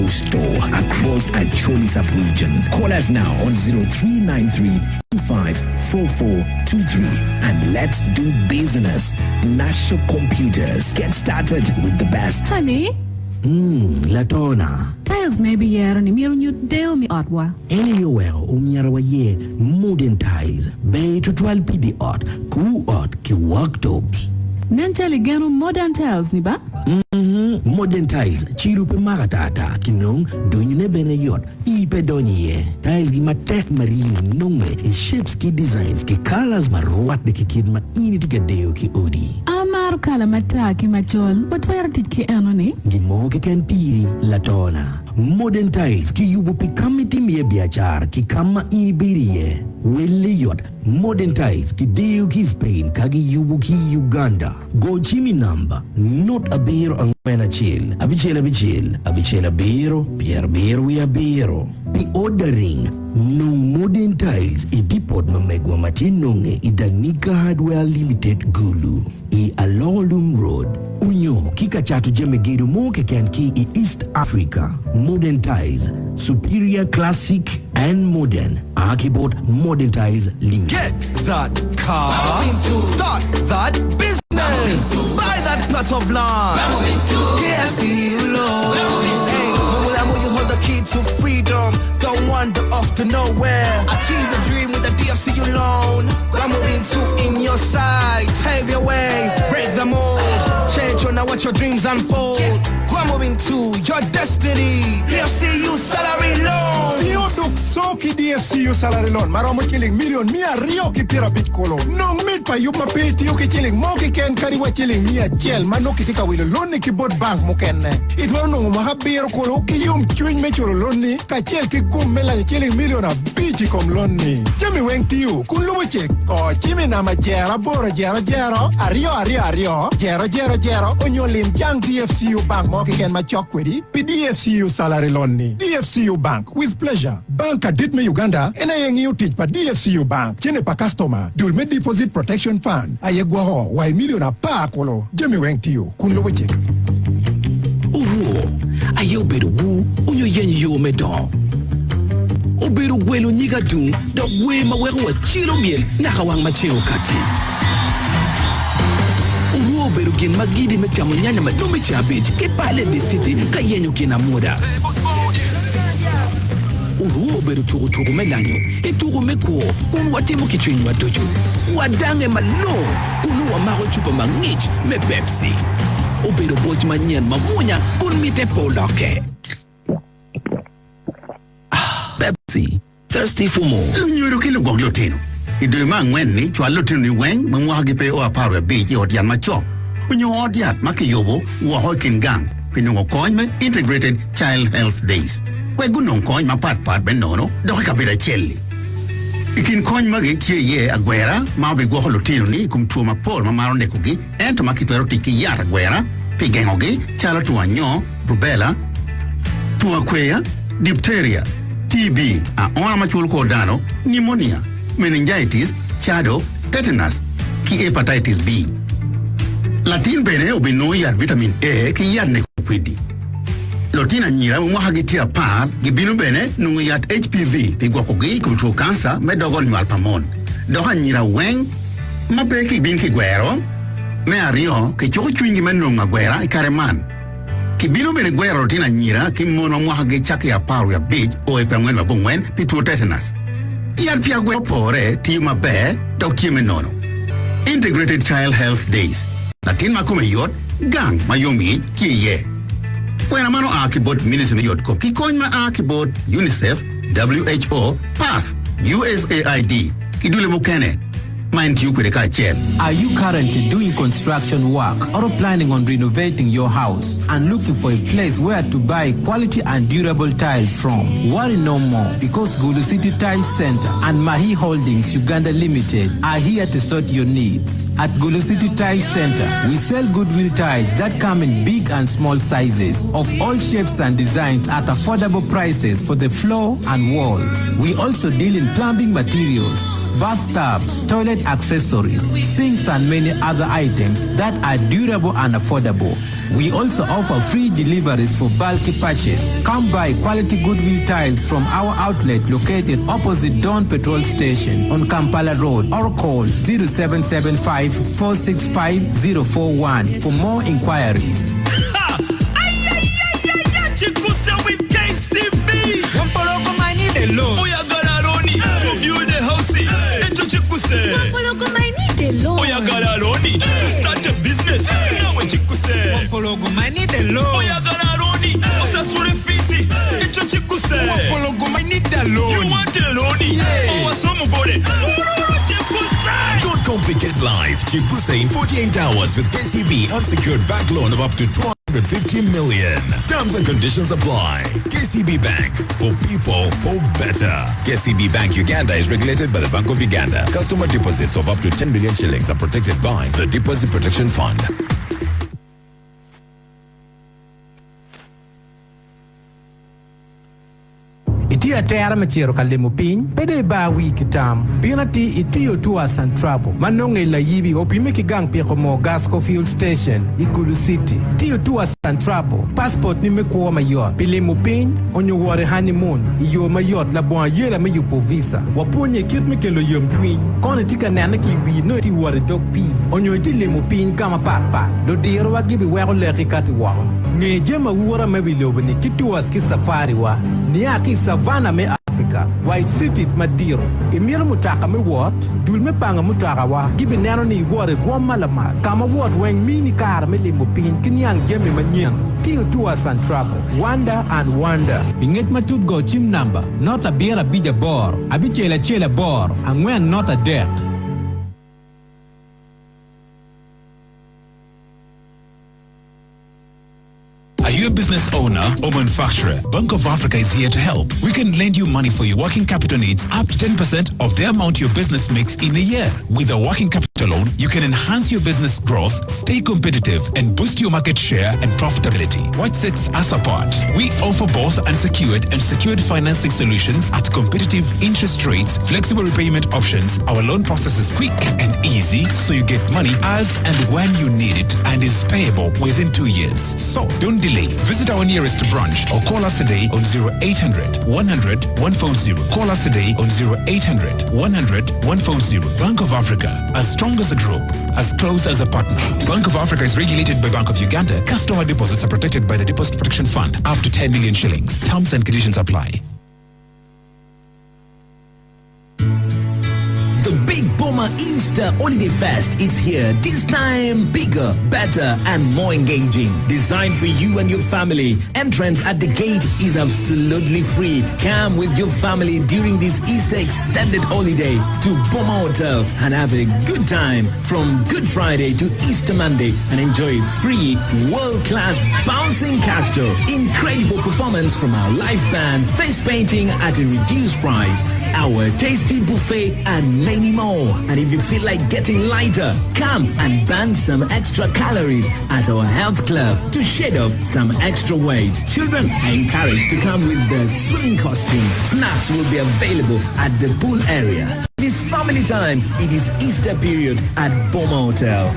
store across Acholi sub-region. Call us now on 0393 254423 and let's do business. National Computers. Get started with the best. Honey? Latona. Tiles maybe here ni miru new deo mi atwa. Anywhere umyarawa ye modern tiles. Bay to 12 PD art. Cool art ki worktops. Nanchali gano modern tiles ni ba? Modern tiles chirupe magatata kinong dunyune bene yot ipe donye tiles gi matek marine nongme shapes ki designs ki colors marwat de ki kid ma ini to deo ki odi Amar kala mata ki machol what were did ki anone gi mo ke ken piri latona modern tiles ki yubu pikamiti me biachar ki kama ini biriye wele yot modern tiles ki deo ki Spain kagi yubu ki Uganda go chimi number not a beer on Abichela Bero, Pierre Bero, we are Bero. The ordering, no modern tiles, a depot mamegwa machinonge, Idanika Hardware Limited Gulu, Alolum Road, Unyo, Kika Chatu Jemegiru Moke Kanki, East Africa. Modern tiles, superior, classic, and modern. Akibot Modern Tiles Limited. Get that car, start that business, buy that plot of land, KFC loan. Hey, Mulamu, you hold the key to freedom. Don't wander off to nowhere. Achieve the dream with the DFCU loan. Ramu into in your side, pave your way, break the mold, change on what your dreams unfold. Ramu into your destiny. DFCU salary loan. Soki DFCU salary loan. Maromo chilling million mia rio ki pira bit kolo. No mid pa yup ma pay tiyo ki chilling mo ki ken kariwa chilling mia chel mano ki tika wilo loan ni ki board bank mo ken ne. It wano ngo mahabiro kolo ki yum chewing me cholo loan ni ka chel ki kum mela chilling million a bichi kom loan ni. Jami weng tiyo kun lumo chek o chimi nama jera boro jero ario jero onyo lim jang DFCU bank mo ki ken ma chok wedi pi DFCU salary loan ni. DFCU bank with pleasure. Bank did me Uganda and I you teach pa DFCU bank chene pa customer dul me deposit protection fund aye gwa ho why million a pa kolo jemi weng tiyo kun lo weche ayo beru wu onyo yen yo me don oberu gwelo nyiga dun da we ma we wa chilo miel na hawang ma cheo kati beru gen magidi me chamo nyanya ma no me chabej ke pale de city ka yenyo kina moda beru turu melanyo turu meko kun watemo kichwenyu watoto wadange malo kunu wa maro chupa mangich me Pepsi beru boj manyen mamunya kun mite poloke Pepsi thirsty for more nyuru kilo gogloteno ido mangwen ni chwa loteno ni weng mangwagi pe o aparo beji odian machok unyo odiat makiyobo wa hokin gang pinungo koinme integrated child health days we gunong koin mapat benono doka kabira chelli ikin koin magi kie ye agwera ma be go holotino ni kumtu mapor mamaro nekugi ento makitwero tiki yara agwera pigengogi chala tuanyo rubella tuakweya diphtheria TB ona machul ko dano pneumonia meningitis chado tetanus ki hepatitis B latin bene obino yar vitamin A ki yar nekuidi Lotina nyira mwahagitia par gibinu bene nungu yat HPV pigwa kogi kumtu kansa medogon nyual pamon. Doha nyira weng mapeki bin kigwero me ario ke choko chwingi menunga gwera ikareman. Kibinu bene gwero lotina nyira kimono mwahagi chaki ya paru ya beach o epengwen mabungwen pitu tetanus. Yat pia gwero pore tiyuma be doktie menono. Integrated Child Health Days. Latin makume yot gang mayomi kiye. Kwena mano akibot ministry yot ko kikonya akibot UNICEF, WHO, PATH, USAID, kidule mukene. Mind you kureka chel. Are you currently doing construction work or planning on renovating your house and looking for a place where to buy quality and durable tiles from? Worry no more, because Gulu City Tile Center and Mahi Holdings Uganda Limited are here to sort your needs. At Gulu City Tile Center, we sell goodwill tiles that come in big and small sizes of all shapes and designs at affordable prices for the floor and walls. We also deal in plumbing materials, bathtubs, toilet accessories, sinks and many other items that are durable and affordable. We also offer free deliveries for bulky purchase. Come buy quality Goodwill tiles from our outlet located opposite Dawn Petrol Station on Kampala Road or call 0775 465 041 for more inquiries. With KCB. Wampologo might need a loan. Oya Galaroni to build a house. Eto Chikuse. Wampologo might need a loan. Oya Galaroni to start a business. Now Chikuse. Wampologo might need a loan. Oya Galaroni. Osasure Fisi. Eto Chikuse. Wampologo might need a loan. You want a loan? Oh, some Gure. Don't complicate life. Chikuse in 48 hours with KCB unsecured bank loan of up to 250 million. Terms and conditions apply. KCB Bank, for people, for better. KCB Bank Uganda is regulated by the Bank of Uganda. Customer deposits of up to 10 million shillings are protected by the Deposit Protection Fund. Itia terra machero kalemo pin, pede ba wiki tam, pinati itio tours and travel. Manonge la yibi opimiki gang peko mo Gasco Fuel Station, Igulu City. Tio tours and travel. Passport ni mekuwa mayot. Pilemo pin, onyo ware honeymoon. Iyo mayot la buwan yela me yupo visa. Wapunye kit mikelo yom twin. Kone tika nana kiwi no ti ware dog pi. Onyo iti lemo pin kama pat. Lo diro wa gibi wero leki kati wako. Ngeje ma uwara mebilobe ni kituwas ki safari wa. Niaki savana me Africa. Why cities madiro. Emira mutaka me what? Dul me panga mutaka wa. Gibi nano ni ware roma lama. Kama what weng mini car me limo pin. Kinyang jemi manyang. Tio tours and travel. Wonder and wonder. Binget matut go chim number. Not a beer a bija bor. Abichela chela bor. And when not a debt. Are you a business owner or manufacturer? Bank of Africa is here to help. We can lend you money for your working capital needs up to 10% of the amount your business makes in a year. With a working capital loan, you can enhance your business growth, stay competitive, and boost your market share and profitability. What sets us apart? We offer both unsecured and secured financing solutions at competitive interest rates, flexible repayment options. Our loan process is quick and easy, so you get money as and when you need it and is payable within 2 years. So don't delay. Visit our nearest branch or call us today on 0800 100 140. Call us today on 0800 100 140. Bank of Africa, as strong as a group, as close as a partner. Bank of Africa is regulated by Bank of Uganda. Customer deposits are protected by the Deposit Protection Fund up to 10 million shillings. Terms and conditions apply. The Big Boma Easter Holiday Fest is here. This time bigger, better and more engaging. Designed for you and your family. Entrance at the gate is absolutely free. Come with your family during this Easter extended holiday to Boma Hotel and have a good time from Good Friday to Easter Monday and enjoy free world-class bouncing castle, incredible performance from our live band, face painting at a reduced price, our tasty buffet and many more. And if you feel like getting lighter, come and burn some extra calories at our health club to shed off some extra weight. Children are encouraged to come with their swimming costume. Snacks will be available at the pool area. This family time, it is Easter period at Boma Hotel.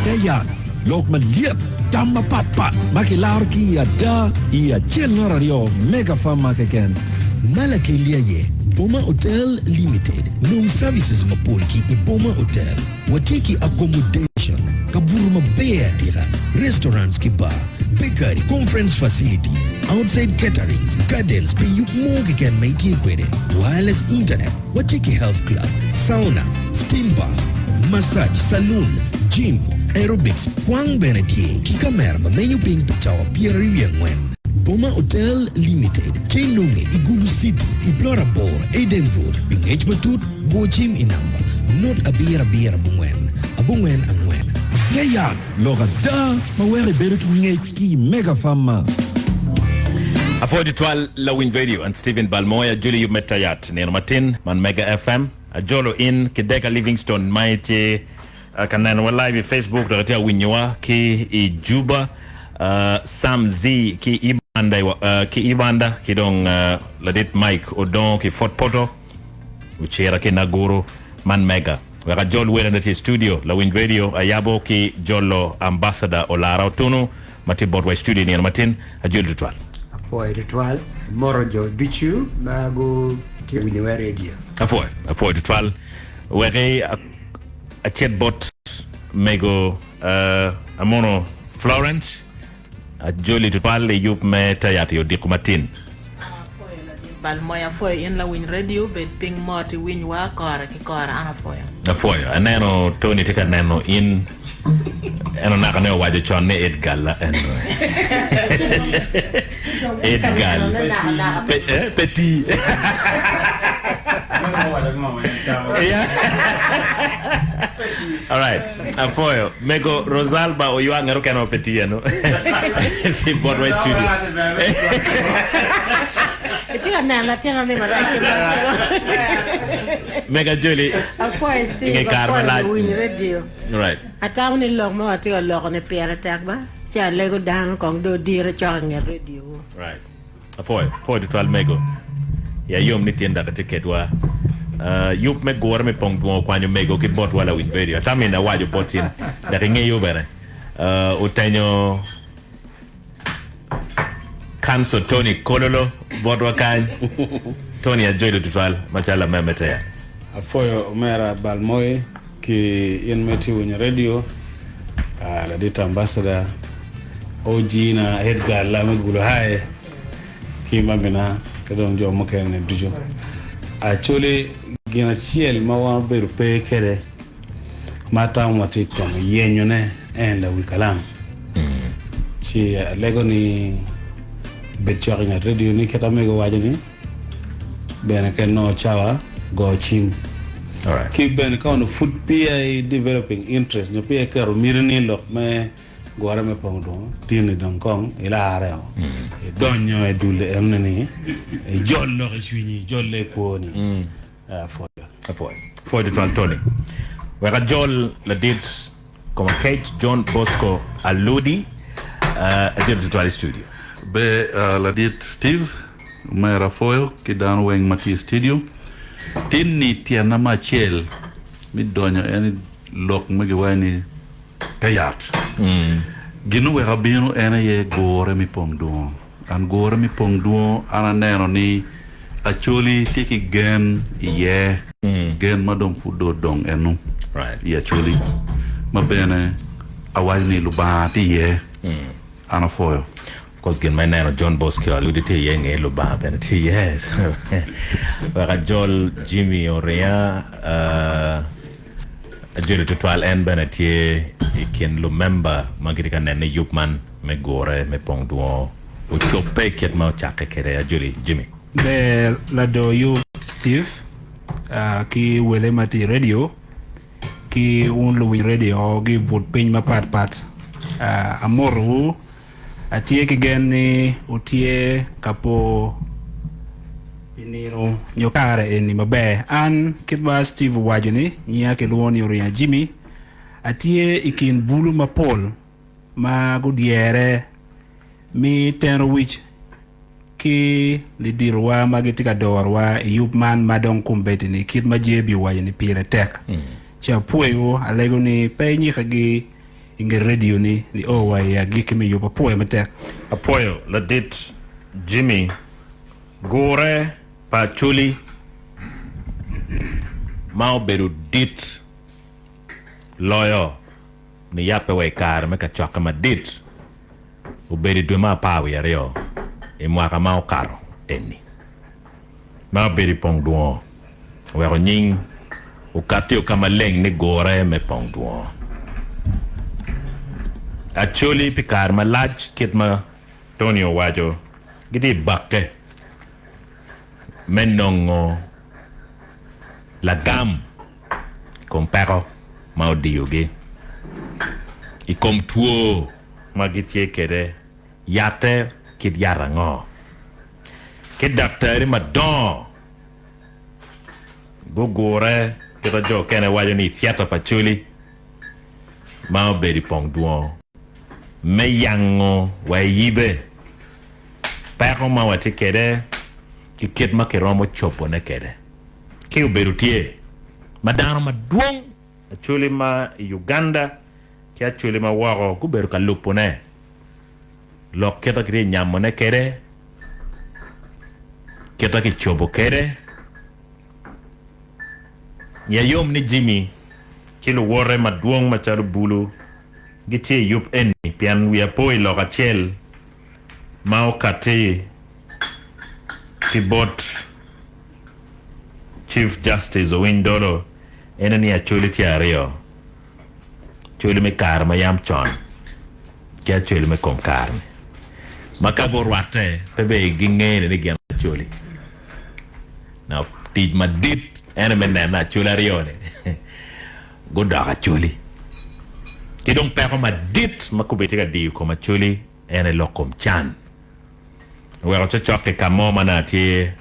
Dayan, lok maliep, tamma pat, makilar ki ya da, iya chel radio mega fama keken. Malakelia ye, Boma Hotel Limited. Nung services mapolki i Boma Hotel. Watiki accommodation, kaburuma bea tira, restaurants ki bar, bakery, conference facilities, outside caterings, gardens, payuk mogi can maiti kwere, wireless internet, watiki health club, sauna, steam bar, massage, saloon, gym, aerobics, kwang benetie, kikamerma, menu ping pichawa, piera riviangwen. Boma Hotel Limited, Chenunge, Igulu City, Iplora Bor, Eden Road, Bingage Matut, Bochim Inamba, not Abira Bungwen, Abungwen Angwen. Dayan, loga da, mawere beruki ngeki mega fama. Afodi twal la win video and Stephen Balmoya, Julie Metayat, Nero Martin, Man Mega FM, Ajolo in, Kideka Livingston, Maite, Kanan wa live Facebook, Daratia Winyoa, Ki I Juba, Sam Z, Ki Ibanda, Ki Ibanda, Ki dong Ladit Mike Odon, Ki Fort Poto, uchera ki naguru man mega wega jol wele ndati studio la Wind Radio ayabo ki jollo ambassador Olara Otunu mati Bodway studio ni matin a jol ritual apoy ritual morojo bichu nago ti Wind Radio apoy ritual wege a chatbot mego amono Florence a joli ritual le yup me tayati yo dikumatin bal moya foy in la Wind Radio bet ping moti win wa kora ki kora ana foya aneno Tony tika neno in eno nakane wajo chonne Edgal eno Edgal petit all right afoyo mego Rosalba o yuanga ro kano petit eno si Bodway studio Tika nala tika me maraki mega joli apoy Steve apoy Wind Radio right atawni log mo atiga log ne pera takba cha lego dan kong do dire chonge radio right afoy ditwal mego ya yom ni tienda ka ticket wa yup me gore me Pongdwongo kwanyo mego ki bot wala Wind Radio atami na wajo botin da nge yo bere utanyo kanso Tony Kololo bodwa kan Tony a joylo ditwal machala memete ya afoyo mera balmoy ki in meti Wind Radio la dita ambassador OG na Edgar la megulo hae ki mabina kedon jo mokene dujo Acholi gina ciel ma wan beru pe kere mata mwati tom yenyo ne enda wikalang ci lego ni betchori na radio ni keta mego wajani bena ken no chawa go chim alright ki ben ka on food PI developing interest no PI kero mirni lo me gore me Pongdwongo tini don kong ila areo donyo e dule emneni e jollo ke swini jolle ko ni afoy ditwal Tony wega jol la dit comme Kate John Bosco Aludi a ditwal studio be la dit Steve mera foyo ki dan weng mati studio tinni tiana machel mi donyo eni lok magi wani tayat ginu we rabino ena ye gore mi Pongdwongo an gore mi Pongdwongo ana neno ni Acholi tiki gen ye gen madom fudo dong enu right ye Acholi mabene awani lubati ye ana foyo of course gen my nano John Bosco aludi te yenge luba ben te yes wega jol Jimmy Orea ajole total en benetie iken lu member magirika nene yupman me gore me Pongdwongo o Chope ket ma chake kere ajole Jimmy be la do you Steve ki wele mati radio ki un lu Wind Radio gi bot pin ma pat amoru atie ki geni utie kapo iniro nyokare eni mabe an kitba Steve wajoni nya ke luoni ori Jimmy atie ikin bulu mapol ma gudiere mi tenwich ki lidirwa magitika dorwa yupman madon kumbetini kit majebi wajoni pire tek cha pueyo alego ni penyi khagi inge radio ni owa ya gikimi yupa pueyo matek apoyo la dit Jimmy Gure pa Chuli mau beru dit loyo ni yape we kar me ka chaka ma dit u beri dwe ma pawi ya reo e mwaka mau karo eni mau beri Pongdwongo wero nying u katio kama leng ni Gore me Pongdwongo Acholi pikar ma lach kit ma Tony wajo gidi bakke menongo la gam comparo ma odioge i kom tuo magitie kede yate kid yarango kid doctor ma don Gore kida jo kene wajo ni fiato pachuli ma obedi Pongdwongo me yango wa yibe pero ma wati kede ki kid ma ke romo chopo ne kede ke uberutie madano maduong achuli ma Uganda ke achuli ma wago kuberu ka lupone lok keta kiri nyamone kere keta ki chobo kere ya yom ni Jimmy kilo wore maduong macharu bulu gitie yup eni pian wia poi loka chel mao kati pibot Chief Justice Owindolo enani achuli tiario chuli me kar mayam chon kia chuli me kom kar makago rwate pebe gingene ni gian chuli now tij madit ene menena chuli arione godaga chuli kidong peko madit makubetika diu koma chuli ene lokom chan wero chochoke kamoma na tie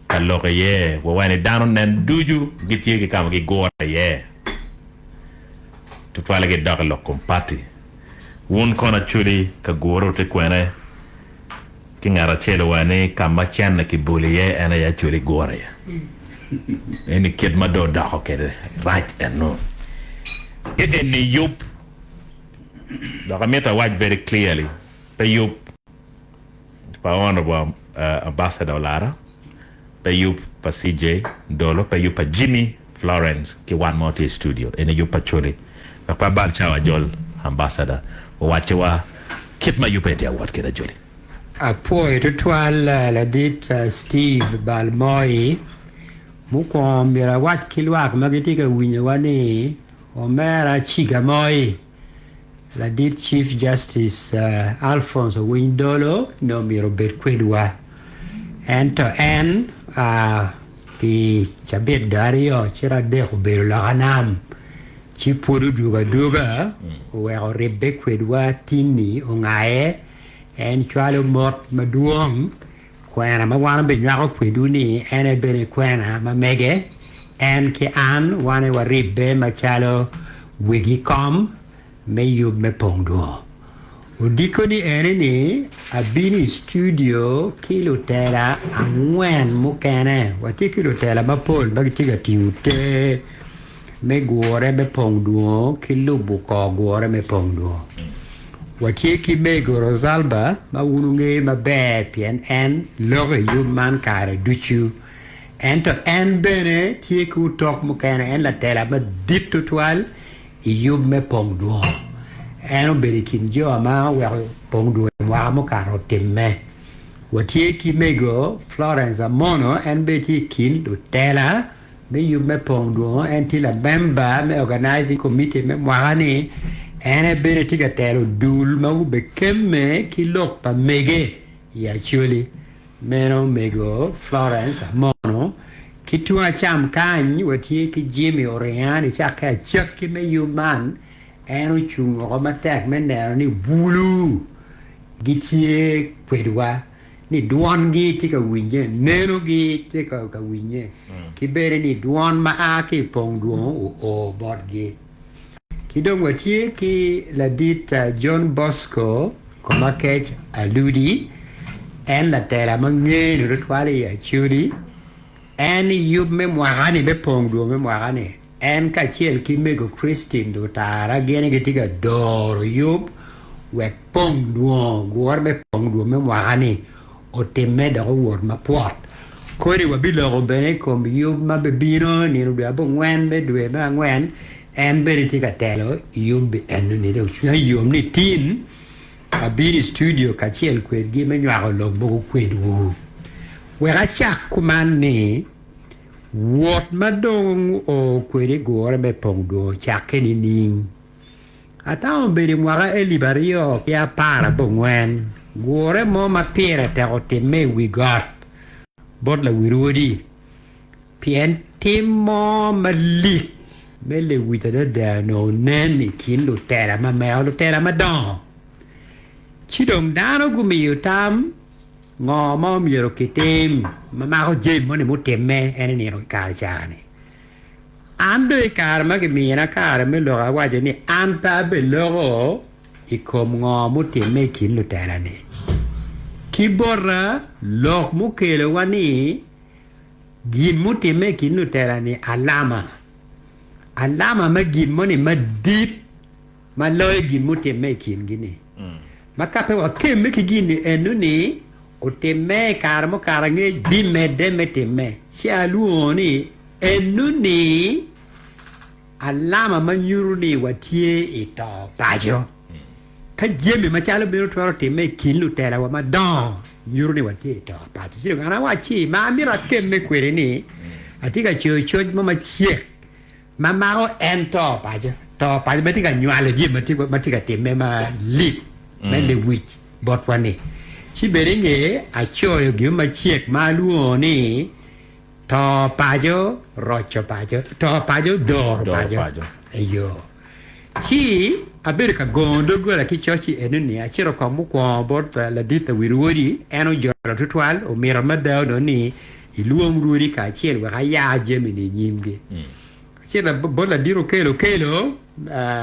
kaloke ye wawane dano nen duju gitie ki kama ki gore ye tutwale ki doke lokom pati wun kona chuli ka goro te kwene ki ngara chelo wane kama chan na ki buli ye ene ya chuli gore ya eni kid mado dako kede right and no eni yup Documentaries watch very clearly. Payup, pa Honorable Ambassador Olara, Payup pa CJ Dolo, Payup pa Jimmy Florence, ki one more to studio. Ene yup pa Acholi. Pa Balchawa Jol Ambassador. Wachewa kit ma yup eti award kida Joli. Poi ritual la dit Steve Balmoi muko mira wat kilwak magitika winyawani Omera Chigamoi. La dit Chief Justice Alphonse Owindolo no miro berkwedwa and to end pi chabet dario chira de beru la ganam chi puru duga we rebe kwedwa tini ongae and chwalo mot maduong kwana mawana be nyako kwedu ni ene bene kwana mamege and ke an wane wa rebe machalo wigi kom me yub me Pongdwongo udiko ni ene ni abini studio kilo tela angwen mukene wati kilo tela mapol magitiga tiute me Gure me Pongdwongo kilo buko Gure me Pongdwongo wati ki me Rosalba ma ununge ma bepien en loge yub man kare duchu en to en bene tiku tok mukene en la tela ma dip total yub me Pongdwongo eno berikin jo ama we Pongdwongo wa mo karo timme watie ki mego Florence Amono en beti kin do tela me yub me Pongdwongo en tila member me organizing committee me mwani ene bereti ga telo dul ma ube kemme ki lok pa mege ya Acholi meno mego Florence Amono kitua cham kany watie ki Jimmy Oriani chaka chaki me yuman eno chungo matek menero ni bulu gitie kwedwa ni duan gi tika winje neno gi tika ka winje kibere ni duan ma aki Pongdwongo o bodgi kidong watie ki la dit John Bosco komakech aludi en la tela mangene rutwale ya Acholi en yub me mwagani be Pongdwongo me mwagani en ka chiel ki mego Christine do tara gene getiga doro yub we Pongdwongo Gure me Pongdwongo me mwagani o temme da wor ma port kori wabilo go bene kom yub ma be bino ni ru abo ngwen be dwe ba ngwen en be tiga telo yub en ni do yum ni tin abiri studio ka chiel kwed gi me nyago logbo kwedwu we rachak kumani wot madong o kwere Gure me Pongdwongo chake ni ning ata ombere mwara elibario ya para bongwen Gure mo mapira te o teme we got bod la wirudi pien timo malik mele wita da no neni kin lo tera ma me lo tera ma don chidong dano gumi yutam ngo mo miro kitim ma ko jem mo ne mo temme ene ne ro kar chane ando e kar ma ke mi na kar me lo ga waje ni anta be lo i kom ngo mo temme kin lo tera ne kibora lok mo kele wani gin mutime kin Nutella ni alama ma gin mo ni ma deep ma loy gin mutime kin gini maka pe wa kem ki gini enu ni o teme karmo karange bi mede meteme si aluoni enu ni alama ma nyuru ni watie ito pajo ka jemi ma chalo biro twaro teme kin Nutella wa ma don nyuru ni watie ito pajo si ngana wa chi ma mira kemme kwere ni atika chocho mama chie mama o ento pajo to pajo betika nywalo ji matika teme ma lip mende wich botwane chi beringe achoyo gima chiek maluoni to pajo rocho pajo to pajo dor pajo ayo chi America gondo gola ki chochi enuni achiro kwa mukwa bot la dita wirwori eno joro tutwal o mira madao no ni iluom ruri ka chiel wa ya jemini nyimge chila bola diro kelo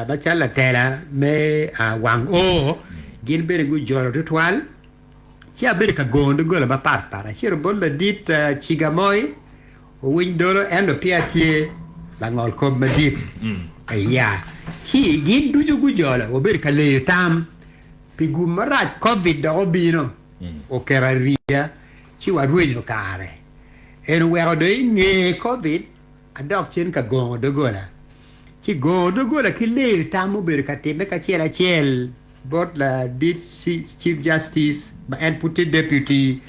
bachala tela me wang o gin bere gu joro tutwal chi America gondo gola ba para chiro bola dit chigamoy o windolo endo piatie la ngol ko madit aya chi gin duju gu jola o ber kale tam pi Gimara covid da obino o keraria chi wa ruejo kare en wero de nge covid adok chen ka gondo gola chi gondo gola ki le tam o ber ka teme ka chiel bot la dit chief justice ba en puti deputy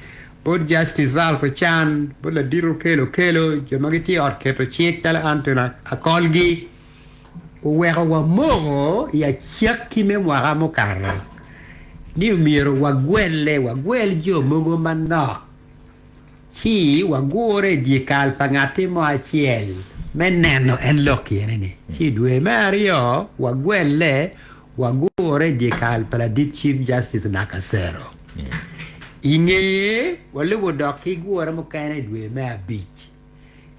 bot justice Ralph Chan bot la diro kelo jomagiti or keto chek tala antona Acoli wero wa moro ya chiaki me wara mo karra ni miro wa gwel jo mogo manok chi wa Gure di kal pangati mo achiel meneno en loki ni chi due mario wa Gure di kal pala di chief justice nakasero inge wale wo doki Gure mo kane due ma beach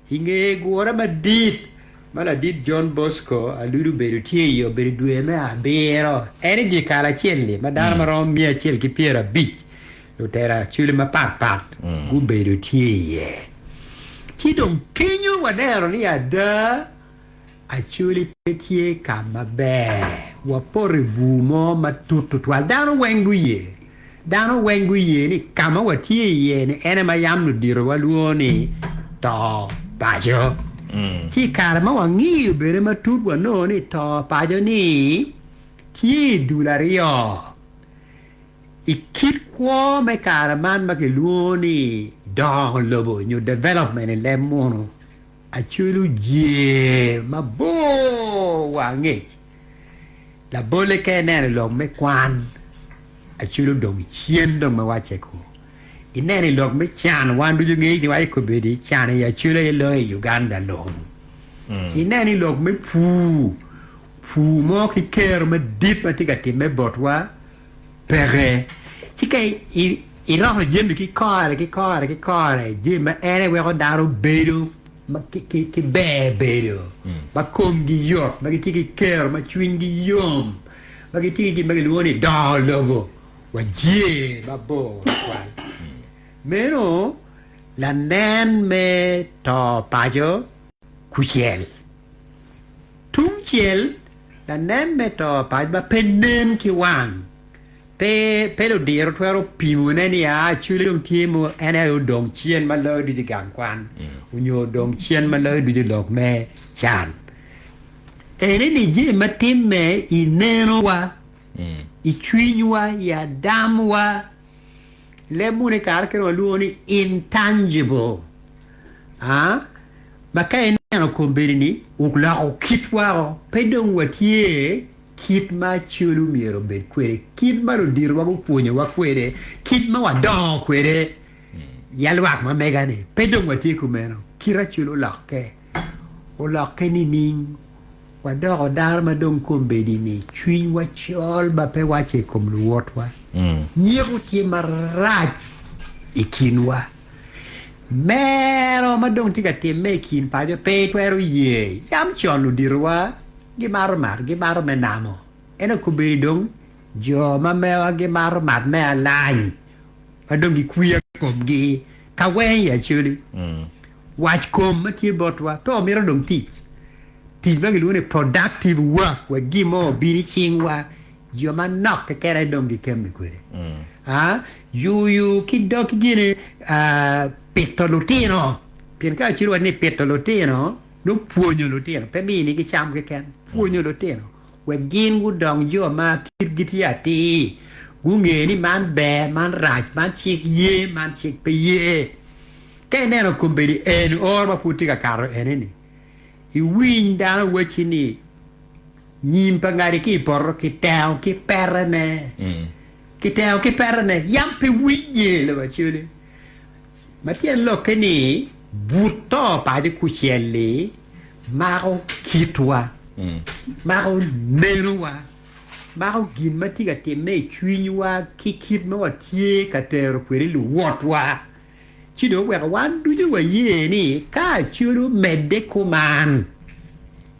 inge Gure ma dit mala dit John Bosco Alur beru tieyo beru due me abero eri di kala chielli ma dar marom mia chiel ki piera beach lo tera chule ma pat gu beru tieye chi don kenyo wadero ni ada Acholi petie kama be wa pore bumo ma tutu twal dano wengu ye ni kama watieye ni ene ma yamnu diro waluoni to bajo chi karma wangi bere ma tutwa no ni to pajo ni ti dulario ikit kwa me karaman ma ke luoni don lobo new development in lemono achulu je ma bo wangi la bole ke nene lo me kwan achulu dong chien dong ma wache ko inene log me chan wandu ju ngi wai ko bedi chan ya chule lo Uganda lo inene log me pu mo ki ker me dip atika ti me botwa pere chikai i ro jembi ki kore jema ere we ko daru bedo ma ki bedo ba kom gi yo ma ki ker ma chwingi yom ma ki ma luoni da logo wa je ba bo kwal meno la nen me to pajo kuchiel tumchiel la nen me to pajo ba penen ki wang pe lo diro twero pimune ni a chule dong timo ene o dong chien ma lo di gang kwan unyo dong chien ma lo di lok me chan ene ni je matime ineno wa ichwinywa ya damwa le mune karkero luoni intangible maka eno komberini ukla o kitwa pedon watie kit ma chulu miro be kwere kit ma lo dirwa go punyo wa kwere kit ma wa don kwere yalwak ma megane pedon watie kumeno kira chulu lakke o lakke ni ning wa do dar ma don kombedi ni chwin wa chol ba pe wache kom lu wotwa nyiru ti marach ikinwa mero ma don tika te mekin pa jo pe twero ye yam cholu dirwa Gimara menamo eno kubiri dong jo ma mewa Gimara me alany ma dong gi kuya kom gi kawen ya chuli watch kom matie botwa to miro dong teach bagi luone productive work wa gimo bini chingwa yo man nok te kere dong di kembe kwere you kidok gine petolutino pien ka chiru ne petolutino no puonyo lutino pe bini ki cham ke ken puonyo lutino wa gin gu dong yo ma kirgiti ati gu ngeni man be man raj man chik ye man chik pe ye ke neno kumbedi en or ma puti ka karo eneni i win dana wachini nyim pangari ki porro ki tao ki perane yampe winye le wachuli matien lo keni buto pa de kuchelle maro kitwa maro meruwa maro gin matiga te me chwinywa kikit me watie katero kweri lu wotwa chido weka wan duju wa ye ni ka churu medde kuman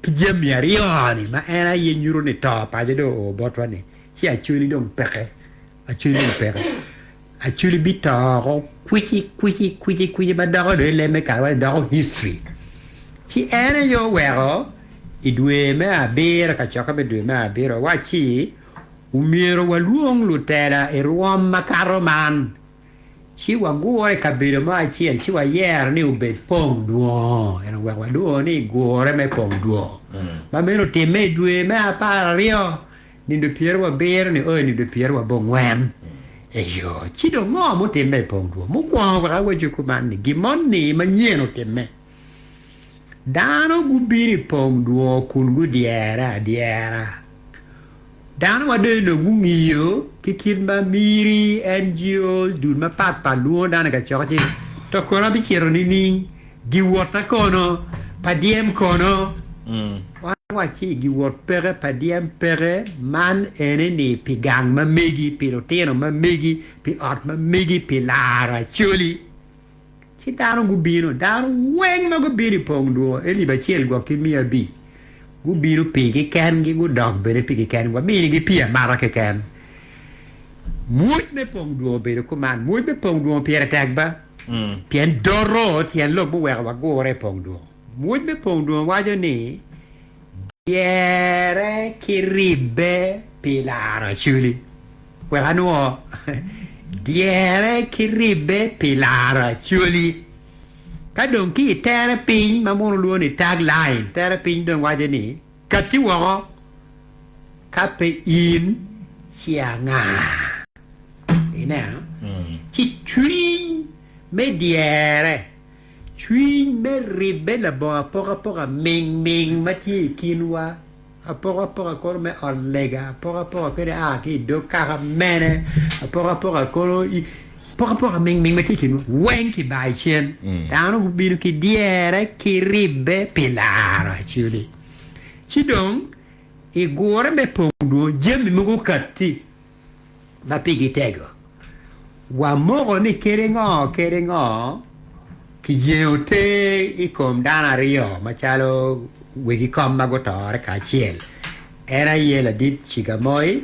pijam yarioni ma era ye nyuro ni top aja do botwa ni si achuli dong peke achuli bitaro kwisi ba dago do le me karwa dago history si era yo wero idwe me abira ka choka be dwe me abira wachi umiro wa luong lutera e ruom makaro man chi wa Gure kabiro ma chiel chi wa yer ni ubet Pongdwongo ena wa duo ni Gure me Pongdwongo ma meno te me dwe me apara rio ni de pier wa ber ni ni de pier wa bongwen e yo chi do ngo mo te me Pongdwongo mo kwa wa ju kuman ni gimon ni ma nyeno te me dano gubiri Pongdwongo kun gu diera dano wa de no ngiyo kikid ma miri NGO dun ma papa luo dana ka chokati to kono bi chero ni gi wota kono padiem kono wa chi gi wot pere padiem pere man ene ni pigang ma megi piloteno ma megi pi art ma megi pilara chuli ci dano gubino dano weng ma gubiri Pongdwongo eli ba chiel go ki mia bi gubino pigi ken gi gu dog bere pigi ken wa mini gi pia mara ke ken muit me Pongdwongo bere kuman muit me Pongdwongo piera tagba pien doro tien lo bu wa Gure Pongdwongo muit me Pongdwongo wajo ni diere kiribe pilara chuli wa no diere kiribe pilara chuli ka dong ki tere pin ma mono luo ni tagline tere pin dong waje ni kati wo kape in sianga ina ci chui me diere chui me ribe la bo pora ming mati kinwa pora ko me orlega pora ko de ki do karamene pora ko pora ming mati kinwa wenki bai chen dano biru ki diere ki ribe pilara chuli chidong e Gure me Pongdwongo jemi mugo katti ma pigi tego wa mogo ni kerengo ki jeote i kom dana rio machalo wegi kom magotore ka chiel era yela dit chigamoi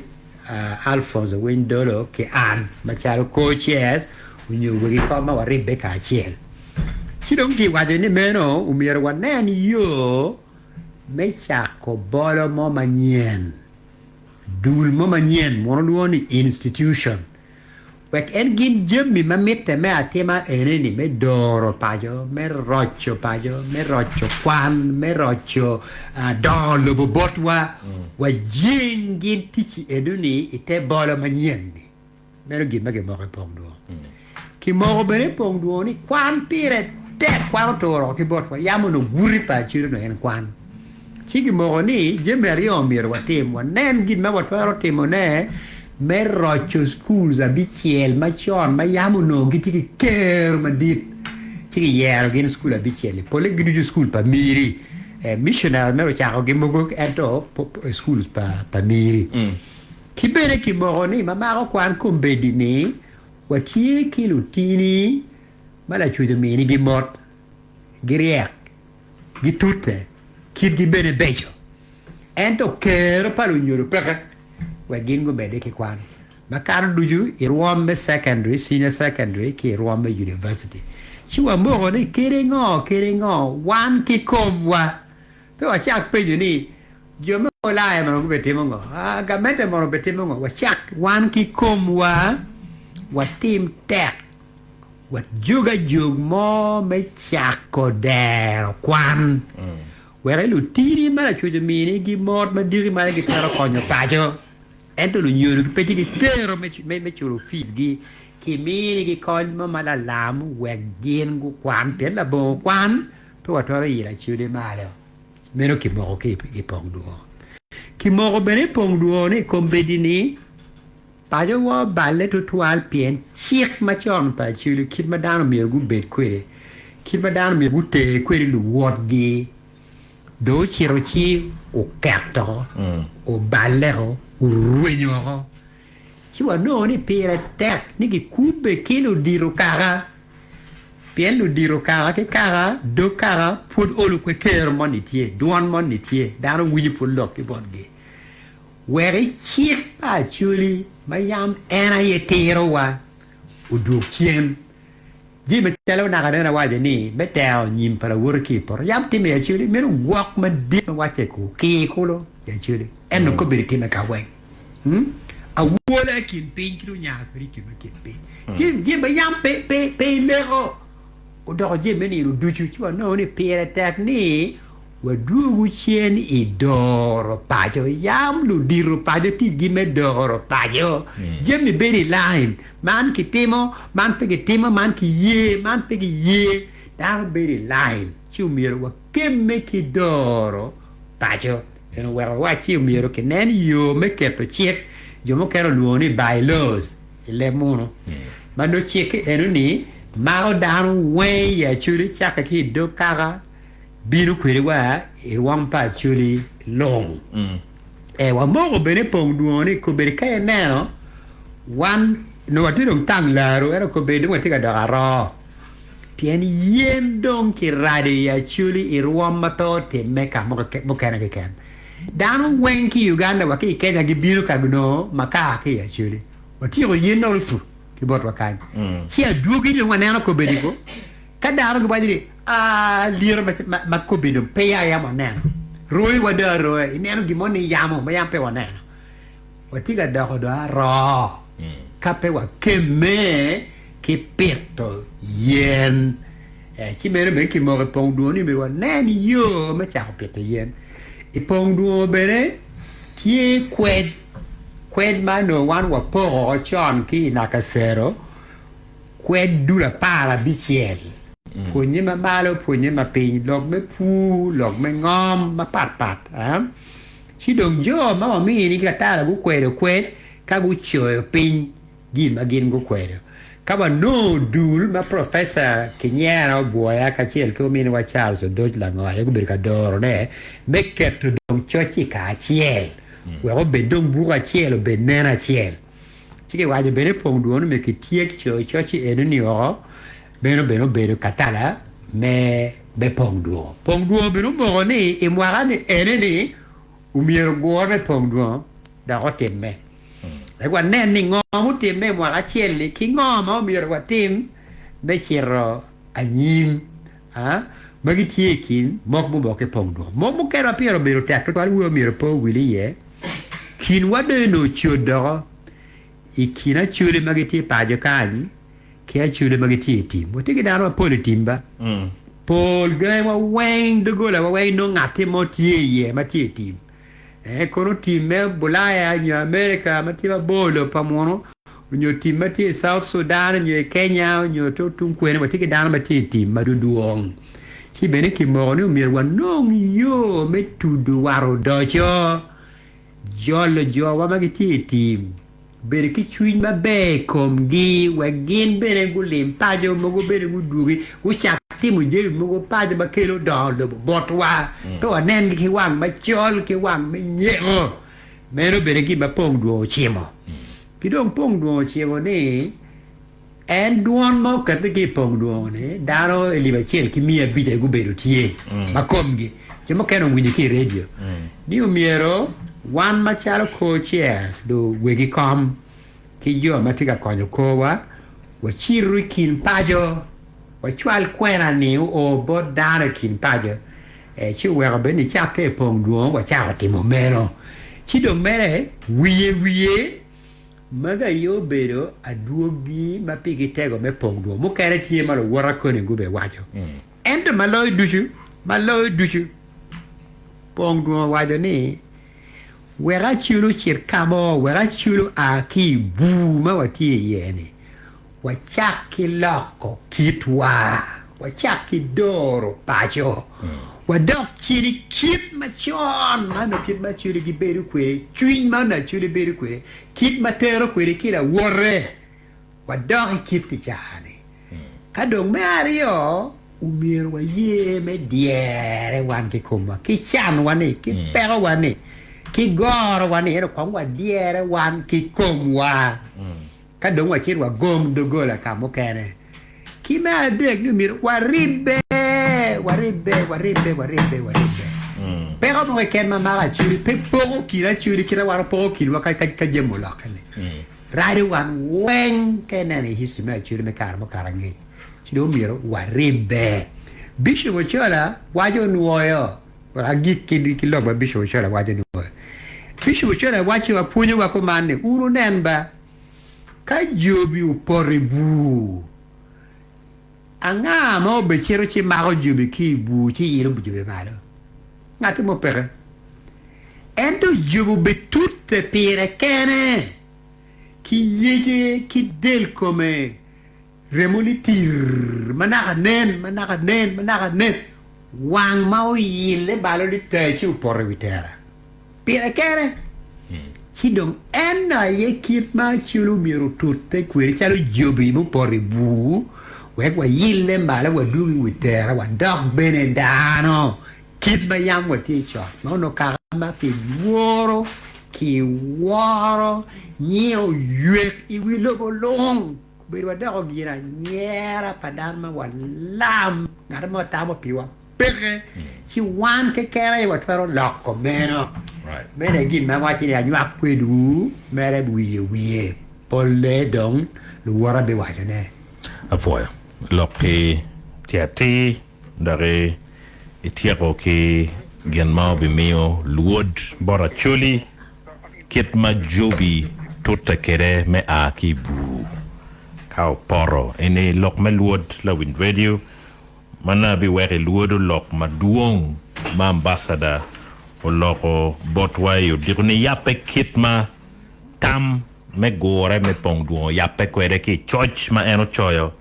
Alfonso Windolo ki an machalo coaches unyo wegi kom ma waribe ka chiel chidong ki wade ni meno umiro wanen yo me chako bolo mo manien dul mo manien mono luoni institution wek en gin jemmi ma mette me atema eneni me doro pajo me roccio kwan me roccio don lo botwa wa jingin tichi eduni ite bolo manien ni mero gin ma ge mo Pongdwongo ki mo bene Pongdwongo ni kwan pire te kwan toro ki botwa yamo no guri pa chiro no en kwan chigi mo ni jemeri omir watim wanen gin ma watwaro timo ne me roccio schools abichiel machon ma yamo no gitiki ker madit chigi yero gin school abichiel pole gidu school pa miri missionary mero chako gimogo ento schools pa miri kibere ki mo ni mama ko kwan kumbedi ni watie kilutini mala chudo mini gimot giriek gitute kid gi bene bejo ento kero palu nyoro peke wa gingo bede ki kwan makar duju i Rwambe secondary senior secondary ki Rwambe university chua mo ni kere ngo wan ki komwa pe wa chak pe ni jo mo la ma ko betimo ngo ga mete mo betimo ngo wa chak wan ki komwa wa tim tek wa juga jug mo me chak ko der kwan where lu tiri ma chu je mi ni gi mod ma diri ma gi tero konyo pa jo ento lu nyuru ki peti ki tero me churu fis gi ki mi ni gi kon ma la lam we gin gu kwan pen la bo kwan to wa toro yi la chu de ma le meno ki mo ki Pongdwongo ki mo bene Pongdwongo ni kombedi ni pa jo wa balle to twal pien chik ma chon pa chu lu kit ma dan mi gu bet kwere kit ma dan mi gu te kwere lu wot gi do chirochi o catto o ballero o ruegno ci va no ni per tek ni che cube che lo diro cara pien lo diro cara che cara do cara put olu que ker monitie duan monitie daro wiji put lok ki bodgi where chik pa chuli mayam era yetero wa o do kien Jimmy tell na ga na waje ni betel nyim para worki por yam ti me chuli me walk ma di wache ku ki kulo ya chuli en ko biriti na ka wen a wola kin pin kru nya kri ki ma kin pin jim yam pe lero o do jim ni ru du chu chu no ni pere tak ni wa du chen I doro pajo yam lu diru pajo ti gime doro pajo jemi beri line man ki timo man pegi timo man ki ye dar beri line chu miro wa kemme ki doro pajo eno wa chi miro ke nen yo me ke to chek yo mo kero luoni bylaws le mono ma no chek eno ni maro dan we ya churi chaka ki do kara binu kwere wa e wampa chuli long e wa mo bene Pongdwongo ni ko bere kay neno wan no wati dong tang laro era ko bede wati ka daro pien yen dong ki radi ya chuli e wamma to te meka mo kana ke kan dano wenki Uganda wa ki Kenya gi binu ka gno maka ke ya chuli wati ko yen no fu ki bot wa kan si a duogi ni wanena ko bede ko kadaro ko badiri liro ma kubidum pe ya mo neno roi wada roi neno gimoni yamo ma yampe wa neno watiga dako do ro kape wa keme ki pito yen ci mere ben ki mo Pongdwongo ni me wa neni yo ma cha pito yen I Pongdwongo bere ti kwed ma no wan wa po chon ki nakasero kwed dura para bichiel Punye ma malo punye ma piny lok me pu lok me ngom ma pat chi dong jo ma mi ni ka tala gu kwero kwet ka gu choyo piny gin ma gin gu kwero ka ba no dul ma professor Kinyera boya ka chiel ko min wa Charles Dodoth la ngoya gu ber ka doro ne me keto dong chochi ka chiel we go be dong bu ka chiel be nena chiel chi ke wa de bere Pongdwongo me ki tiek chochi enu ni o beno katala me be Pongdwongo beno mo ni e mwara ni ene ni umiero gore Pongdwongo da otemme e kwa nen ni ngomu temme mwara chieli ki ngoma umiero wa tim be chiro anyim magi tiekin mok mo boke Pongdwongo mo kero piero bero tek to alwo umiero po wili ye kin wade no chodo ikina chule magi tie pajo kani che chule magati team wo tigi daro pole timba pol gai wa wang de gola wa wang no ngati motie ye mati team kono team me bulaya nyo America mati ba bolo pamono nyo team mati South Sudan nyo Kenya nyo to tun kwene mati tigi daro mati team maduduong ci bene ki mo ni mi wa no yo metudu waro dojo jolo jo wa magati team bere ki chuin ma be kom gi wa gin bere gulim pajo mo go bere gudugi u chakti mo je mo go pajo ba kelo do botwa to nen ki wang ma chol ki wang me nyego mero bere ki ma Pongdwongo chimo ki dong Pongdwongo chimo ni en duon mo ka ki Pongdwongo ne daro Aliba chiel ki mia bite gu bere tie ma kom gi mo keno winji ki radio ni umiero wan machalo koche do wegi kom ki jo matika konyo kowa wa chiru kin pajo wa chwal kwena ni o bo dana kin paje chi wera beni chake Pongdwongo wa cha timo meno chi do mere wiye maga yo bedo aduogi mapigi tego me Pongdwongo mo kere tie malo wara kone gube wajo ento maloy duchu Pongdwongo wajo ni wera chulu chirkamo wera chulu aki bu ma watie yeni wachaki loko kitwa wachaki doro pacho wadok chiri kit machon mano kit machuri gi beru kwere chuin mana churi beru kwere kit matero kwere kila wore wadok kit tichani kadong me ario umir wa ye me diere wan ki kuma ki chan wani ki pero wani ki goro wani ero kwa wa diere wan ki kumwa kadong wa chiri wa gom dogola kamo kene ki me adek ni umir waribe pero mo ken mama churi pe pogo kira churi kira wara pogo kira ka jemo lokale rari wan wen kenani hisime churi me karmo karangi chido miro waribe bisho bochola wajo nuoyo wala gikidi kilo ba bisho bochola wajo nuoyo bisho bochola wachi wa punyo wa komane uru nenba ka jobi uporibu anga mo be chero chi mago jubi ki bu chi yiro bu jubi malo ngati mo pere endo jubu be tutte pire kene ki yeje ki del come remolitir manaka nen wang mau yile balo di techi upore vitera pire kene chi dong enna ye kit ma chulu miru tutte kweri chalo jubi bu pore bu wa yille mbala wa dugi witera wa dog benedano kit bayam wa ticho no kama ki woro nyeo yek I wilo bolong be wa dog gira nyera padama wa lam ngarmo tamo piwa peke si wan ke kera wa taro lokko meno right mene gin ma wa ti ya nyak kwedu mere wiye polle dong lu wara be wa jane apoya loki tiati dari itiako ki genmao bimio luod bora chuli kitma jobi tota kere me aki bu kao poro ini lok me luod la win radio mana bi were luodo lok ma duong ma ambassador o loko Batwa yo diruni yape kitma tam me Gure me Pongdwongo yape kwere ki church ma eno choyo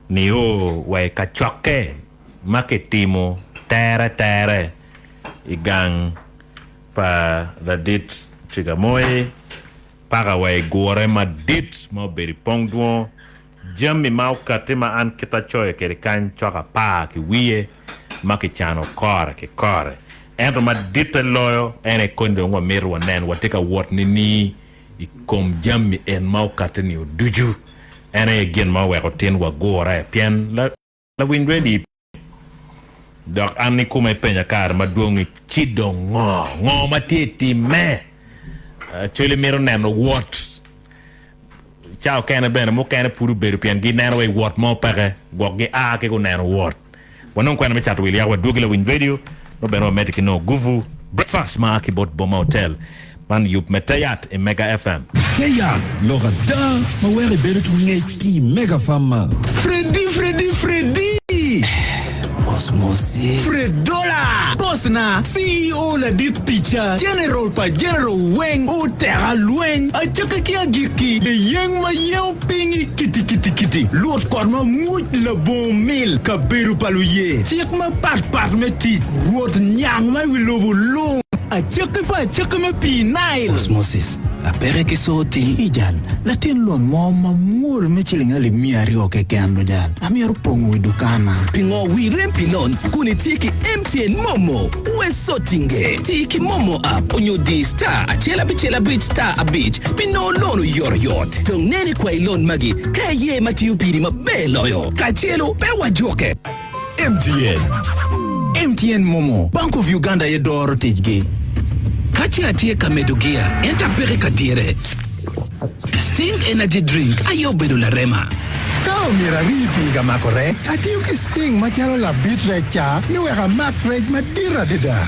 ni o wai ka choke maketimo tere igang pa la dit chigamoy para wai Gure ma dit mo beri Pongdwongo jami mau katema an kita choye kere kan choka pa ki wiye makichano kore ento ma dit loyo ene kondo ngo meru nen watika wot ni ikom jami en mau kateni o duju ene again ma weko ten wa Gure pien la win ready dok ani kuma penya kar ma duongi chido ngo matiti me chole mero neno wot ciao kene bene mo kene puru beru pien gi neno we wot mo pere gogi a ke go neno wot wonon kwena me chat wili ya wa dugi la win radio no beno mediki no guvu breakfast ma ki bot boma hotel man yup metayat e Mega FM Teyat loga da ma were beru ki Mega Fama Freddy Osmosis Fredola Bosna CEO la dit teacher General Weng o terra luen a chaka kia giki de yang ma yeo pingi kiti Lord korma mut le bon mil ka beru paluye chek ma pat me tit rot nyang ma wilovo long a chaka me pinail Osmosis a pere ke soti ijan latin lon moma mul me chilinga le miari o ke kando jan amiaro pongo idukana pingo wi rempilon kuni tiki MTN momo we sotinge tiki momo app onyo di star achela bich star a beach pino lono yor tong nene kwa ilon magi kaye mati upiri mabeloyo kachelo bewa joke MTN momo Bank of Uganda ye doro tijge kachi atie kamedugia enta pere kadire Sting energy drink ayo bedo la rema Kao mira ripiga ma correct. Ati you ki sting machalo la bitre cha. Ni weka mak reg madira dida.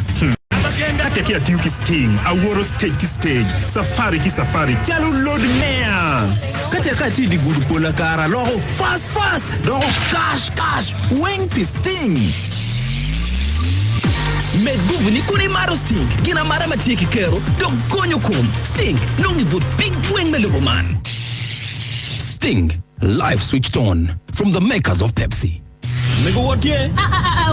Kate kia tiuki sting, aworo stage ki stage, safari ki safari, chalo load mea. Kate kati di gudu pola kara loho fast loho cash wing pi sting. Me guvni kuni maro sting, gina mara matiki kero, dog konyo kum. Sting, nungi vote big wing me man. Sting, live switched on from the makers of Pepsi. Mego what ye?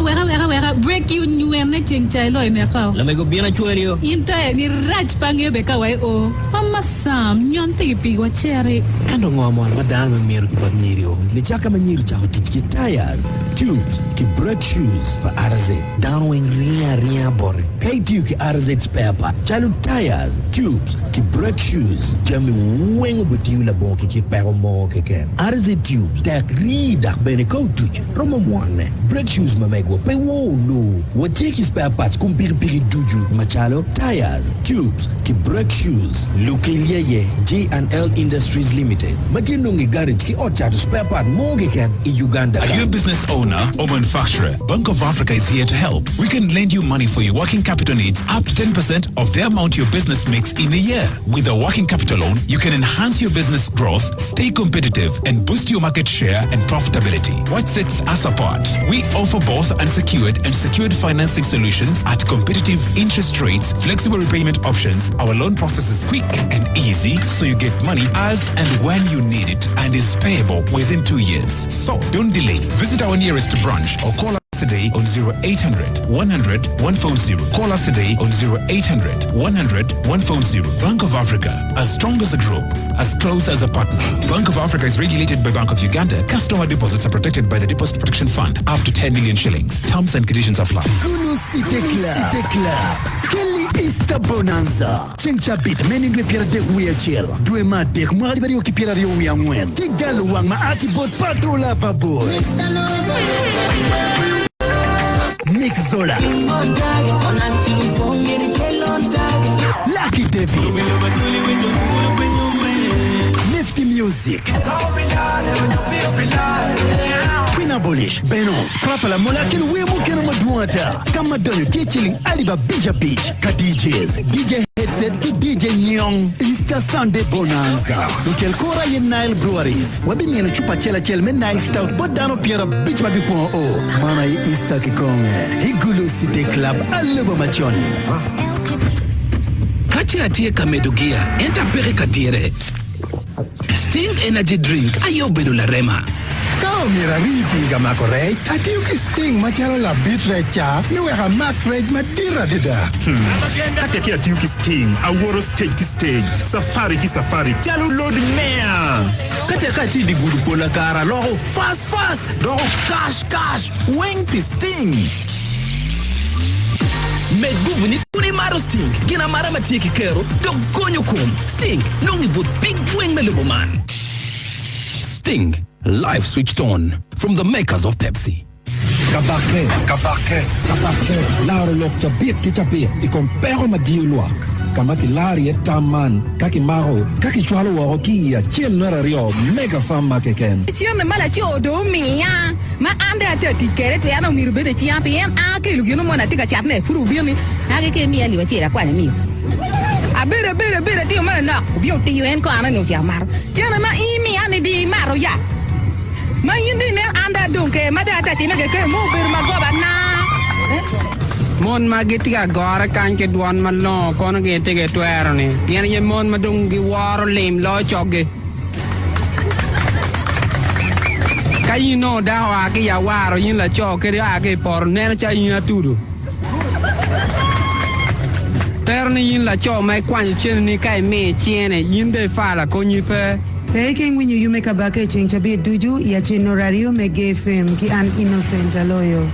Wera. Break you new and letting chilo in a car. La mego biena chuerio. Inta ni raj pange beka wai o. Mama Sam, nyonte pigwa cherry. Kando ngomwa madame miru ki pamnirio. Ni chaka maniru chako tiki tires, tubes, ki brake shoes for RZ. Downwing ria boring. Kaitu ki RZ spare part. Chalu tires, tubes, ki brake shoes. Jami wengo butiu la bonki ki pero mo keken. RZ tubes, dak dak bene tuch. Romo mwane. Brake shoes mamegwa pe wolo. Wateki spare parts kumpiri duju. Machalo, tires, tubes, ki brake shoes. Lukiliye J&L Industries Limited. Matinungi garage ki ocha to spare part monge ken in Uganda. Are you a business owner or manufacturer? Bank of Africa is here to help. We can lend you money for your working capital needs up to 10% of the amount your business makes in a year. With a working capital loan, you can enhance your business growth, stay competitive, and boost your market share and profitability. What sets us apart? We offer both unsecured and secured financing solutions at competitive interest rates, flexible repayment options. Our loan process is quick and easy, so you get money as and when you need it and is payable within 2 years. So don't delay. Visit our nearest branch or call us today on 0800 100 140. Call us today on 0800 100 140. Bank of Africa, as strong as a group, as close as a partner. Bank of Africa is regulated by Bank of Uganda. Customer deposits are protected by the Deposit Protection Fund up to 10 million shillings. Terms and conditions apply. Gulu City Club. Kelly Easter Bonanza. Chencha bit meni dwe pira dek uya chill. Dwe ma dek mwari bari oki pira rio uya ngwen. Tigalu wang ma aki bot patro lava boy. Mix Zola. Lucky David. Nifty Music. Queen Abolish. Benon. Scrapala mola ken wemo ken maduata. Kama donyo teaching Aliba Bija Beach. Ka DJs. DJ Headset ki DJ Nyong. Easter Sunday Bonanza. Ukel Kora ye Nile Breweries. Wabi miena chupa chela men Nile Stout. Bodano Piera Beach Mabikwa o. Mana ye Easter kikonge. Higulu City Club. Aliba machoni. Kachi atie kamedugia. Enta pere katire. Sting Energy Drink. Ayo bedo la rema. Kao mira ripiga ma correct. Ati you ki sting machalo la bitre cha. Ni weka mak reg madira dida. Kate kia tiuki sting, aworo stage ki stage, safari ki safari, chalo load mea. Kate kati di gudu pola kara loho fast loho cash wing pi sting. Me guvni kuni maro sting, gina mara matiki kero, dog konyo kum. Sting, nungi vote big wing me man. Sting, live switched on from the makers of Pepsi. Kabake. Lauro lokta bit kichapi, ikompero madiuluak. Kamaki lari taman, kaki maro, kaki chwalo warokia, chiel narario, mega fama keken. Chione mala chodo mia. Ma ande atati kere pe ana miru bede chiampi en ake lugino mona tika chatne furu bioni. Ake ke mi ali wachira kwa mi. A bere tio mana na, bio tio en ko ana no fiamar. Chione ma imi ani di maro ya. Ma yindi ne anda dunke ma da atati me ke mo bir ma goba na. Mon magitika gore kanke duan malo kono gete ke tuero ni. Tiene ye mon madungi waro lim lo choge. Kayino dawa ke ya waro yin la choke ya ke por ne cha yin aturu. Terni yin la cho mai kwan chen ni kai me chiene yin de fala konyi pe. Peking when you make a bucket change a bit duju ya chen horario me gfm ki an innocent aloyo.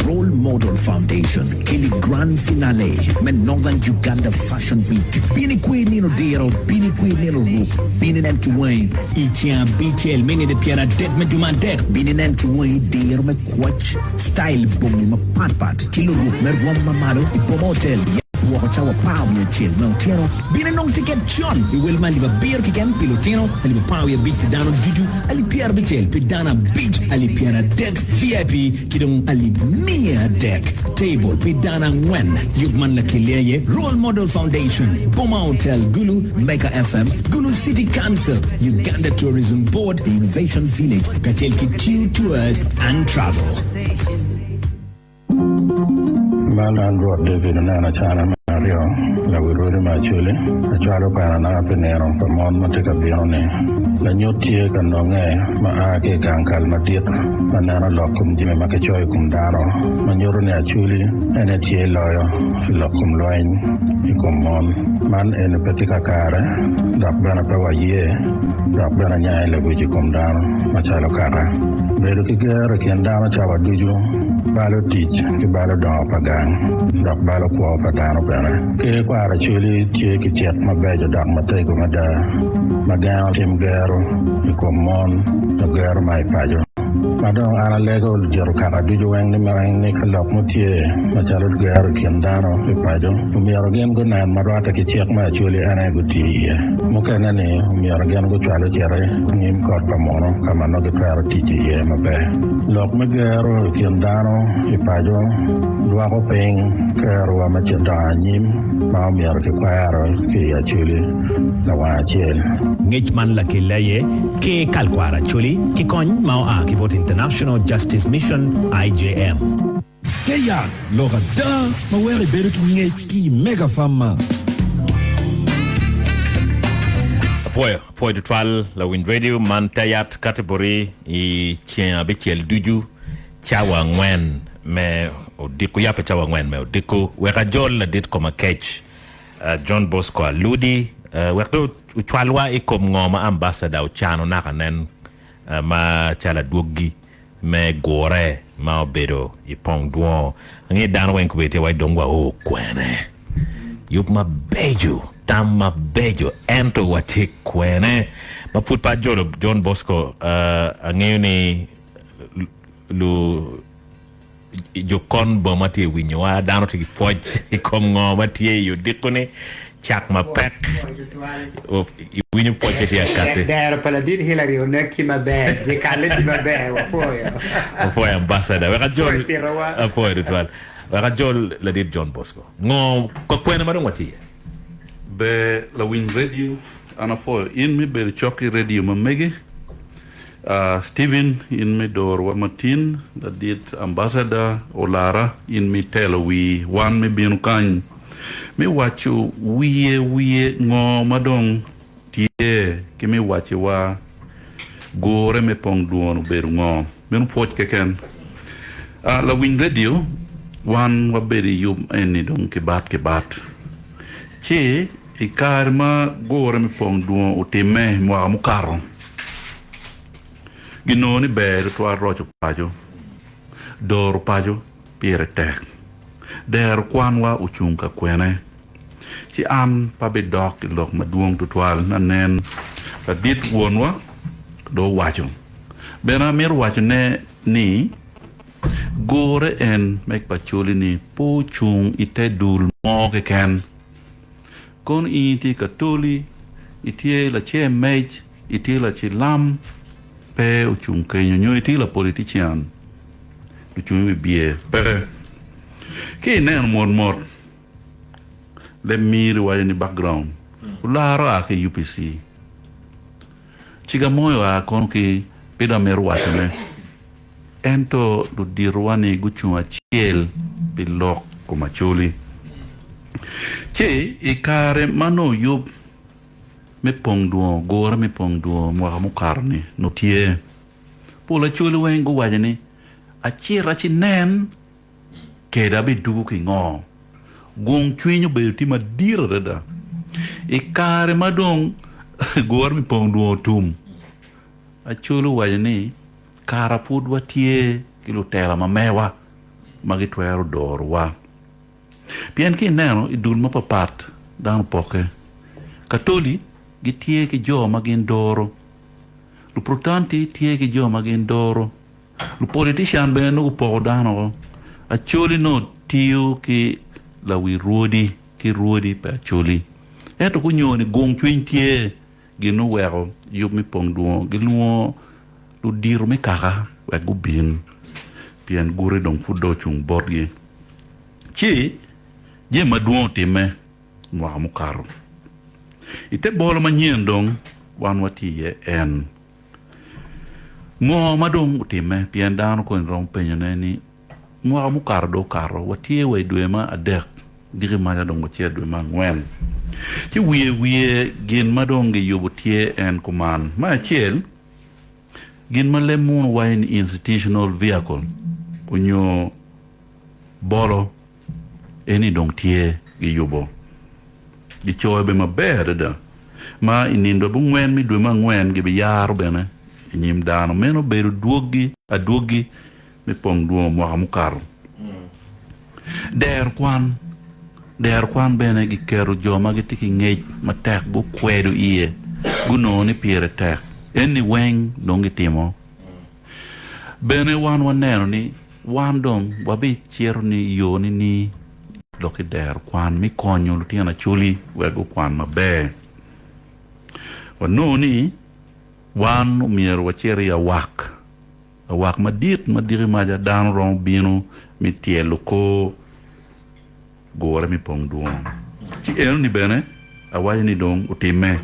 Role Model Foundation, Kili Grand Finale, men Northern Uganda Fashion Week. Bini Queen Nino Dero, Bini Queen Nino Roop, Bini Nanki Wayne, Ichian BTL, many the piano deck, me do my deck, Bini Nanki Wayne, Dero, me Quatch, Style Boom, me Pat, Kilo Roop, me Rom Mamado, Ipo Motel, Walk chawa power ya chill no tiano. Bina nong ticket John. I will maliba beer kikan pilotino. Aliba power ya beach pidano juju. Ali pier bichel pidana beach. Ali piera deck VIP. Kidong ali mia deck. Table pidana when. Yugman la kileye. Role Model Foundation. Boma Hotel Gulu. Mega FM. Gulu City Council. Uganda Tourism Board. The Innovation Village. Kachelki Q Tours and Travel. Android David Nana China Mario, la Gure Machuli, a Charo Panana Pinero, Pamon Mateka Bione, la Nyotia Kandonge, Maake Kankal Matit, Manana Locum Jimmy Makachoy Kumdaro, Banyoro Achuli, and a Tia Lawyer, Locum Loin, Icomon, Man and a Petica Care, Dakbana Pawaye, Dakbana Nyai Laguji Kumdaro, Machalo Kara, Berukiga, Kendama Chava Duju, Balo Teach, Kibalo Dog Pagan, Dak Balo Kwa Patano Bana. Kwa Acholi, Cheki Chet, Mabeja Dak Matego Mada, Magan, Tim Garo, Icomon, the Garo My Pajo. Madam Ana Lego, Jerokara, Duju Wang, the Marang, Nicolop Mutier, Machalo Garo, Kendano, Pajo, Umiaragan good night, Marata Kichek Machuli, and I good tea. Mukanani, Umiaragan good Chalo Jerry, Nim Corpamono, Kamanoga Para Titi, Mabe. Lock Magaro, Kendano, Ipajo, Duaco Ping, Karo, Machadan, Mamiarki Quaro, Kiachuli, Nawachel. Ngechman la kileye, Ke Kalkwara Chuli, Kikon, Mao Akibot International Justice Mission, IJM. Teya, Laura Da, Maweri Beruki Ki Mega Fama. Foi de toile, la Wind Radio, man tayat category, I tient abichel duju, chawa ngwen, me o diku yape chawa ngwen, me o diku, weka jol la dit koma catch, John Bosco aludi, weka uchwalwa ikom ngoma ambassador uchano nakanen, ma chala duogi, me Gure, ma obedo, I Pongdwongo, ngi dan wen kubete wa dongwa o kwene, yup ma beju, Tama bejo ento wati kwene ma futpa jolo John Bosco ngeyuni lu jokon bo mati winyo wa dano tiki poj kom ngo mati yo dikone chak ma pek winyo poj ti akate der paladin Hillary oneki mabe de kaleti mabe wa foi ambassador wa jol foi de toile wa jol la dit John Bosco ngo ko kwene ma wati be la Wind Radio ana fo in mi be choki radio ma mege Steven in mi dor wa matin da dit ambassador Olara in mi telo wi wan mi binu kan mi wachu wiye ngo madong tie ke mi wachi wa Gure me Pongdwongo be ngo binu fo keken la Wind Radio wan wa be yum eni dong ke bat che I karma Gure me Pongdwongo utime mwa mukaro ginoni bere to arrojo pajo dor pajo pire tek der kwanwa uchunka kwene ci am pabe dok lok maduong tutwal nanen dit wonwa do wacho bena mer wacho ne ni Gure en mek pachuli ni po chung ite dul mo ke ken kon iti katoli itie la che mej itie la che lam pe uchung kenyo itie la politician uchung bie pe ke nen mor le mir wa ni background ulara ke UPC chiga moyo a kon ki peda meru atene ento do dirwani guchung achiel bilok kumachuli che ikare mano yub me Pongdwongo Gure me Pongdwongo mwa mukarni no tie pula chulu wengo wajani achira chinen keda be du ki ngo gong chwinyo be tima dira da ikare madong Gure me Pongdwongo tum achulu wajani kara pudwa tie kilo tela mamewa magitwero dorwa Pien ki neno idul ma papat dan poke katoli gitie ki jo magin doro lu protanti tie ki jo magin doro lu politician be no po dano Acholi no tiu ki la wi rodi ki ruodi pe Acholi eto ku nyoni gong twin tie gino wero yup mi Pongdwongo giluo lu dir mi kaka we gu bin pian Gure dong fudo chung borgi chi je maduong time mwa mu karo ite bolo manyien dong wan wati ye en ngo madong time pian dan ko rong penyane ni mwa mu karo do karo wati we duema adek diri ma dong wati duema ngwen chi wie gin madong ge yobutie en kuman ma chiel gin malemun wine institutional vehicle kunyo bolo eni dong tie gi yobo di chobe ma berde ma inindo bu ngwen mi du ma ngwen gi bi yar bene nyim dano meno beru duogi aduogi mi Pongdwongo mo amu karo der kwan bene gi keru joma gi tiki ngej ma tek gu kwedu iye gu noni piere tek eni weng dongi timo bene wan waneno ni wan dong wabi chiero ni yoni ni loki der kwan mi konyo lutiana Acholi wego kwan mabe wanoni wan umier wacheri ya wak madiri maja dan rong binu mi tielo ko Gure mi Pongdwongo chi eno ni bene awai ni dong utime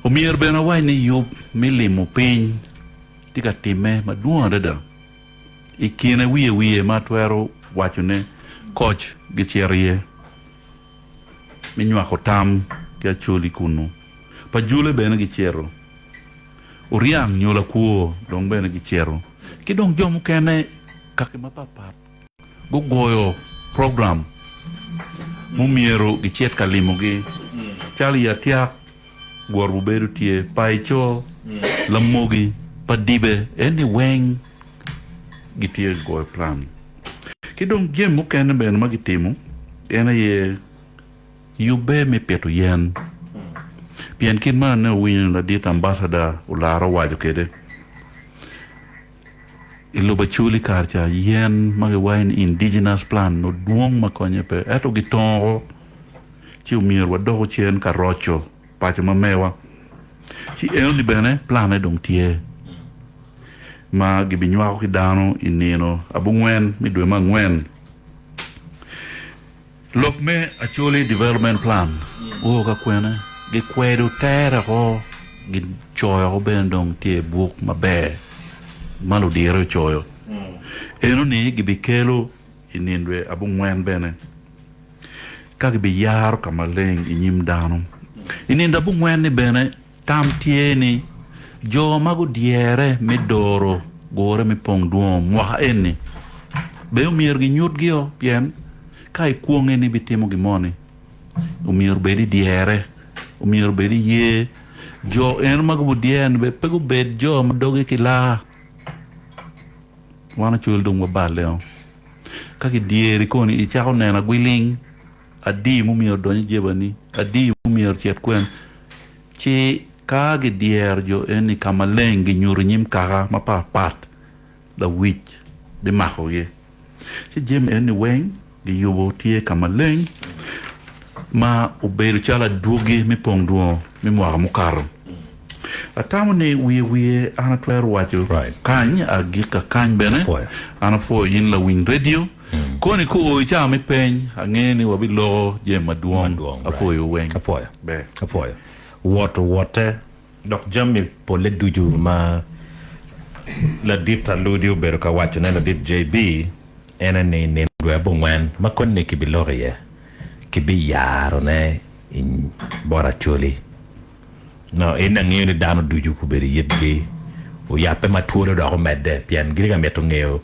umier bene awai ni yup mi limo piny tika time maduong dada ikine wiye ma twero wachone coach gicherie minywako tam ki Acholi kuno pa jule bene gichero uriang nyola kuo dong bene gichero kidong jomu kene kake mapapat goyo program mumiero gichet kalimo gi chali ya tiak gorbu beru tie paicho lamogi padibe eni weng gitie goy plan kidong gemu kene ben magitimu ena ye yube me petu yen pian kin ma na win la dit ambassador Olara waju kede ilo Acholi karcha yen mage wine indigenous plan no duong makonye pe eto gitongo chi umir wado chen karocho pacho mamewa chi eno bene plan dong tie ma gibinywa ko kidano inino abu ngwen mi dwe ma ngwen lokme Acholi development plan o ka kwena gi kwedo tera ko gi choyo ben dong tie buk mabe malu dire choyo eno ni gibikelo inindwe abu ngwen bene ka gibi yar kamaleng inyim dano ininda abu ngwen ni bene tam tie ni jo magu diere mi doro Gure mi Pongdwongo mwa eni be umier gi nyut gio pien kai kuonge ni bitimo gimoni umier bedi diere umier bedi ye jo en magu dien be pegu bed jo madoge kila wana chul dung wabaleo kaki dieri koni ichao nena gwiling adi mumier donyi jebani adi mumier chet kwen chi kage dier jo eni kamaleng gi nyur nyim kaka mapat la wich bi mako ye chi jem eni weng gi yubo tie kamaleng ma uberu chala dugi mi Pongdwongo mi mwa mukaro atamu ne wiye ana twero wacho kany agika kany bene ana fo yin la wing radio koni ko o cha mi pen angeni wabilo je maduong afo yo weng afo water dok jammi pole duju ma la dita ludio beru ka wacho na la dit JB ena ne dwe bongwan makon ne kibilorie kibi yaro ne in bora Acholi no ena ngene dano duju ku beri yedge o yape maturo do medde pian griga meto ngeo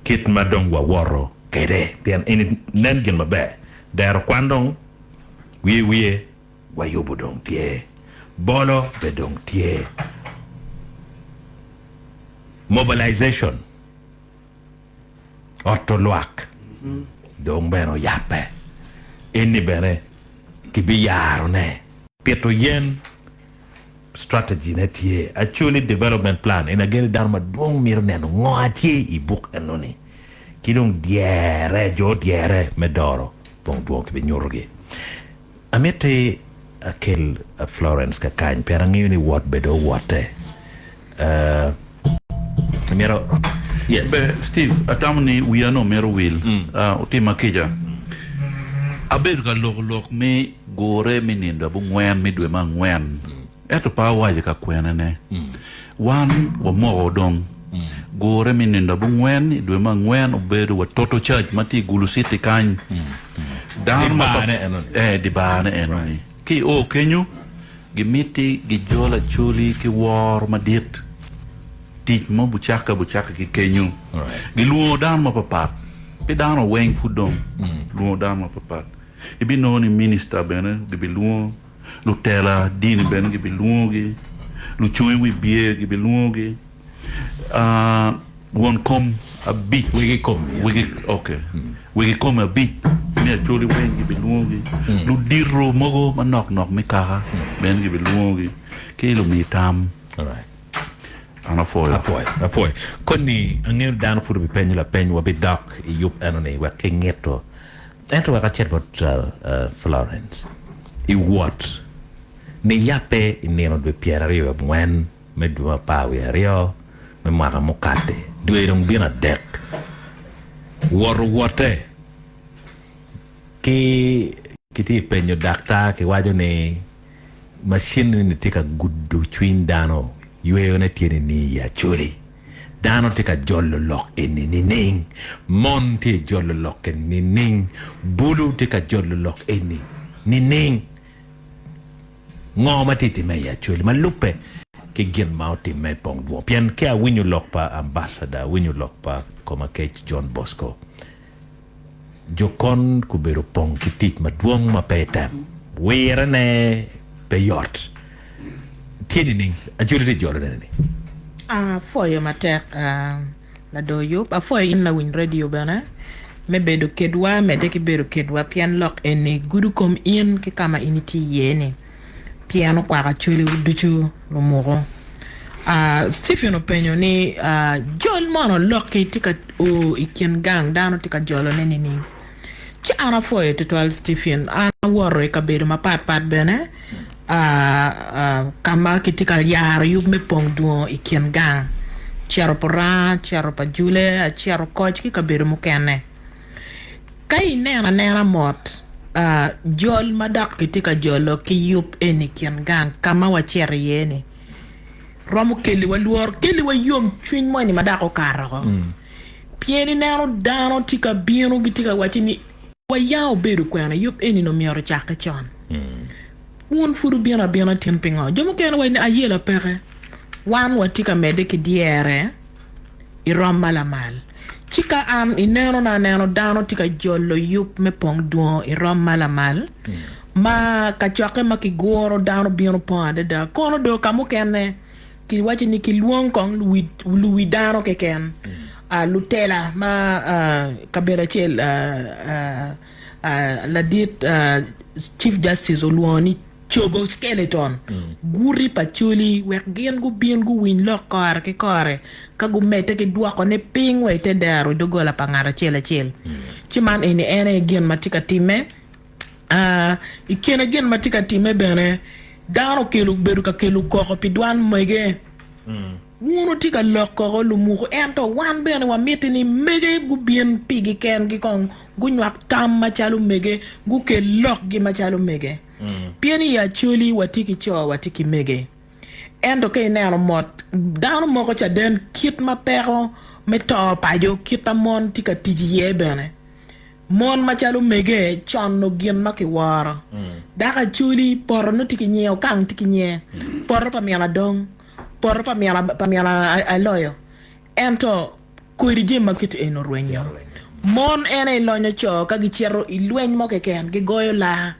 kit madong wa woro kede pian in nen gen mabe der kwandong wiye wa yobu dong tie bolo be dong tie mobilization otoluak dong beno yape eni bere kibi yaro ne pieto yen strategy na tie Acholi development plan ina geri darma dong mir neno ngoatie i book enoni kidong diere medoro Pongdwongo ki Banyoro gi. Amete akel Florence ka kany per ang'eyo ni what bedo wate. Mero yes. Be Steve atamni wiano mero will. Utima kija. Aber ka lok me gore minindo bu ngwen mi dwe ma ngwen. Eto pa waje ka kwena ne. Wan wa mo dong. Gore minindo bu ngwen dwe ma ngwen obedo wa Toto Church mati Gulu City kany. Dan ma di bane enoni. Ki o kenyu gimiti gijola chuli ki war madit. Tich mo buchaka ki kenyu. Giluo dan ma papat. Pi dan o weng fudong. Luo dan ma papat. Ibi no ni minister bene gibi luo. Lu tela din bene gibi luo gi. Lu chui wi bie gibi luo gi. Won kom a bit. Wigi okay. Wigi kom a bit. Mi actually weng gibi luo gi. Lu dirro mogo ma nok mi kaka. Bene gibi luo gi. Ki lu mi tam. Alright. Apoy. Koni ang'eyo dano furu bi penyo la penyo wa bi dak yup anone wa kengeto. Ento wa kachet bot Florence. I what? Ni yape ineno dwe piera rio mwen me dwe pawi rio me mara mokate. Dwe rong bina dek. Waru wate. Kiti penyo dakta ki wajo ni machine ni tika gudu chwin dano. Yue one tieni ni ya churi. Dano tika jollo lok eni ning. Mon ti jollo lok eni ning. Bulu tika jollo lok eni ning. Ngoma titi me ya churi. Malupe ki gin mauti me Pongdwongo. Pian kia winyu lok pa ambassador. Winyu lok pa koma kech John Bosco. Jokon kubero pong kitit madwong ma petem. Wira ne peyot. Tieni ning ajuri de jolo nene. Foyo matek la doyo pa foyo in la win radio bana me bedo kedwa me de ki bedo kedwa pian lok ene gudu kom in ki kama initi yene piano kwa Acholi duchu lo moro Stephen Openyo ni jol mono lok ki tika o ikien gang dano tika jolo nene ni chi ana foyo tutual Stephen ana woro ka bedo ma pat bene kama kitika yar yub me Pongdwongo ikien gang chiaro pora chiaro pa jule chiaro coach ki kabero mukene kai nena mot jol madak kitika jolo ki yub eni kien gang kama wa chiaro yene romu keli wa luor keli wa yom chwin mo ni madako karo pieni nero dano tika biro gitika wachini wa yao beru kwena yub eni no mioro chaka chon Won furu biena timpingo. Jomo kena wa ni ayela pere. Wan watika mede ki diere. Irom malamal. Chika ineno na neno dano tika jolo yup me Pongdwongo irom malamal. Ma kachoke ma ki goro dano bieno ponde da. Kono do kamu kene. Ki wachi ni ki luong kong luwi dano keken. Lutela ma kabera chel la dit Chief Justice Oluoni chogo skeleton guri pachuli wek gen gu bien gu win lo kor ke kore ka gu mete ke duako ne ping we te daro dogola pangara chela chiman ene gen matika time ikena gen matika time bene dano kelu beru ka kelu koko pidwan mege Wuno tika loko lu muko ento wan bene wa mete ni mege gu bien pigi ken gi kong gu nyak tam machalu mege gu ke lok gi machalu mege pieni ya Acholi watiki cho watiki mege endo ke nero mot dano moko cha den kit ma pero me to pajo kita mon tika tiji ye bene mon machalu mege chon no gien ma ki wara daka Acholi poro no tiki nye o kang tiki nye poro pa miala dong Poro pa miala aloyo. Ento kuirije makiti eno rwenyo. Mon ene lonyo cho kagi chiero ilweny mo keken gigoyo la.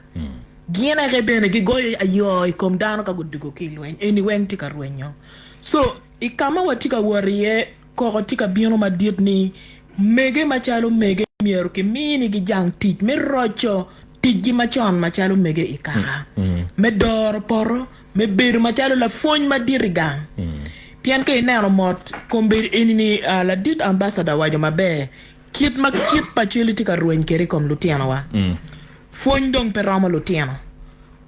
Giena rebene gigoyo ayoy kom dano kagudugo ki ilweny. Eni weng tika rwenyo. So ikama watika wariye koko tika bieno madiet ni mege machalo mege miero ki mini gijang tich me rocho tiji machon machalo mege ikaka. Me doro poro me beru machalo la fony madirigang pian ke nero mot komber enini la dit ambassador wajo mabe kit Acholi tika ruen kere kom lutiana wa Fondong per Roma Lutiano.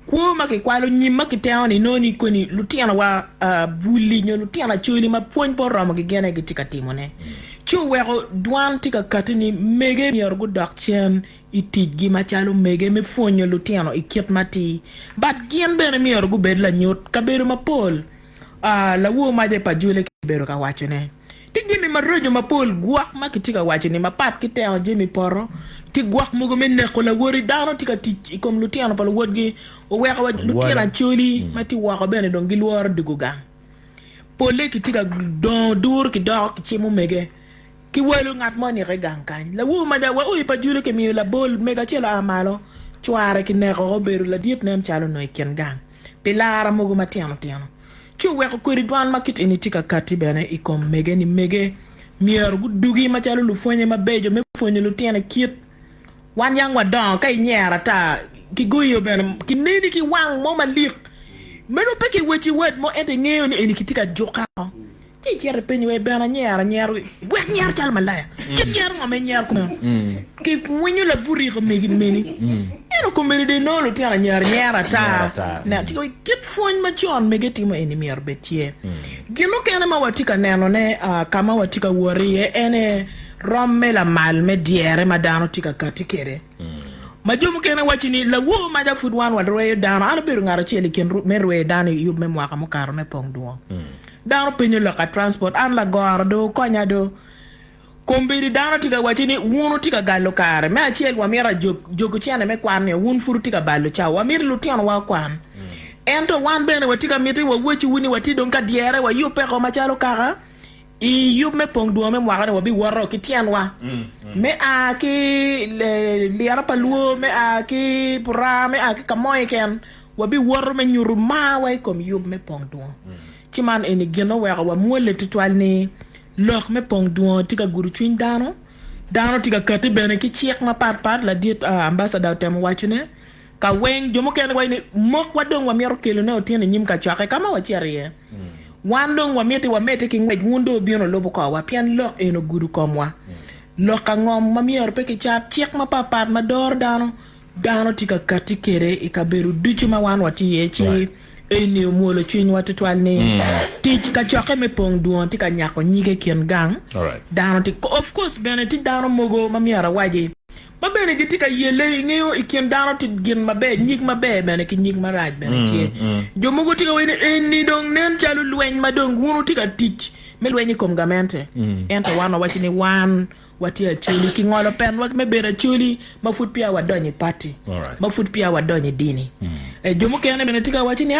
Kuma che qualo nyimma che teani noni koni Lutiano wa bulli nyo Lutiano chuli ma fon por Roma che gene che tika timone. Chu wero duan tika katini mege mi orgo dakchen itigi machalo mege me fonyo Lutiano ikiet mati. But gien bene mi orgo bedla nyot kaberu ma pol. La wo ma de pa jule kaberu ka wachone. Ti jimi marojo ma pol guak ma kitika wachone ma pat kiteo jimi poro. Ti guak mugo men ne ko la wori dano tika ti comme Lutiano pa lo wodgi o weka wa Lutiano choli mati wako bene don gilwar duguga. Pole kitika don dur ki dok chimo mege. Ki welu ngat mo ni regang kan. La wo ma da wa o pa jule ke mi la bol mega chelo amalo. Chware ki ne ko beru la diet nem chalo no ken gang. Pilara mugo matiano tiano. Chu weko kuri duan makit ini tika kati bene ikom mege ni mege. Mier gu dugi ma chalo lu fonye ma bejo me fonye Lutiano kit. Wan yang wa don kay nyara ta ki goyo ben ki neni ki wang mo ma lik meno pe ki wechi wed mo ede ngeo ni eni kitika joka ti chere penye we ben nyara we nyara tal malaya ki nyara mo me nyara ko ki wenyu la vuri ko megi meni eno ko meni de no lo tiara nyara ta na ti ko kit fon ma jon megi ti mo eni mier betie gino kene ma watika neno ne kama watika wori ene romme la mal me diere madano tika katikere majumu kena wachini la wo maja fudwan wa roye dano ana biru ngara cheli ken me roye dano yub me mwaka mo karo me Pongdwongo dano penyo la ka transport an la gordo konya do kombiri dano tika wachini wunu tika gallo kare me achel wa mira jogo chiane me kwane wun furu tika ballo cha wa mir Lutiano wa kwan ento wan bene watika miti wa wechi wuni wati don ka diere wa yupe ko machalo kara I yub me Pongdwongo me mwaka wabi waro ki tianwa me a ki liara paluo me a ki pura me a ki kamoy ken wabi waro me nyuru ma way kom yub me Pongdwongo ci man eni geno wera wa mole tutwal ni lok me Pongdwongo tika guru chuin dano tika kati bene ki chiek ma pat la diet ambassador tem wachune ka weng jomo ken way ni mok wadong wa miero kelo ne otiene nyim ka chake kama wachirie Wandong wamete ki ngwej wundo biono lobo ko wa pian lok eno gudu komwa loka ngom mamier pe ki chat chiek ma papat ma dor dano tika kati kere ikaberu duchu ma wan wati yechi eni muolo chwin watu twal ni tich ka choke me Pongdwongo tika nyako nyige kien gang dano tika of course bene ti dano mogo mamiera waji ma bene gi tika yele ngeo ikien dano ti gin mabe nyig mabe bene ki nyig maraj bene tie jomogo tika wene eni dong nen chalu lweny madong wunu tika tich me lwenyi kom gamente ento wano wachini wan wati Acholi ki ngolo pen wak me bera Acholi mafut pia wadonye party mafut pia wadonye dini jomo kene bene tika wachini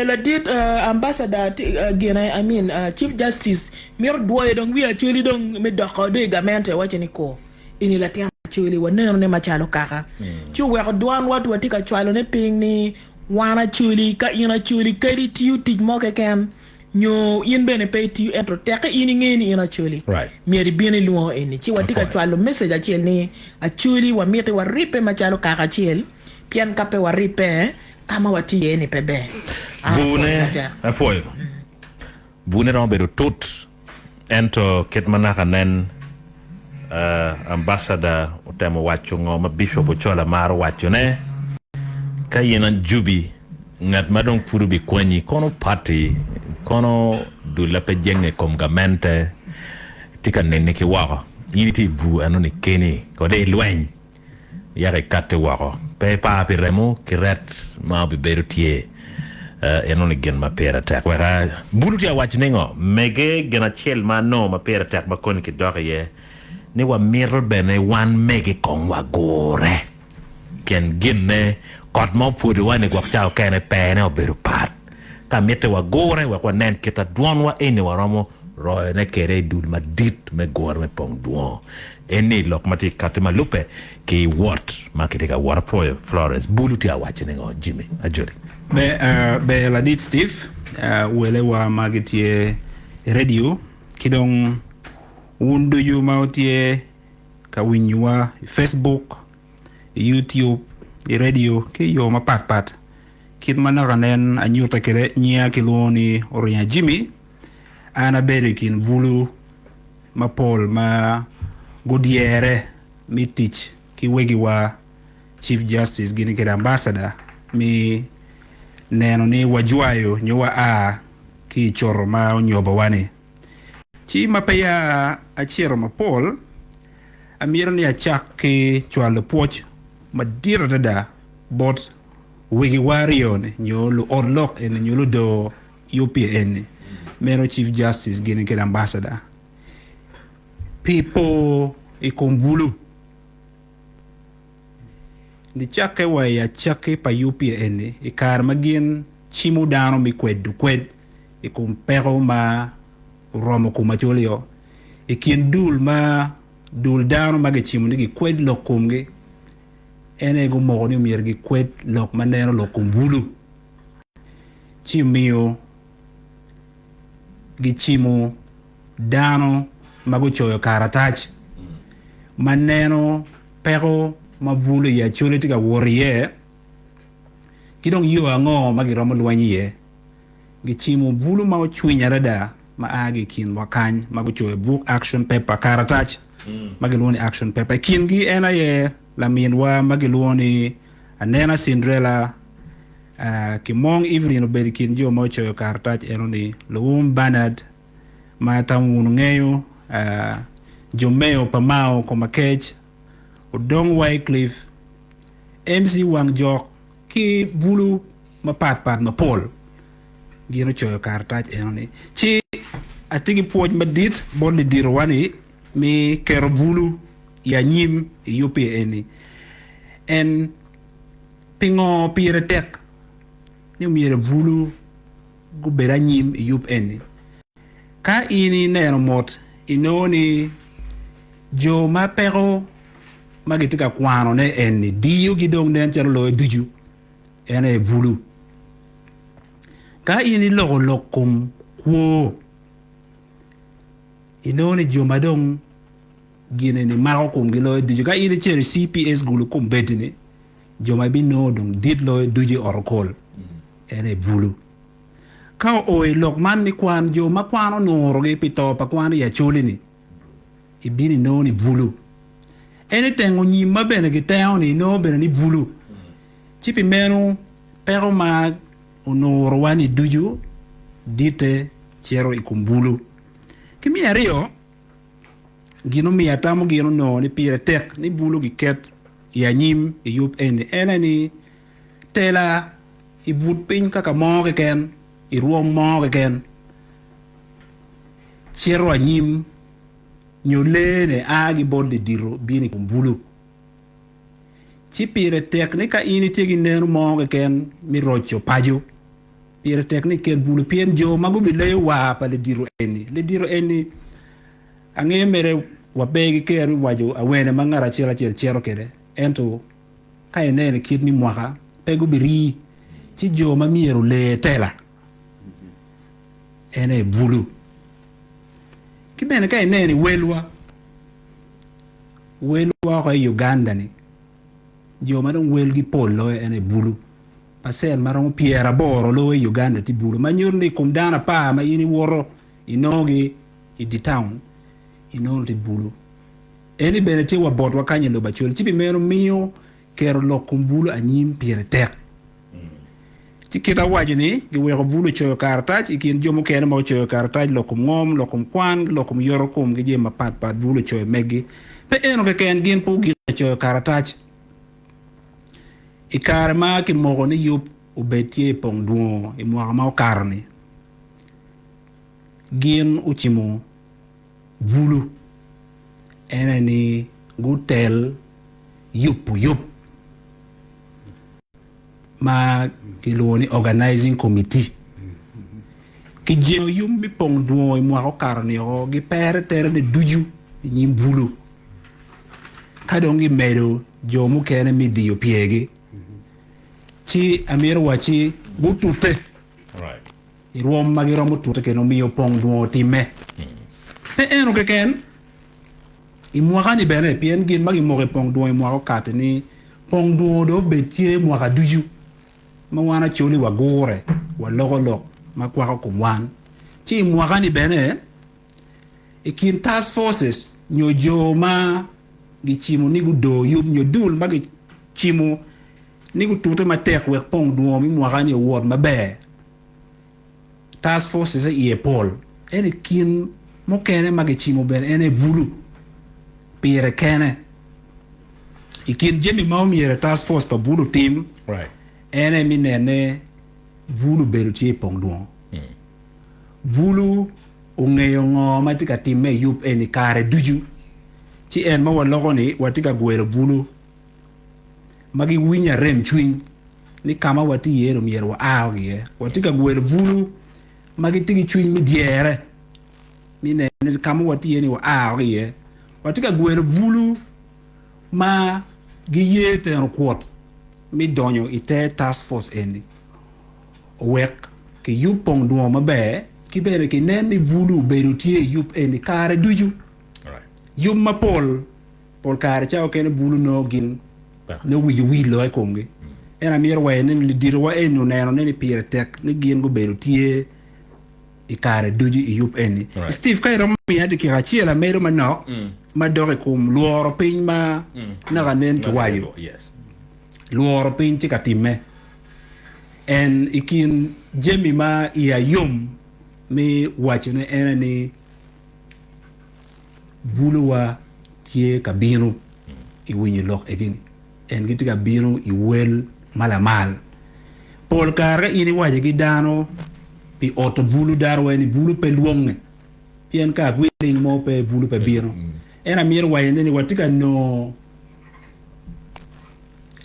la dit ambassador gene I mean chief justice mir duoye dong wi Acholi dong me doko de gamente wachini ko ini latian Acholi wanero ne machalo kaka chu weko duan watu watika chwalo ne ping ni wana Acholi ka ina Acholi kari tiyu tij moke ken nyo yin bene pay tiyu entro teka ini ngeni ina Acholi mieri bine luo eni chi watika chwalo message achel ni Acholi wa miete wa ripe machalo kaka chel pian kape wa ripe kama wati eni pebe bune afoyo bune rombedo tot ento ketmanaka nen ambassador utemo wacho ngoma bishop ochola maro wacho ne kayena jubi ngat madong furubi kwenyi kono party kono du lape jenge kom gamente tika nene ki wako yiti bu anoni keni ko de lwen yare katte wako pe pa pi remo ki ret ma bi berutie enoni gen ma pera tak wara buluti ya wacho nengo mege gena chel ma no ma pera tak ma koni ki doke ye ni wa mirror bene wan mege kong wa Gure ken ginne kot mo pudu wane kwa chao kene pene oberu pat ka mete wa Gure wa kwa nen kita duon wa ene wa romo roe ne kere dul ma dit me Gure me Pongdwongo ene lok mati katima lupe ki wat ma kitika war pro Flores buluti ya wachi nengo Jimmy Acholi be la dit Steve wele wa magitie radio kidong wundu yu mautie ka winywa Facebook YouTube radio ki yo ma pat kit manaranen anyuta kele nya kiloni oriya Jimmy ana berikin vulu ma Paul ma godiere mitich ki wegi wa Chief Justice gini kid ambassador mi neno ni wajuayo nyuwa a ki choro ma onyoba wane chi mapaya achiero mapol amiro ni achak ki chwalo poch madira dada bot wigi wario ne nyolo orlok en nyolo do UPN mero Chief Justice gini kid ambassador people ikombulu ni chake wa ya chake pa UPN ikar magin chimu dano mi kwed ikumpero ma romo kumacholio ikin dul ma dul dano mage chimu ni kwed lokumge ene go mogoni mier gi kwed lok maneno lokumbulu chimio gi chimu dano mago choyo karatach maneno pero mavulu ya chule tika warrior kidong yo ango magiromo lwanyie gichimo bulu ma ochwinya rada ma agi kin wakany magucho book action paper karatach magilwoni action paper kin gi ena ye lamin wa magilwoni anena Cinderella kimong evening obedi kin jo ma ochoyo karatach enoni Lowum Bernard ma tamun ngeyo Jomeo Pamao Komakech Odong Wycliffe MC Wangjok ki bulu mapat mapol gino choyo kartaj enoni chi atigi poj madit bolli dirwani mi kero bulu ya nyim UPN en pingo pire tek ni mire bulu gubera nyim UPN ka ini neno mot inoni jo mapero magitika kwano ne enni diyo gidong nen charo lo duju ene bulu ka ini logo lokum kwo inoni jomadong gine ni maro kum gilo duju ka ini chere CPS gulu kum betini joma bi no dong dit lo duju orkol ene bulu ka oy lok man ni kwan joma kwano noroge pito pa kwano ya cholini ibini no ni bulu anything on yi mabene gitao ni no bene ni bulu chipi menu pero ma onoro wani duju dite chero ikumbulu kimi ario gino mi atamo gino no ni pire tek ni bulu giket ya nyim yup ene ni tela i but pin kaka moge ken i ruom moge ken chero anyim nyolene agi bolde diro bini kumbulu chi pire teknika ini tegi nenu moge ken mi rocho pajo pire teknika ken bulu pien jo magu bile wa pa le diro eni ange mere wabegi keru wajo awene mangara chero kede ento kai nene kid mi mwaka pegu biri chi jo ma miero le tela ene bulu kibene kai nene welwa ko Uganda ni jo madon welgi pollo ene bulu pasel maron piera boro lo Uganda ti bulu manyurni kum dana pa ma ini woro inogi i di town inol ti bulu eni bene ti wabot wakanye lo bachol tibi mero mio kero lo kum bulu anyim piera tek ti kita wajini gi wego bulu choyo kartaj ikin jomo kene mo choyo kartaj lo kum ngom lo kum kwan lo kum yoro kum gi jema pat bulu choyo megi pe eno ke ken gin pu gi choyo kartaj ikar ma ki mogo ni yup ubetie Pongdwongo i mwaga ma okarni gin uchimo bulu ene ni gutel yup ma kiloni organizing committee ki jeno yumbi Pongdwongo i mwaga okarni o gi pere tere ne duju nyim bulu kadongi medo jomu kene mi diyo piegi chi amir wachi butute right irom magiro mutute ke no miyo Pongdwongo time eno ke ken imwaka ni bene pien gin magi mo Pongdwongo imwaka kate ni Pongdwongo do betie mwaka duju mawana choli wa Gure wa logolok makwa ko wan chi mwaka ni bene ikin task forces nyojo ma gichimu ni gudo yub nyodul magi chimo ni ku tutu ma tek we Pongdwongo mi mwagani award mabe task force is a Paul ene kin mo kene magi chimo ben ene bulu pire kene ikin jemi mawmiere task force pa bulu team right ene mi nene bulu beru tie Pongdwongo bulu ungeyo ngo matika time yup eni kare duju ci en ma walogo ni watika gwero bulu magi winya rem chwin ni kama wati yero miero wa awgie watika gwero bulu magi tigi chwin mi diere mi ne kama wati yeni wa awgie watika gwero bulu ma gi yete en kwot mi donyo ite task force eni wek ke yup Pongdwongo mabe kibere ki neni bulu beru tie yup eni kare duju yup ma pol kare chao kene bulu no gin no wi lo komgi ena mier wa nen lidiro wa enu neno neni pire tek ni gin go beru tie i kare duju i yup eni Steve kai rom mi adi ki gachiela mero manok ma dore kum luoro piny ma na ganen ki wayo luoro piny tika time en ikin jemi ma iya yum mi wachne ena ni bulu wa tie ka binu i winyi lok egin en giti ka binu i wel malamal pol karga ini waje gi dano pi oto bulu darwe ni bulu pe luonge pien ka gwing mo pe bulu pe binu ena mir waye ni watika no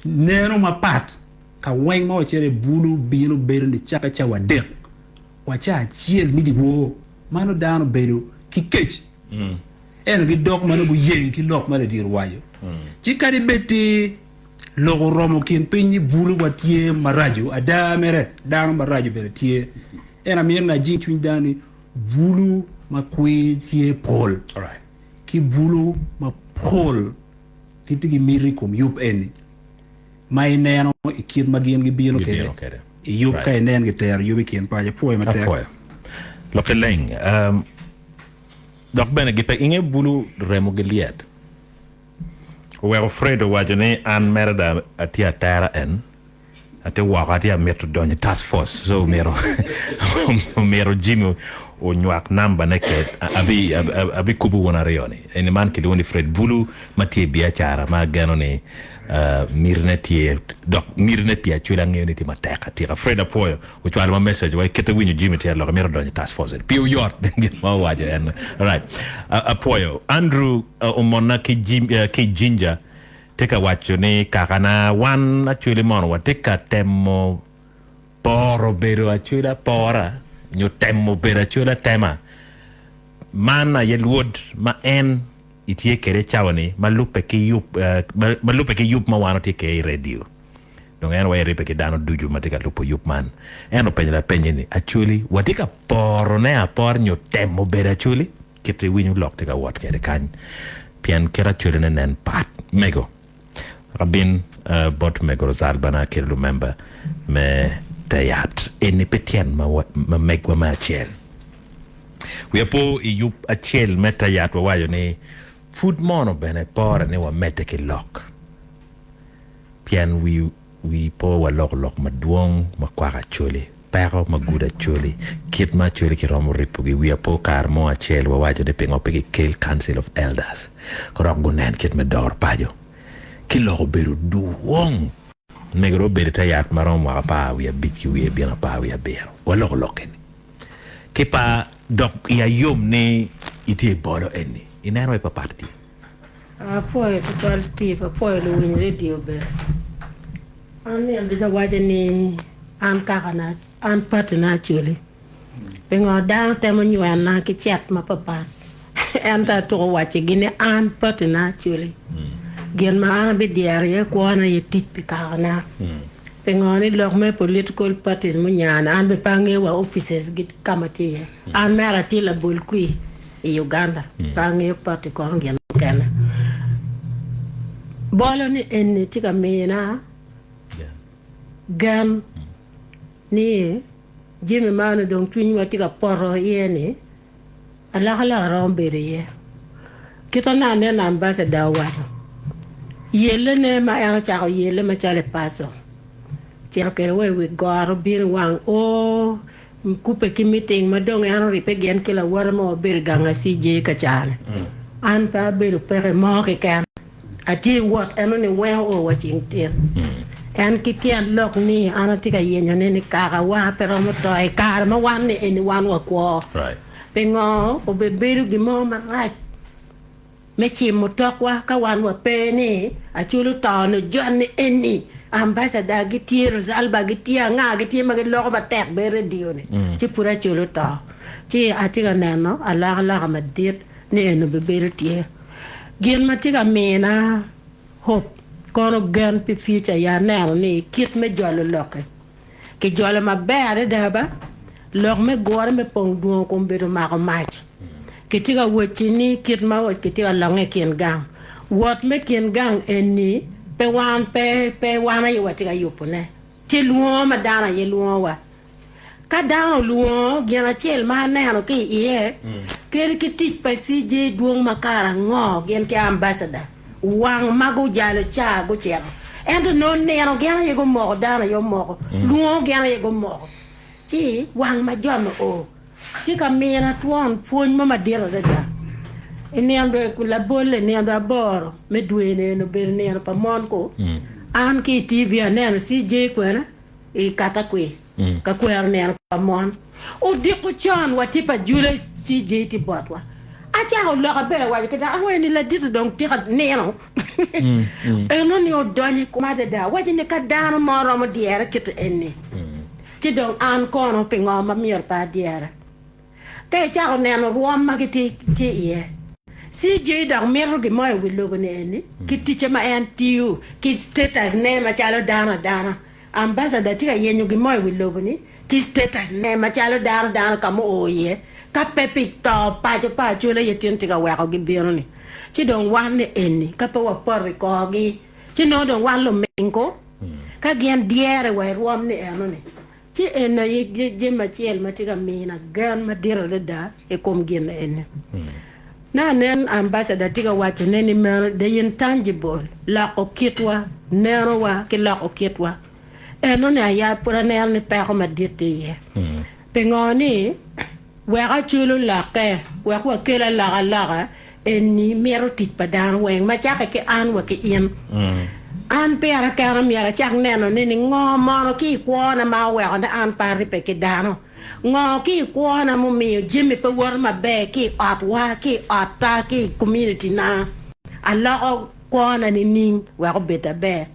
neno mapat ka weng mo chere bulu binu beru ni chaka cha wadek wacha chiel midi wo mano dano beru kikech en gi dok mano bu yen ki lok mala dir wayo ci kadi beti logo romo kin pinyi bulu watie maraju adamere dano maraju bere tie en amir na jing twin dani bulu ma kwi tie pol alright ki bulu ma pol kitigi miri kum yup eni mai neno ikir magien gi biro kede yup kai nen gi ter yubi kin pa je poe ma ter lokeleng dok bene gipe inge bulu remo giliet we Fredo wajane an merda atia tara en ate wakati a meto donye task force so mero Jimmy o nywak namba neket abi kubu wona rioni ene man ki woni Fred bulu matie biachara ma gano ne mirnetie dok mirnet pia chula ngene ti mateka ti Fred apoyo which wal ma message wa kete winyo Jimmy ti lo mero donye task force pio yort ma waje en right apoyo Andrew umona ki Ginger teka wacho ni kakana wan achule mono wateka temo poro bero achula pora nyo temo bero achula tema mana yelwood ma en itie kere chawani malupe ki yup ma wano tike radio donc en way repe ki dano duju matika lupo yup man en openye ni achuli watika poro ne apor nyo temo bero achuli kete winyu lok tika wat kere kany pian kera chule ne nen pat mego Rabin bot me grozal bana kelu member me tayat eni petien ma megwa ma chel we po yup a chel me tayat wa wayo ni food mono bene por ne wa mete ke lok pian we po wa lok maduong ma kwara chole pero maguda chole kit ma chole ki romo ripugi we po kar mo a chel wa wayo de pingo pe kel council of elders korok gunen kit me dor pajo kilo beru duong megro beru tayat marom wa pa wi biki wi bien pa wi bero walo loken ke pa dok ya yom ne ite boro eni inero e pa parti poi to Steve poi lo win radio be ani andisa waje ni an kakana an partner chuli pengo dal temo nywana ki chat ma papa anta to wache gine an partner chuli gen ma ana be diarie ko ana yetit pikana pengoni lokme political parties mo nyana an be pange wa offices git kamati an mera tila bolkui e Uganda pange party ko ngel kana bolo ni en tika mena gam ni jimi manu dong twin watika poro yene ala hala rombere ye kita na ne na ambassador wa yele ne ma ana cha yele ma cha le paso chero ke we goro bir wang o kupe ki meeting ma dong ana ripe gen ke la war mo bir ganga CJ ka chane an pa bir pere mo ke kan ati what eno ni we o watching tin en ki tian lok ni ana tika yenya ne ni kara wa pero mo to e kara ma wan ni eni wan wa ko right pengo o be beru gi mo ma right me chi mo tokwa ka wan wa pe ni a chulu to no jon ni eni ambassador gi tiro zalba gi tia nga gi tia ma gi lo ba tek be radio ni chi pura chulu to chi atiga neno ala ala ma dit ni eno be beru tie gen ma tiga mena hop kono gan pe future ya neno ni kit me jolo loke ke jolo ma bere daba lok me gore me Pongdwongo ko beru ma ko mach ke tiga wochi ni kit ma wo ke tiga longe kien gang wot me kien gang eni pe wana yo tiga yupune ti luo ma dana ye luo wa ka dano luo gena chel ma neno ki ie ker ki tich pa CJ duong makara ngo gen ke ambassador wang mago jalo cha go chero endo no neno gena ye go mo dana yo mo luo gena ye go mo chi wang ma jono o ti ka mena tuon fuon mama dira da eniando ku la bolle ne ando boro me duene no berne pa monko an ki TV ne CJ kwena e kata kwe ka kwer ne pa mon o di ko chan wati pa jule CJ ti Batwa acha o lo ka bere wa ke da ni la dit donc ti ka ne no e non yo doni ko ma da wadi ne ka dano moro mo diere kit enni ti donc an kono pingo ma mier pa diere te cha o ne no ruam ma ki ti ye CJ da mero ge mai wi logo ne enni ki ti che ma en tiu ki status ne ma chalo dana ambassador ti ka yenyo ge mai wi logo ni ki status ne ma chalo dana ka mo oye ka pepi to pa chule ye tin ti ka wa ko ge biro ni ti don wan ne enni ka pa wa por ko gi ti no don wan lo mengo ka gen diere wa ruam ne eno ni ti enna ye ma chiel ma ti ka mina gan ma dira da e kom gen enni na nen ambassador tiga wacho neni mer de intangible la okitwa nero wa ke la okitwa eno ne ya pura ne ni pa ko madite ye pengoni wa chulo la ke wa ko ke la eni mero tit padan wen ma cha ke an wa ke in an pera ka mi ara chak neno ni ngo mo ki ko na ma wa na an pa ri pe ke dano ngo ki ko na mo mi jimi pe wor ma be ki atwa ki ata ki community na ala ko na ni ning wa ko beta be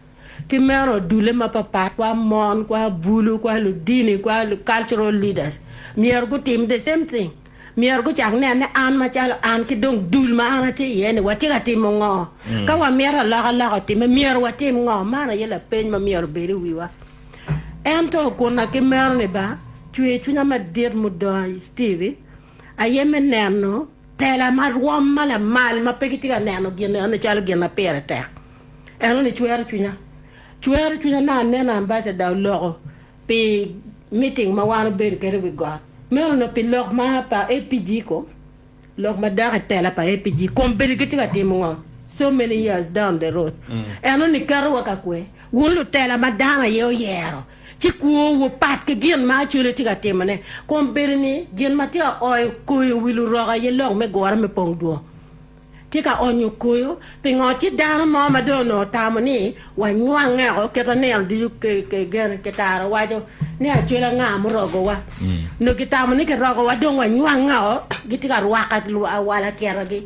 ki mero dule ma papa kwa mon kwa bulu kwa lu dini kwa lu cultural leaders mi er go team the same thing mi er go chak ne an ma chal an ki dong dul ma ana ti ye ne wati ka ti mo ngo ka wa mi er la ti mi er wati ngo ma na ye la pen ma mi er be ri wi wa ento ko na ki mer ne ba tu ma dir mo do Steve ayeme neno tela ma ruom mala mal ma pegiti ga neno gene na chalo gene pere te eno ni chuer tunya na nena ambassador logo pe meeting ma wana ber kere we got melo no pe log ma pa APG ko log ma da tela pa APG kom berigiti ga timo so many years down the road eno ni karo ka kwe wulu tela ma dana yo yero ti ko wo pat ke gen ma chule ti ga temane kom berni gen ma ti o ko wilu roga ye log me gora me Pongdwongo ti ka onyo koyo pe ngoti dana mo ma do no tamani wa nywanga o ke ta ne di ke gen ke tara wa jo ne a chula nga mo rogo wa no ki tamani ke rogo wa do wa nywanga o giti ka ruaka lu wala kera gi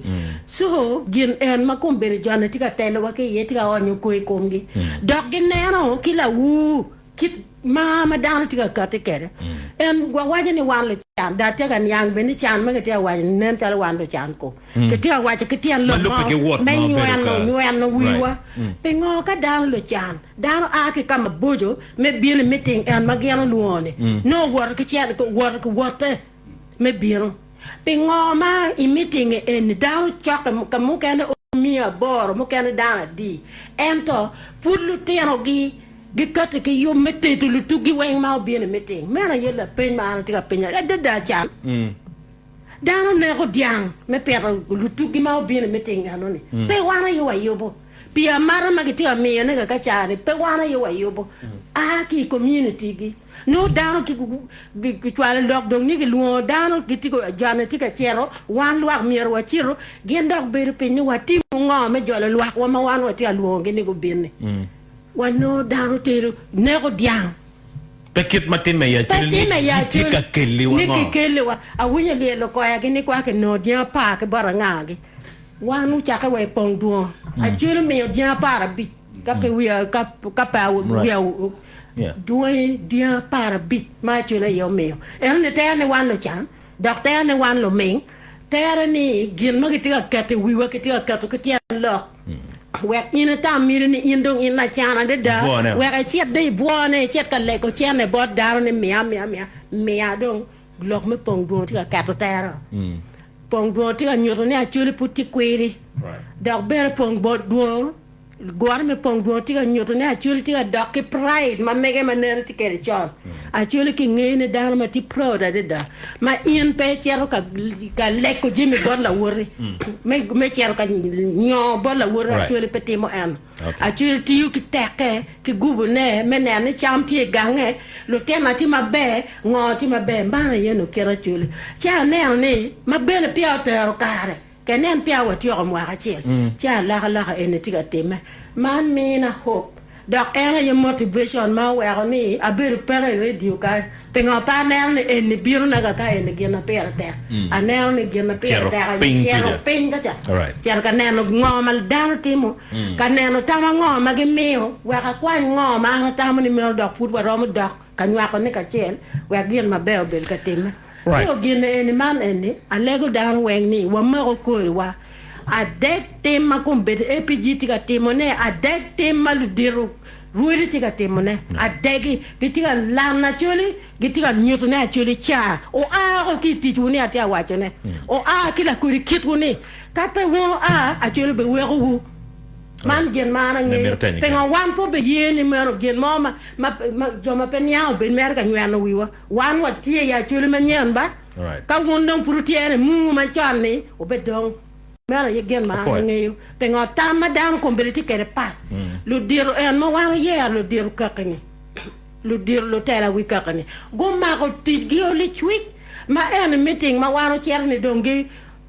so gen en ma kom ber jona ti ka tele wa ke ye ti ka onyo koy komgi dog gen ne no ki la wu ki ma dana tiga kate kere en gwa waje ni wan lo chan da tega nyang be ni chan ma ke waje nen chala wan lo chan ko ke tiga waje ke tian lo me nyuan no wiwa pe ngo ka dan lo chan dan a ke kam bojo me bien meeting en ma geno luone no wor ke chan ko wor ko wote me bien pe ngo ma i meeting en dan chok ka mu ken o mi abor mu ken dan di ento fulu tiano gi gikate ke yo mette to lutu gi weng ma bien meeting mena yela pen ma tika penya da chan dano ne ko diang me pero lutu gi ma bien meeting ano ni pe wana yo ayobo pia mara magiti amiyo ne ka chane pe wana yo wayobo ki community gi no dano ki twala dog dog ni ki luo dano ki ko jana ti ka chero wan luak mier wa chiro gen dog ber pe ni wati ngo me jolo luak wa ma wan wati luo ngi ni go binne wa no dano tero ne go diang Pekit matin me ya ti ka kelli wa ni ki kelli wa a wunya le lo ko ya ni kwa ke no dia pa ke barangagi wanu chaka we Pongdwongo a juro me dia para bi ka pe wi ka pa wi doing dia para bi ma chula yo me ne te ne wan lo chan doctor ne wan lo ming te ni gin ma ki ka te wi wa ki ka to ki lo wek ina ta mir ni indong ina chana de da wek a chet de buone chet ka le ko chene bot daro ni mia dong glok me Pongdwongo ti ka to tero Pongdwongo ti ka nyoto ne a chuli puti kwiri dok ber Pongdwongo gwar me Pongdwongo ti ka nyoto ne a chuli ti ka dok ki pride ma mege ma nere ti kere chon a chuli ki ngene daro ma ti proud de da ma in pe chero ka leko jimi bot la wori me chero ka nyo bot la wori a chuli pe timo en a chuli ti yu ki teke ki gubu ne me ne cham ti gange lo tema ti ma be ngo ti ma be mbana yeno kera chuli cha ne ma be ne pia tero kare kenen pia wati o mo achel cha la ene ti ka teme man me na hope dok ena ye motivation ma wa ni abir pere radio ka penga pa ne en biru na ka en gena pere te anel ni gena pere te chero ping ka cha chero ka ne no ngomal dan timo ka ne no tama ngoma ge meo wa ka kwa ngoma na tama ni meo dok put wa rom dok ka nywa ko ne ka chel wa gen ma bel ka teme so gen en man en alego dan wen ni wa ma ko wa a dek tema kumbet EPG tika temone a dek tema ludiru ruiri tika temone a deki gitika lana choli gitika nyuto ne choli cha o a ki tituni atia wachone o a kila kuri kituni kape wo a choli be weru man gen mana ngi penga wan po be yeni mero gen mama ma joma penya be mer ka nyano wiwa wan wa tie ya choli manyen ba ka wondong purutiere mu ma chani o be dong mera ye gen ma ngi penga tama dan ko beriti kere pa lu diru en ma wan ye lu diru kakani lu diru lu tela wi kakani go ma ko tigi o le chwi ma en meeting ma wan cherni dongi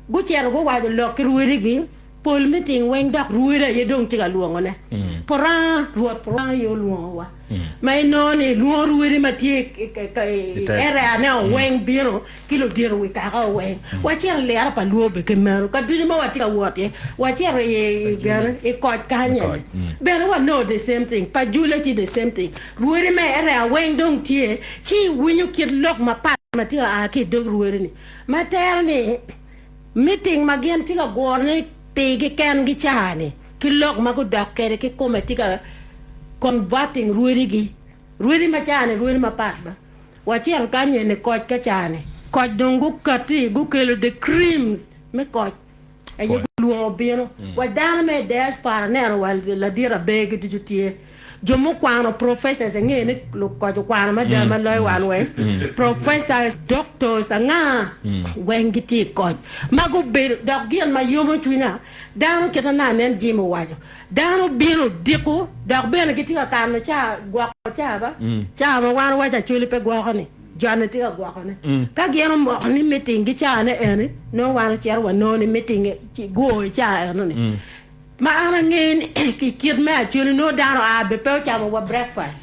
go cher go wa lo kirwiri gi pol meeting wen dak ruira ye dong tiga luongo ne pora yo luongo wa mai no ne luo ruiri ma tie era ne wen biro kilo diru wi ka wen wa cher le ara pa luo be kemero ka diji ma wa tiga wote wa cher ye gar e ko kanye be wa no the same thing pa juleti the same thing ruiri ma era wen dong tie chi winyu kid lok ma pa ma tiga a ki dog ruiri ni ma ter ni meeting ma gen tiga gorne pege kan gi chane ki lok ma ko dakkere ki kometika converting ruiri ma chane ruiri ma patba wachiel kanye ne koch ka chane koch dongu kati gu kelo the creams me koch ayi luo bino wadana me diaspora ne wal la dira bege di jutie jomo kwano professors ngene lo koch kwano ma dama loy wan we professors doctors nga wengiti koch mago be dok gen ma yomo tunya dano ketana nen jimo wajo dano bino diko dok beno gitika kam cha gwa cha ba cha ma wan waja chuli pe gwa ni jana tiga gwa ne ka geno mo ni meeting gi cha ne en no wan cher wa no ni meeting go cha no ni ma ana ngeen ki kid me chuli no dano a be pe cha wa breakfast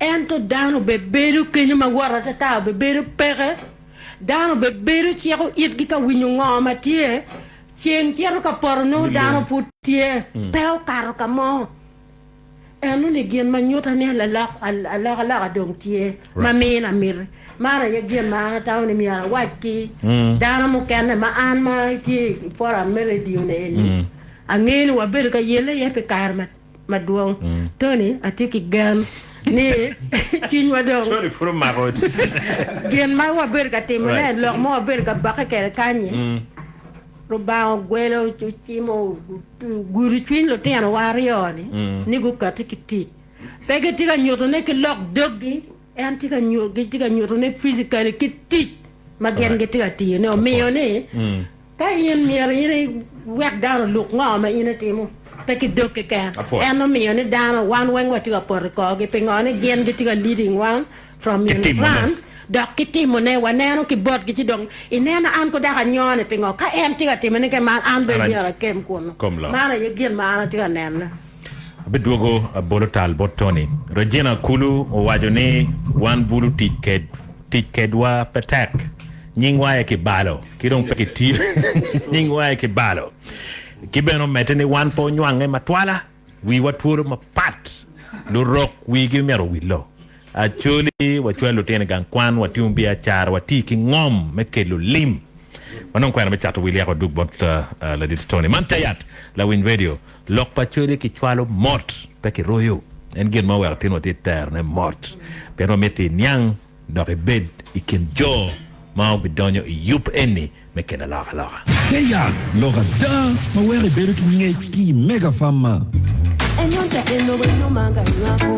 en to dano be beru kenyu ma wara ta be beru pere dano be beru chero it gi ka winyu ngoma tie chen chero ka porno dano putie pe karo ka mo enu ni gen ma nyota ne la dong tie ma mena mir mara ye gen ma ta ni mi ara waki dano mo ken ma an ma ti for a meridian ne angeni wa ber ka yele ye pe karma maduong toni atiki gan ni kin wa dong sorry for ma rod gen ma wa ber ka timle lo mo ber ka baka kere kanye roba gwelo chimo guri twin lo tena warioni ni go katikiti pege tika nyoto ne ke lok dogi en tika nyoto ne physically kiti magen ge tika ti ne o meo ne ka yen mier ire wek down look ngama ina timu peki doke ka Apo. eno mi oni down one wing what you por ko ge pingone gen get a leading one from in front dok kiti mone waneno ki bot gi dong inena an ko da nyone pingo ka em tiga timene ke man an be biara kem kuno mana ye gen mana tiga nenna Biduogo bolotal botoni Regina Kulu wajone wan bulu ticket wa petak nyingwa ke balo kidong pekiti nyingwa ke balo kibeno metene wan po nywange matwala wi waturo mapat lurok wi gimero wilo Acholi wachwelo tene gankwan watiumbi achar watiki ngom mekelo lim wanon kwa na mechato wili yako duk bot la ditoni mantayat la win radio lok pacholi kichwalo mort peki royo en gen ma wer tin wati terne mort pero meti nyang dore bed ikin jo ma bidonyo yup eni mekena la Teya, loga da, ma weri beru ki ngeki mega fama. Enyonta eno wenu manga nyako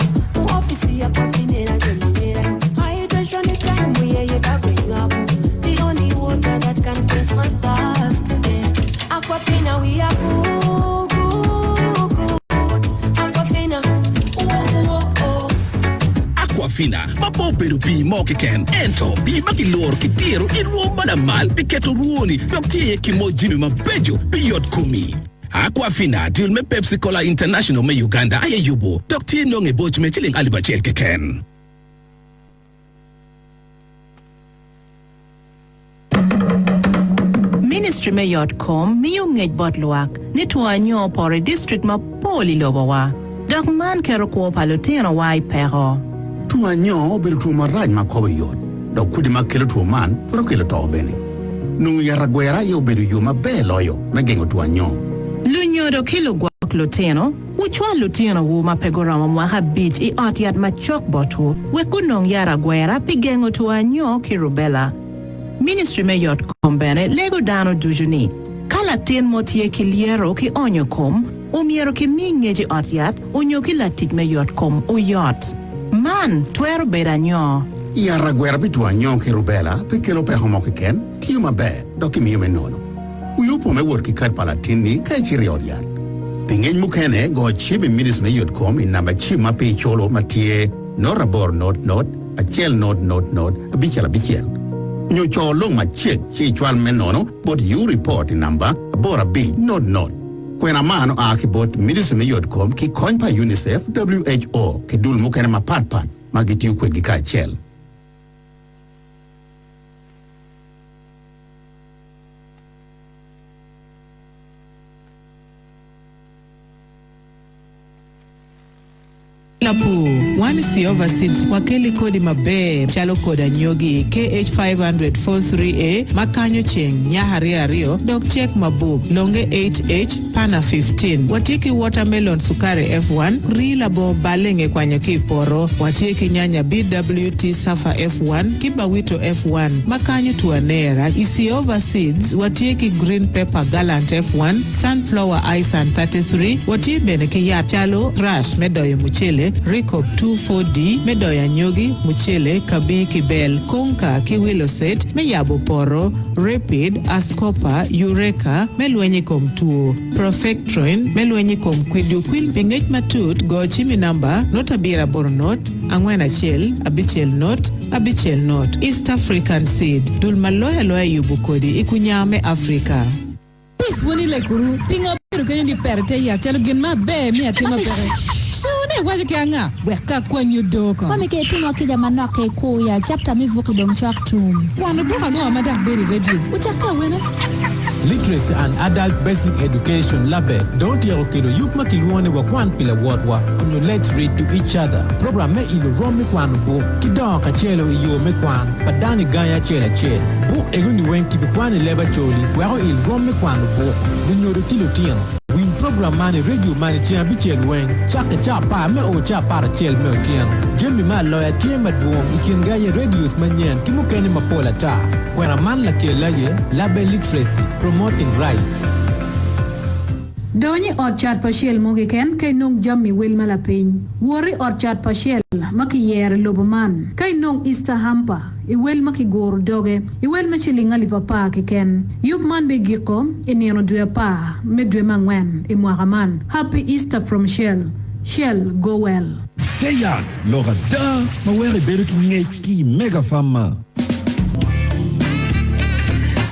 ofisi ya kofinera jemera hydration it time we ye kabwe nyako the only water that can quench my thirst aquafina we are good aquafina Aquafina, mapo peru pi moke ken ento bi bakilor ki tiro in ruoma na mal piketo ruoni doktie ki mo jimi mabejo biyot kumi. Aquafina deal me Pepsi Cola International me Uganda aye yubo doktie nonge boj me chiling Aliba chel keken. Ministry me yotkom mi ngej botluak ni tuanyo pore district ma poli lobawa dok man kero ko palotino wai pero tuanyo beru tu maraj ma ko yot dok kudi ma kelo tu man furo kelo to bene nung yara gwera yo beru yo ma be loyo me gengo tuanyo lunyo do kilo gwak lotino uchwa lotino wu ma pegorama mwa habich I otiat ma chok botu we kunong yara gwera pigengo tuanyo ki rubella Ministry me yot kombene lego dano dujuni kala ten motie ki liero ki onyo kom umiero ki mingeji otiat unyo ki latit me yot kom uyot man twero beranyo yara gwera bituanyo ki rubella pe kelo pe homo ki ken tiyo ma be doki miyo me nono uyupo me wor ki kat palatini kai chiri odiat pingen mukene go chibi Ministry me yot kom in namba chima pe cholo matie norabor not achel not abichel Nyo cho long ma check chi chwal menono but you report number bora b not kwena mano aki bot Ministry me yot kom ki coin pa UNICEF WHO ki dul mukene ma pat magiti ukwe gika chel Lapu, one see overseas wakeli kodi mabe chalo koda nyogi KH50043A makanyo cheng nyahari rio dog check mabub longe 8H pana 15 watiki watermelon sukari F1 rilabo balenge kwanyo kiporo watiki nyanya BWT safa F1 kibawito F1 makanyo tuanera isi overseas watiki green pepper gallant F1 sunflower isan 33 watiki beneke ya chalo rash medoyo muchele Ricop 24D medoya nyogi muchele kabi kibel konka kiwilo set meyabo poro rapid ascopa ureka melwenyi kom tuo profectroin melwenyi kom kwidukil pingech matut go chimi namba notabira bornot angwena chel abichel not East African seed dul maloya yubukodi ikunyame Africa Pis woni lekuru pinga peru kanya di perte ya chalo gen ma be mi atima pere Shone waje kanga weka kwenye doko Kwa mike timo kija manake kuya chapter mivuki dong chak tum Wana broka ngwa madak beri radio Uchaka wena Literacy and Adult Basic Education Labe don't yero kido yuk makiluone wa kwan pila wotwa onyo let's read to each other program me ilo romi kwan bo kidonka chelo iyo me kwan padani ganya chela chel bu eguni wenki bi kwan leba choli wero il romi kwan bo dunyoro kilo tieno win program mani radio mani tia bichel wen chaka chapa me o chapa chel me tieno jemi ma loya tie maduong ikinga ye radios manyen kimukeni mapola ta kwera man la kelaye labe literacy promoting rights Donyi orchard partiel mogi ken kay nong jammi wel malapin. Wori orchard partiel maki yer loboman. Kay nong Easter hampa I wel maki gor doge I wel machilinga liva pa ken. Yup man be giko ineno dwe pa me dwe mangwen I mwagaman. Happy Easter from Shell. Shell go well. Teyan, Laura da, ma were beru ki ngeki mega fama.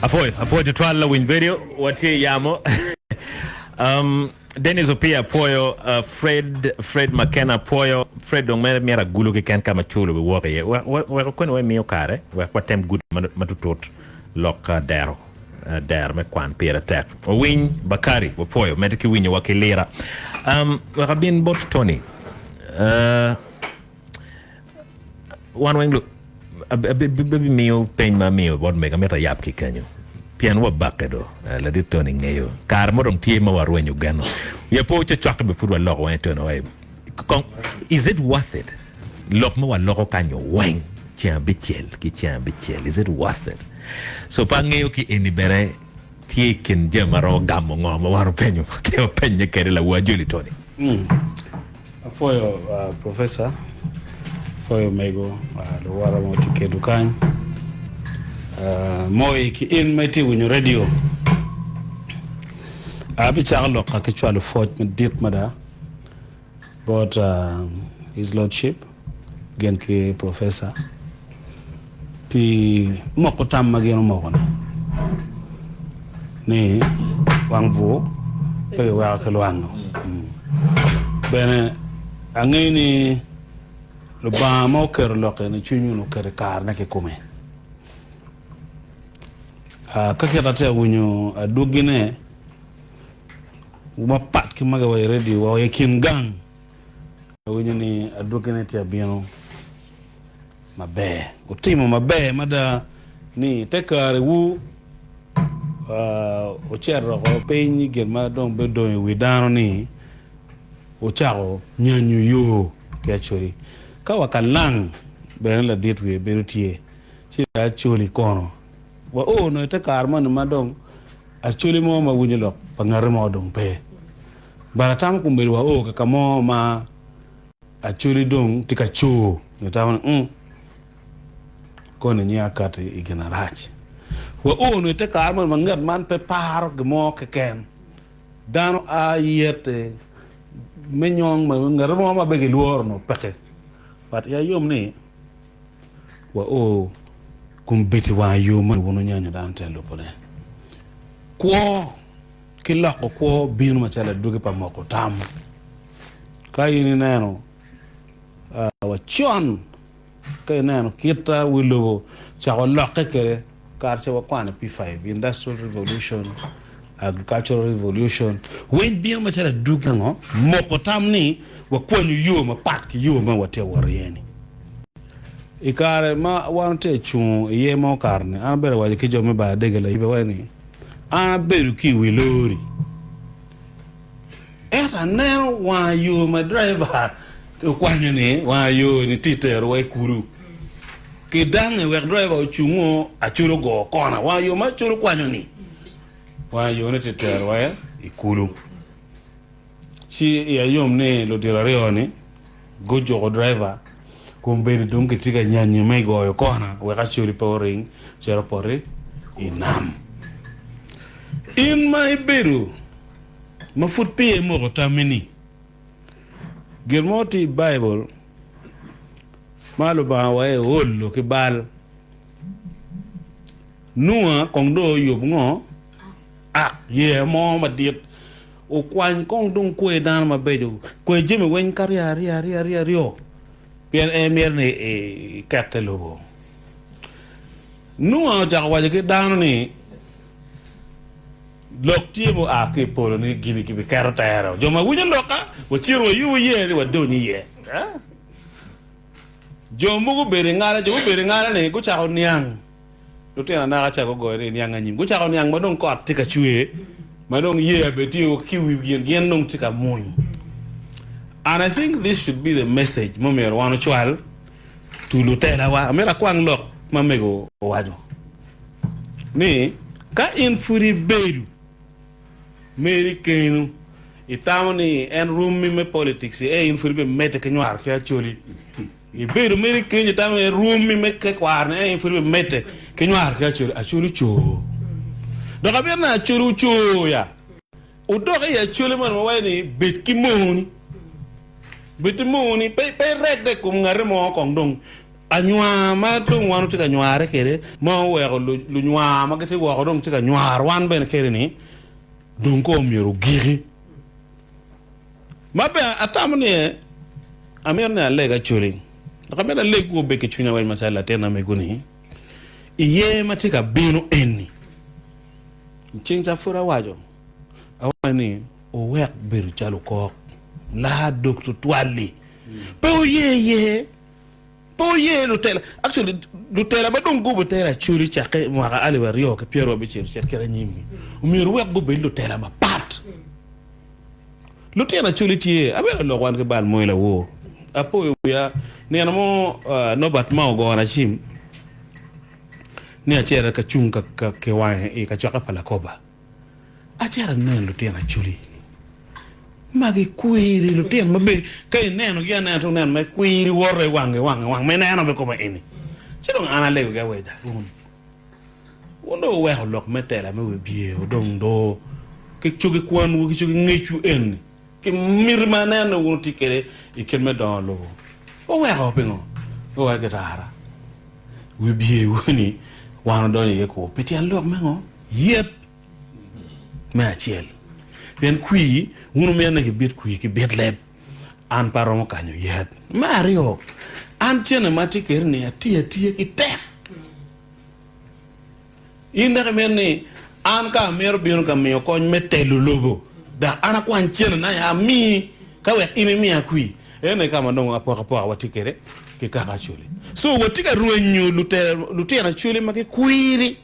Afoy to twala win video watie yamo. Dennis Opia Poyo, Fred McKenna Poyo, Fred don't mera gulu ki ken kama chulo be woke ye. Wa kono we mio kare, wa tem good matutot lok dero. Der me kwan pira tap. Win Bakari wa Poyo, mediki win wa kilera. Wa bin bot Tony. One wing look baby meal pain ma meal bot mega meta yap ki kanyo. Pian wa bakedo la di Tony ngayo. Kar mo dong tie ma warwen Uganda. Ya po che chak be furwa lok wen tono way. Is it worth it? Lok mo wa loko kanyo weng. Chian bichel ki chian bichel. Is it worth it? So pa ngayo ki inibere tie kin Gimara gamo ngoma waro penyo. Ke penye kere la wa juli Tony. For your professor, for your mego, the water motike dukan. Moi ki in meti win radio. Abi charlo ka kichwa fort mit dit mada. But his lordship genki professor. Pi mokotam mageno mokona. Ni wangvo pe wa kelwango. Bene angini lo ba mo ker lo ke ni chunyu no ker kar na ke come ka ke ta te wunyu adugine uma pat ki maga way ready wa ye kin gang wunyu ni adugine ti abiano mabe o timo mabe mada ni te kar wu o cherro ko pe ni gen ma don be do wi dano ni o chao nyanyu yo ke Acholi ka wakalang ben la dit we berutie chi Acholi kono wa no te karma no madong Acholi mo ma wunyelo pangar mo dong pe baratam ku mberi wa ka mo ma Acholi dong tika cho ne tawon kono nya kate igenarach wa no te karma mangat man pe paro ge mo ke ken dano a yete menyong ma ngarmo ma begi luor no peke but ya yom ni wa kumbeti wa yom wono nyanya dan telo pole ko kila ko binu ma chala duge pa moko tam kayini nano wa chon kay nano kita wilobo cha ko lokke kere kar che wa kwana P5 industrial revolution agricultural revolution when bien ma chala duga ngo moko tam ni wa kwanyu yo ma pat ki yo ma wate warieni ikare ma wante chu ye mo karne an bere waje ki jomme ba degela ibe wani an beru ki wilori era ne wa yo ma driver to kwanyu ni wa yo ni titer wa kuru ki dange we driver chungo achulo go kona wa yo ma chulo kwanyu ni wa yo ne titer wa ikulu chi ya yom ne lo dirarioni gojo driver kumberi dungi tiga nyanyi mai go kona we ka churi powering chero pore inam in my beru mafut pe mo tamini germoti bible malu ba wa hollo ke bal nuwa kongdo yobngo ye mo ma dit o kwan kong dung kwe dan ma bejo kwe jimi wen karya rio bien emer ne katalogo nuwa jagwa ke dan ni lokti mo ke polo ni gibi karota yaro joma wunya loka wo chiro yu ye wa doni ye jomu go bere ngara ne go chao niang do tena na cha go gore niang anyim go chao niang madong ko tika chue madong ye beti o kiwi gen nong tika moy. And I think this should be the message momer wano chwal to lutela wa amera kwang lok mamego wajo ni ka in furi beru meri kenu itamoni en room mi me politics e in furbe mete ke noir ke Acholi i beru mi ke tamoni room mi me ke kwarne e in furbe mete ke noir ke Acholi cho do ka berna Acholi cho ya o do ke Acholi man mo wayni bet ki moni pe rek ko ngare mo ko ndong anywa ma to wanu tika nywaare kere mo we lu nywa ma gete wo ko dong tika nywaar wan ben kere ni donc ko miru giri mabe atamne amerna lega Acholi kamera lego beke chunya wa masala tena meguni iye matika binu eni chinja fura wajo awani o wek beru chalu ko la doctor twali pe ye lutela actually lutela ba don gubo tela Acholi chake mwaka Aliba rio ke Piero be chiri kera nyimbi umiru wek gubo lutela ma pat lutela Acholi tie abela lo wan ke bal moyla wo apo ya ne na mo no bat ma go na chim ne achera ka chunga ka ke wa e ka chaka pala koba achera ne lutela Acholi magi kuiri lutien mabe kay neno ya na to nen ma kuiri worre wang me neno be ko ba eni chiro ana lego ga weda wondo we lok metela me we bie odong do ke chugi kwan wo ke chugi ngechu en ke mirma neno wo tikere e kelme don lo o we ho pingo o we getara we bie woni wan do ye ko petian lok mengo yep me achiel ben kui unu me na ke bit kui ke bit leb an paromo kanyo yet mario an chene mati kerne atie ki tek inda me ne an ka mer bion ka me ko metelu lobo da ana kwan chene na ya mi ka we ine mi akui ene kama ndongo apo watikere ke ka Acholi so watika ruenyu lutena Acholi make kuiri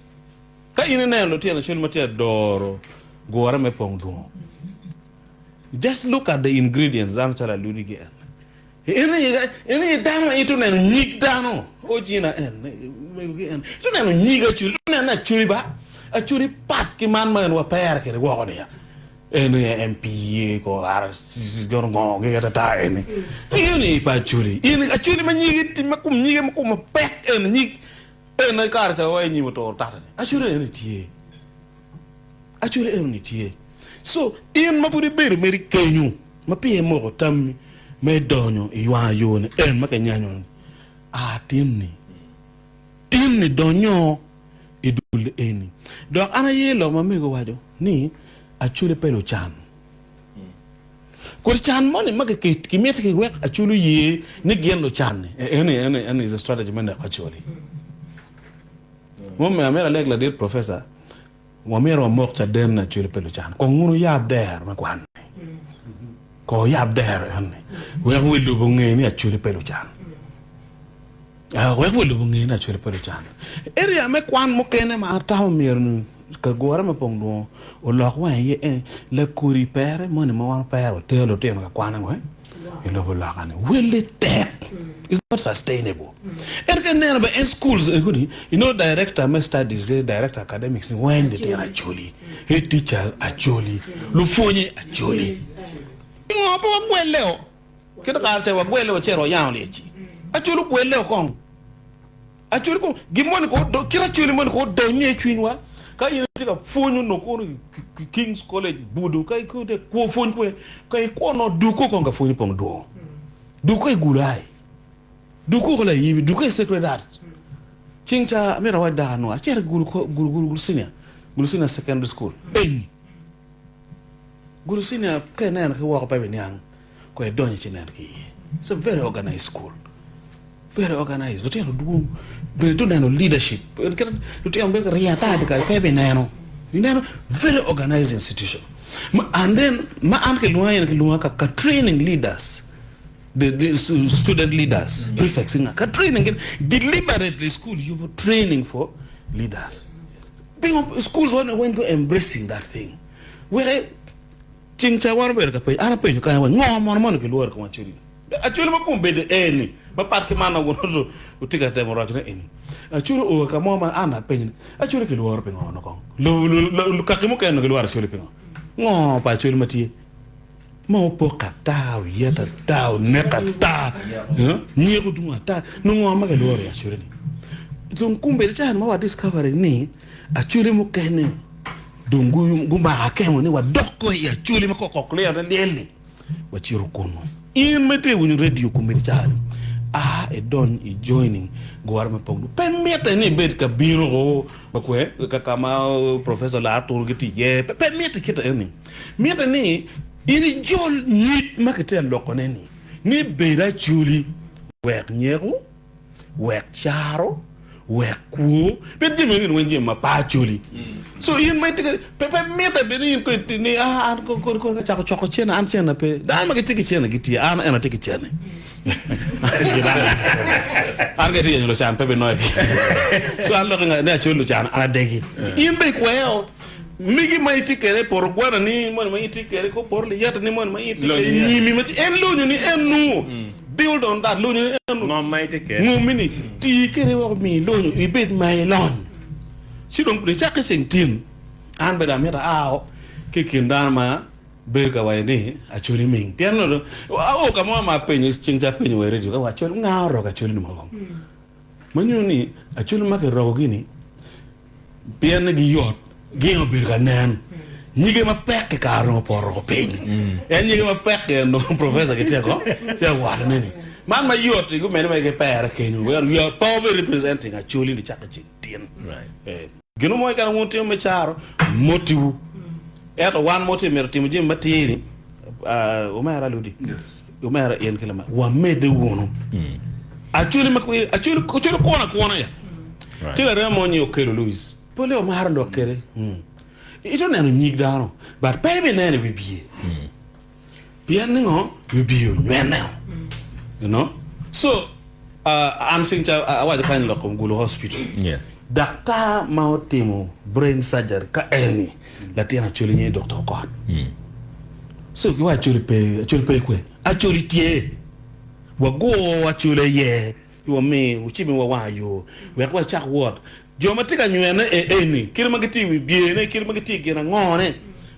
ka ine na lutena Acholi mate doro Gure me Pongdwongo. Just look at the ingredients. I'm telling you again. Any dano itu na nyik dano. Ojina en. Tu na nyiga Acholi. Tu na Acholi ba. Acholi pat ki man wa per ke wo ne ya. Ene MP ko RC gorngo ke ta ene. Ini pa Acholi. Ini Acholi ma nyigi makum nyigi makum pek en nyik. Ene kar sa wa nyi motor ta. Acholi ene tie. Acholi ene tie. So, in mapuri beri meri kenyu, mapi mo tammi, me donyo, iwa yone, en makanyanyo. Timni donyo, idul eni. Donc, ana yelo mamego wajo, ni, Acholi pelo chan. Kwa chan moni, kimete ki wek Acholi ye, ni giendo chan. Eni is a strategy mende Acholi. Mome amera leg la dit professor, wamero mok cha dem na Acholi pelo chan ko ngunu yab der ma kwan ko yab der ane we wilu bunge ni Acholi pelo chan we wilu bunge ni Acholi pelo chan area me kwan mo kene ma taw mirnu ka Gure me Pongdwongo o lok wa ye le kuri pere mo ne mo wan pere te lo te ka kwan ngwe ilo bola kan will it take it's not sustainable. In schools, director may studies, director academics, when they are Acholi, head teachers Acholi, Lufoni Acholi. You know, Papa Gweleo. Get a carter of Gweleo Chero Yanlechi. Acholi Gweleo Kong. Acholi go, give money go, Kirachuli money go, Donye Chinwa. Can you take a phone no King's College, Budu, Kai could a quo phone way, Kai no Duko Konga phone Pongdwongo. Duko Gulai. Duko la yibi duko secretary chincha mera wada no achera guru senior secondary school eni guru senior kana na ko pa benyang ko e donye chinan ki it's a very organized school, very organized do teno du be do no leadership do teno be riata be ka pe benano you know very organized institution and then ma anke luwa ka training leaders. The student leaders, prefects, training deliberately school you were training for leaders. Being schools when go embracing that thing. Where chincha warber ka pe ara pe ka wa ngom ke luar ko Acholi. Acholi ma ko be de eni ba pat ke mana wono utika te moro ne eni. Acholi o ka mo ma ana pe Acholi ke luar pe ngono ko. Lu ka ke mo ke no ke luar Acholi pe ngo pa Acholi matie. Mau poka tau, yeta tau, neka ta, nyego dunga ta, nungo ama ke luar ya curi ni. Zung kumbe chan mau discovery ni, acuri mu kene, dungu gumba akemo ni wa doko ya curi mu kokokle ada lele, wa ciru kono. In mete wuni radio kumbe chan, e don e joining guar me pongdu. Pen mete ni bed ka biro bakwe kakama professor la atur giti ye, pen mete kita ni, mete ni. Ini jol nit makete lokone ni beda chuli wek nyego wek charo wek ku pe dimi wenje ma pa chuli so in mai tige pe meta beni ko ni an ko chako chena an chena pe dan makete ki chena giti an ena tiki chena an ga tige lo chan pe be noy so an lo nga ne chulu chan ana degi in be kweo migi mai tikere por guana ni mon mai tikere ko por le yata ni mon mai tikere ni mi mati en lo ni en nu build on that lo ni en nu mai tikere mu mini tikere wo mi lo ni i bet mai lon si don de chaka sentin an be da meta ao ke kindan ma be ka wai ni a chori ming piano do o ka mo ma pe ni chinja pe ni were di ka wa chori nga ro ka chori ni mo manyu ni a chori ma ke ro gini piano gi yot Gino birganen. Nige ma pek karo poro ping. Nige ma pek no professor kiteko. Sia wada nini. Man ma yot igu mene ma ke pere kenyu. We are power representing Acholi ni chaka chintin. Right. Gino mo kana wonte me charo motivu. Eto one motive mer timu jim matiri. Umara ludi. Umara yen kelama. Wa mede wono. Acholi makwe Acholi kona ya. Tila remo nyo kero Louis. Pole o mahar ndo kere. Ito neno nyig dano. But baby nene bibiye. Pian ningo bibiyo nyene. You know? So I'm saying awa de kan lokom Gulu Hospital. Yeah. Dakta mao timo brain surgery ka eni. Latiana chuli nye doctor God. So kiwa achuli pe kwe. Achuli tie. Wago achuli ye. Iwa me uchimi wa yo. Wekwa chak word. Jomatika nyene eni kirma giti wi biene kirma giti gina ngone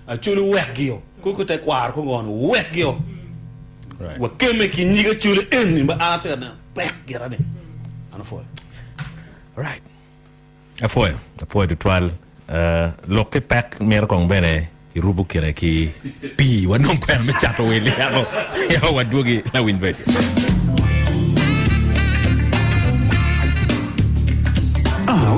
achuli wekgio kuko te kwar ko ngon wekgio right wa keme ki nyiga chuli eni ba ata na pek girane ana fo right afoy de twal loke pek mer kong bene irubu kire ki pi wanon kwen me chato wele ya wadugi na winbet.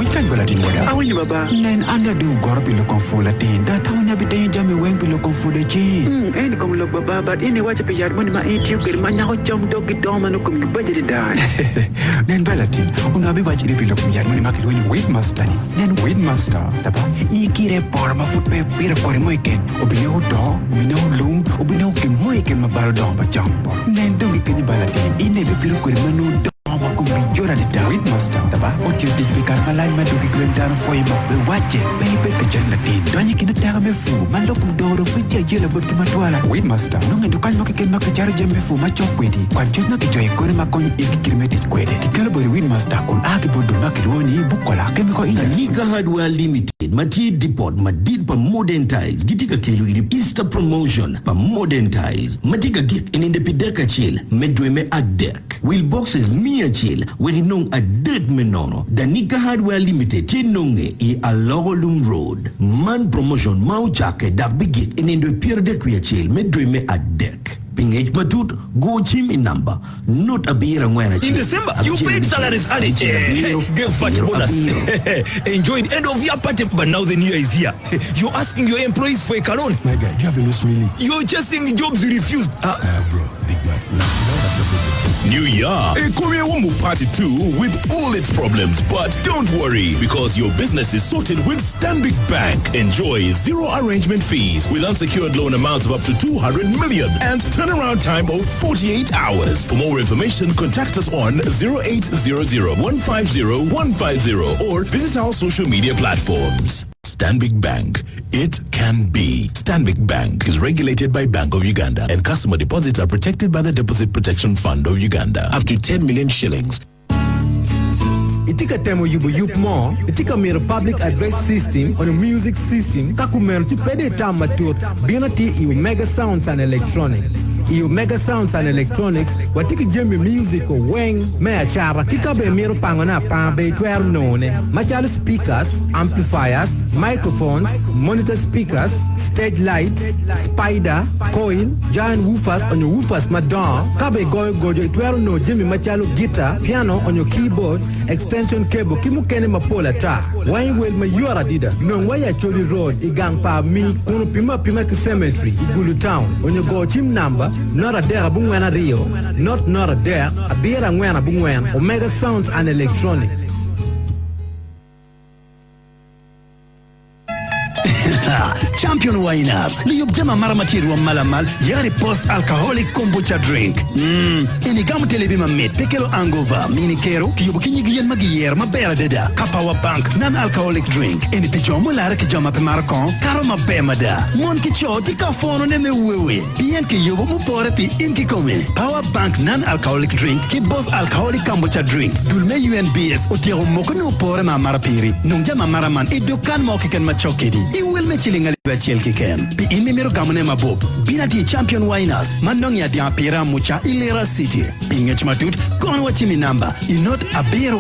We can't go Latin wada. How are you, Baba? Nen anda do gorbi lo konfu Latin. Da tamu nya bite jami weng bi lo konfu de chi. Any kom lo Baba, but any watch pe yar money ma eat you ke manya ho jam dog ki dom no kom budget da. Nen ba Latin. Una bi watch bi lo kom yar money ma ke lo weight master ni. Nen weight master. Taba I kire por ma foot pe pira kore mo iken. Obi no do, obi no lum, obi no ke mo iken ma bal do ba jampo. Nen dog ke ni ba Latin. Ine bi pira kore ma no Jora di David Master, taba. Oti di bikar malay madugi glendan foi ma be waje. Baby ke Latin. Donyi kina tera me fu. Malok doro petje yela bot ki matwala. Wait Master. Nunga dukan no ke no ke jar jembe fu ma chokwedi. Kwanjot no ke joy kore ma konyi iki kirmeti kwede. Dikala bori Win Master kun ake bodo makiloni bukola kemi ko ina. Nika Hardware Limited. Mati depot madid pa modern tiles. Gitika kelu iri Easter promotion pa modern tiles. Matika gik in indepideka chill. Medwe me adek. Wheel boxes mia chill. Where nong a dead menono. Danika Hardware Limited. Tinonge I Alorolum Road. Man promotion mau chake da bigik in indo pierde kuya chill. Medwe me adek. Pingage matut, go chim in number. Not a beer and when in December, you paid salaries early. Give fat bonus. Enjoy the end of your party, but now the new year is here. You're asking your employees for a cologne. My guy, you have a loose mealy. You're chasing jobs you refused. Bro, big man. New Year, a Korea Womu party too with all its problems. But don't worry, because your business is sorted with Stanbic Bank. Enjoy zero arrangement fees with unsecured loan amounts of up to 200 million and turnaround time of 48 hours. For more information, contact us on 0800-150-150 or visit our social media platforms. Stanbic Bank. It can be. Stanbic Bank is regulated by Bank of Uganda and customer deposits are protected by the Deposit Protection Fund of Uganda. Up to 10 million shillings. itika temo yubu yup mo, itika mero public address system on a music system, kakumero ti pede tama tur, binati iu mega sounds and electronics. Iu mega sounds and electronics, watiki jembe music o weng, mea chara, kikabe mero pangona pambe twer none, machalo speakers, amplifiers, microphones, monitor speakers, stage lights, spider, coil, giant woofers on your woofers madon, kabe gojo itwer no jembe machalo guitar, piano on your keyboard, extension cable, kimukene mapola ta, wine well mayora dida, no waya Acholi road, igang pa mi, kuno pima ki cemetery, Igulu town, on your go chim number, not a dare bungwana rio, not a dare, a beer and when a bungwan, Omega Sounds and Electronics. Champion winners. Liyub jama maramati ruwa malamal yari post alcoholic kombucha drink. Ini gamu telebi ma met pekelo angova mini kero kiyubu kinyigiyen magiyer ma bera deda kapawa bank non alcoholic drink. Ini pijomo lara ki jama pe marakon karo ma bemada. Mon ki choti ka fono ne me wewe. Bien ki yubu mu pore pi inki kome. Power bank non alcoholic drink ki both alcoholic kombucha drink. Dulme UNBS otiro moko no pore ma marapiri. Nungja ma maraman idukan mo kiken ma chokedi. Iwel me chilinga Bachel kiken. Pi imi mero gamune mabob. Binati champion winners. Manong ya diapira mucha Ilera City. Pingech matut. Kono wachimi namba. Inot abero.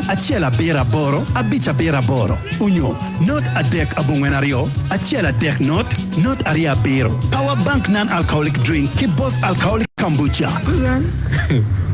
Achela bera boro. Abicha bera boro. Unyo. Not a deck abungwenario. Achela deck not aria bero. Power bank non-alcoholic drink. Ki both alcoholic kombucha.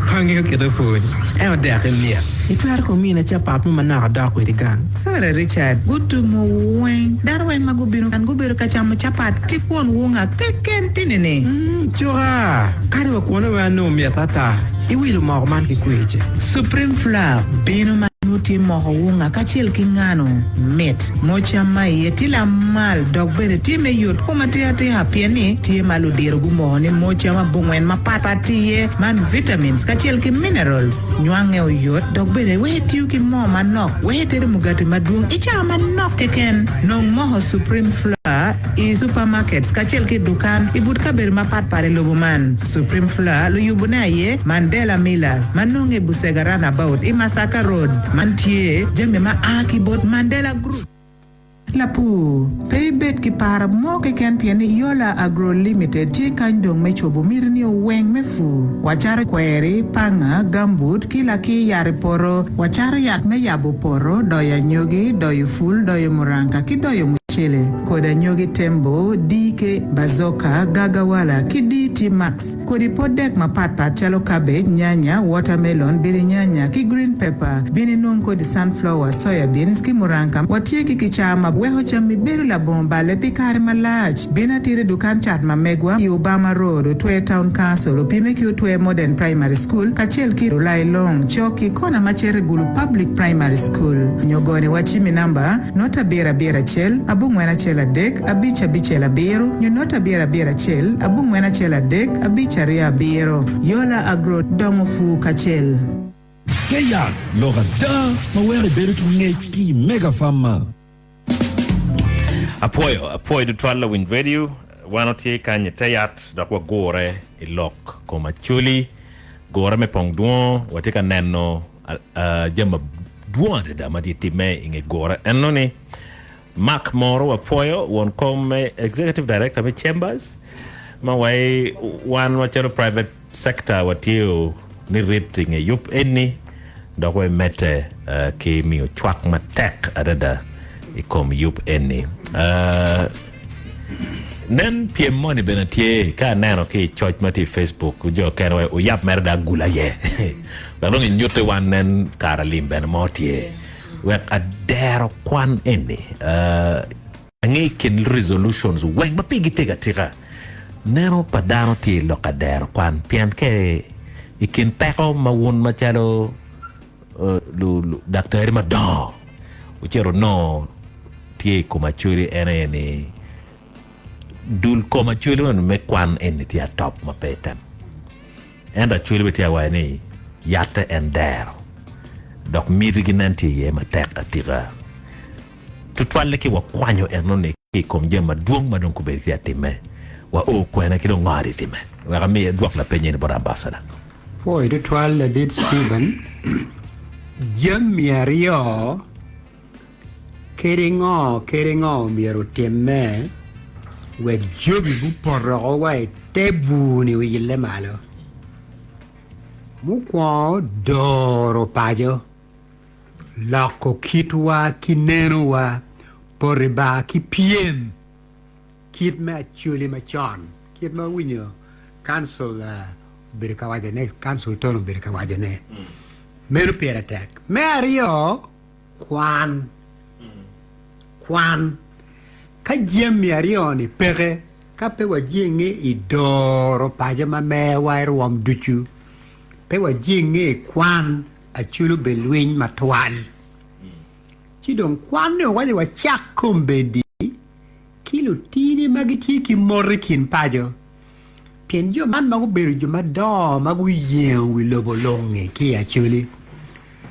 Pangyo kida phone. Ewa dek niya. Itwar ko mina cha papu manaka dako itikan. Sorry Richard, gutu mo weng. Darweng magubiro ka chama chapat kikon wonga keken tinene. Chura, kari wa kuona wa no miya tata. Iwilu makuman ki kweche. Supreme Flour, bino manuti moho wonga kachil kingano met. Mocha mai tila mal dogbere time yot kuma te happy ni tie malu diro gumoho ni mocha mabungwen mapapatiye man vitamins kachil ki minerals. Nywange o yot dogbere we tiu ki mo manok we tere mugati madung icha manok keken nong moho Supreme Flour i supermarkets kachil ki dukan ibut kaber mapat pare lobuman. Supreme Flour lu yubuna ye Mandela Millers manonge busegaran about i Masaka Road mantie jeme ma akibot Mandela Group. Lapu, paybet ki para mo ke ken pieni Yola Agro Limited ti kandong me chobo mirni o weng mefu. Wachare kweri, panga, gambut, kila ki yari poro. Wachare yak me yabu poro, doya nyogi, doya full, doya muranka, ki doya muchele. Koda nyogi tembo, dike, bazoka, gagawala, ki DT max. Kodi podek mapatpat chalo cabbage, nyanya, watermelon, biri nyanya, ki green pepper. Bini nunko di sunflower, soya beans, ki muranka. Watie ki kichama weho chami beru la bomba le pikari malach bina tire dukan chat mamegwa i Obama Road Utwe Town Council upime ki Utwe Modern Primary School kachel ki Ulai Long Choki kona machere gulu Public Primary School nyogone wachimi namba nota bera chel abungwena chela dek abicha bichela beru nota bera chel abungwena chela dek abicha ria bero Yola Agro dongofu kachel Teya lorada mawere beru ki mega fama Apoyo twala win video wanotie kanye tayat dakwa Gure ilok koma Acholi Gure me Pongdwongo watika neno jama duwande da maditi me inge Gure enoni Mark Moro apoyo won come executive director me Chambers ma way one wachero private sector watio ni rating yup eni dakwa mete ki miyo chwak matek adada ikom yup eni nen piem moni benatie ka neno ki church mati Facebook jo kenwe o yap merda gula ye kalong inyote wan nen karalim ben motie wek adero kwan eni ngi kin resolutions wek mapigi tega neno padano ti lokadero kwan pian ke ikin peko mawun machalo lu daktari madon uchero no tie koma Acholi ene dul koma Acholi on me kwan ene tia top mapetan and Acholi betia wani yata and there dok miriginanti ye matek atira tutwale ki wa kwanyo enone ki kom jema duong madon ko betia time wa o kwena ki do ngari time wa mi dwak la penye ni ambassador foi ritual did Stephen Jamiario Keringo Miro Timme with Jubi Buporo White Tebuni Wille Malo Mukwa Doro Pajo Lako Kitwa Kinenua Poriba Kipiem Kit me Chuli Machon Kit ma winyo Council Birikawajane Council Tono Birikawajane Mero Pier attack Mario Kwan Ka Jimmy Arioni Pere Kapewa Jingi Idoro Pajama Mewa Rom Duchu Pewa Jingi Kwan Achulu Belwin Matwal Chidon Kwan no wale wa chakumbedi Kilo tini magitiki morikin pajo Pienjo man magu beru juma do magu yewi lobo longe ki achuli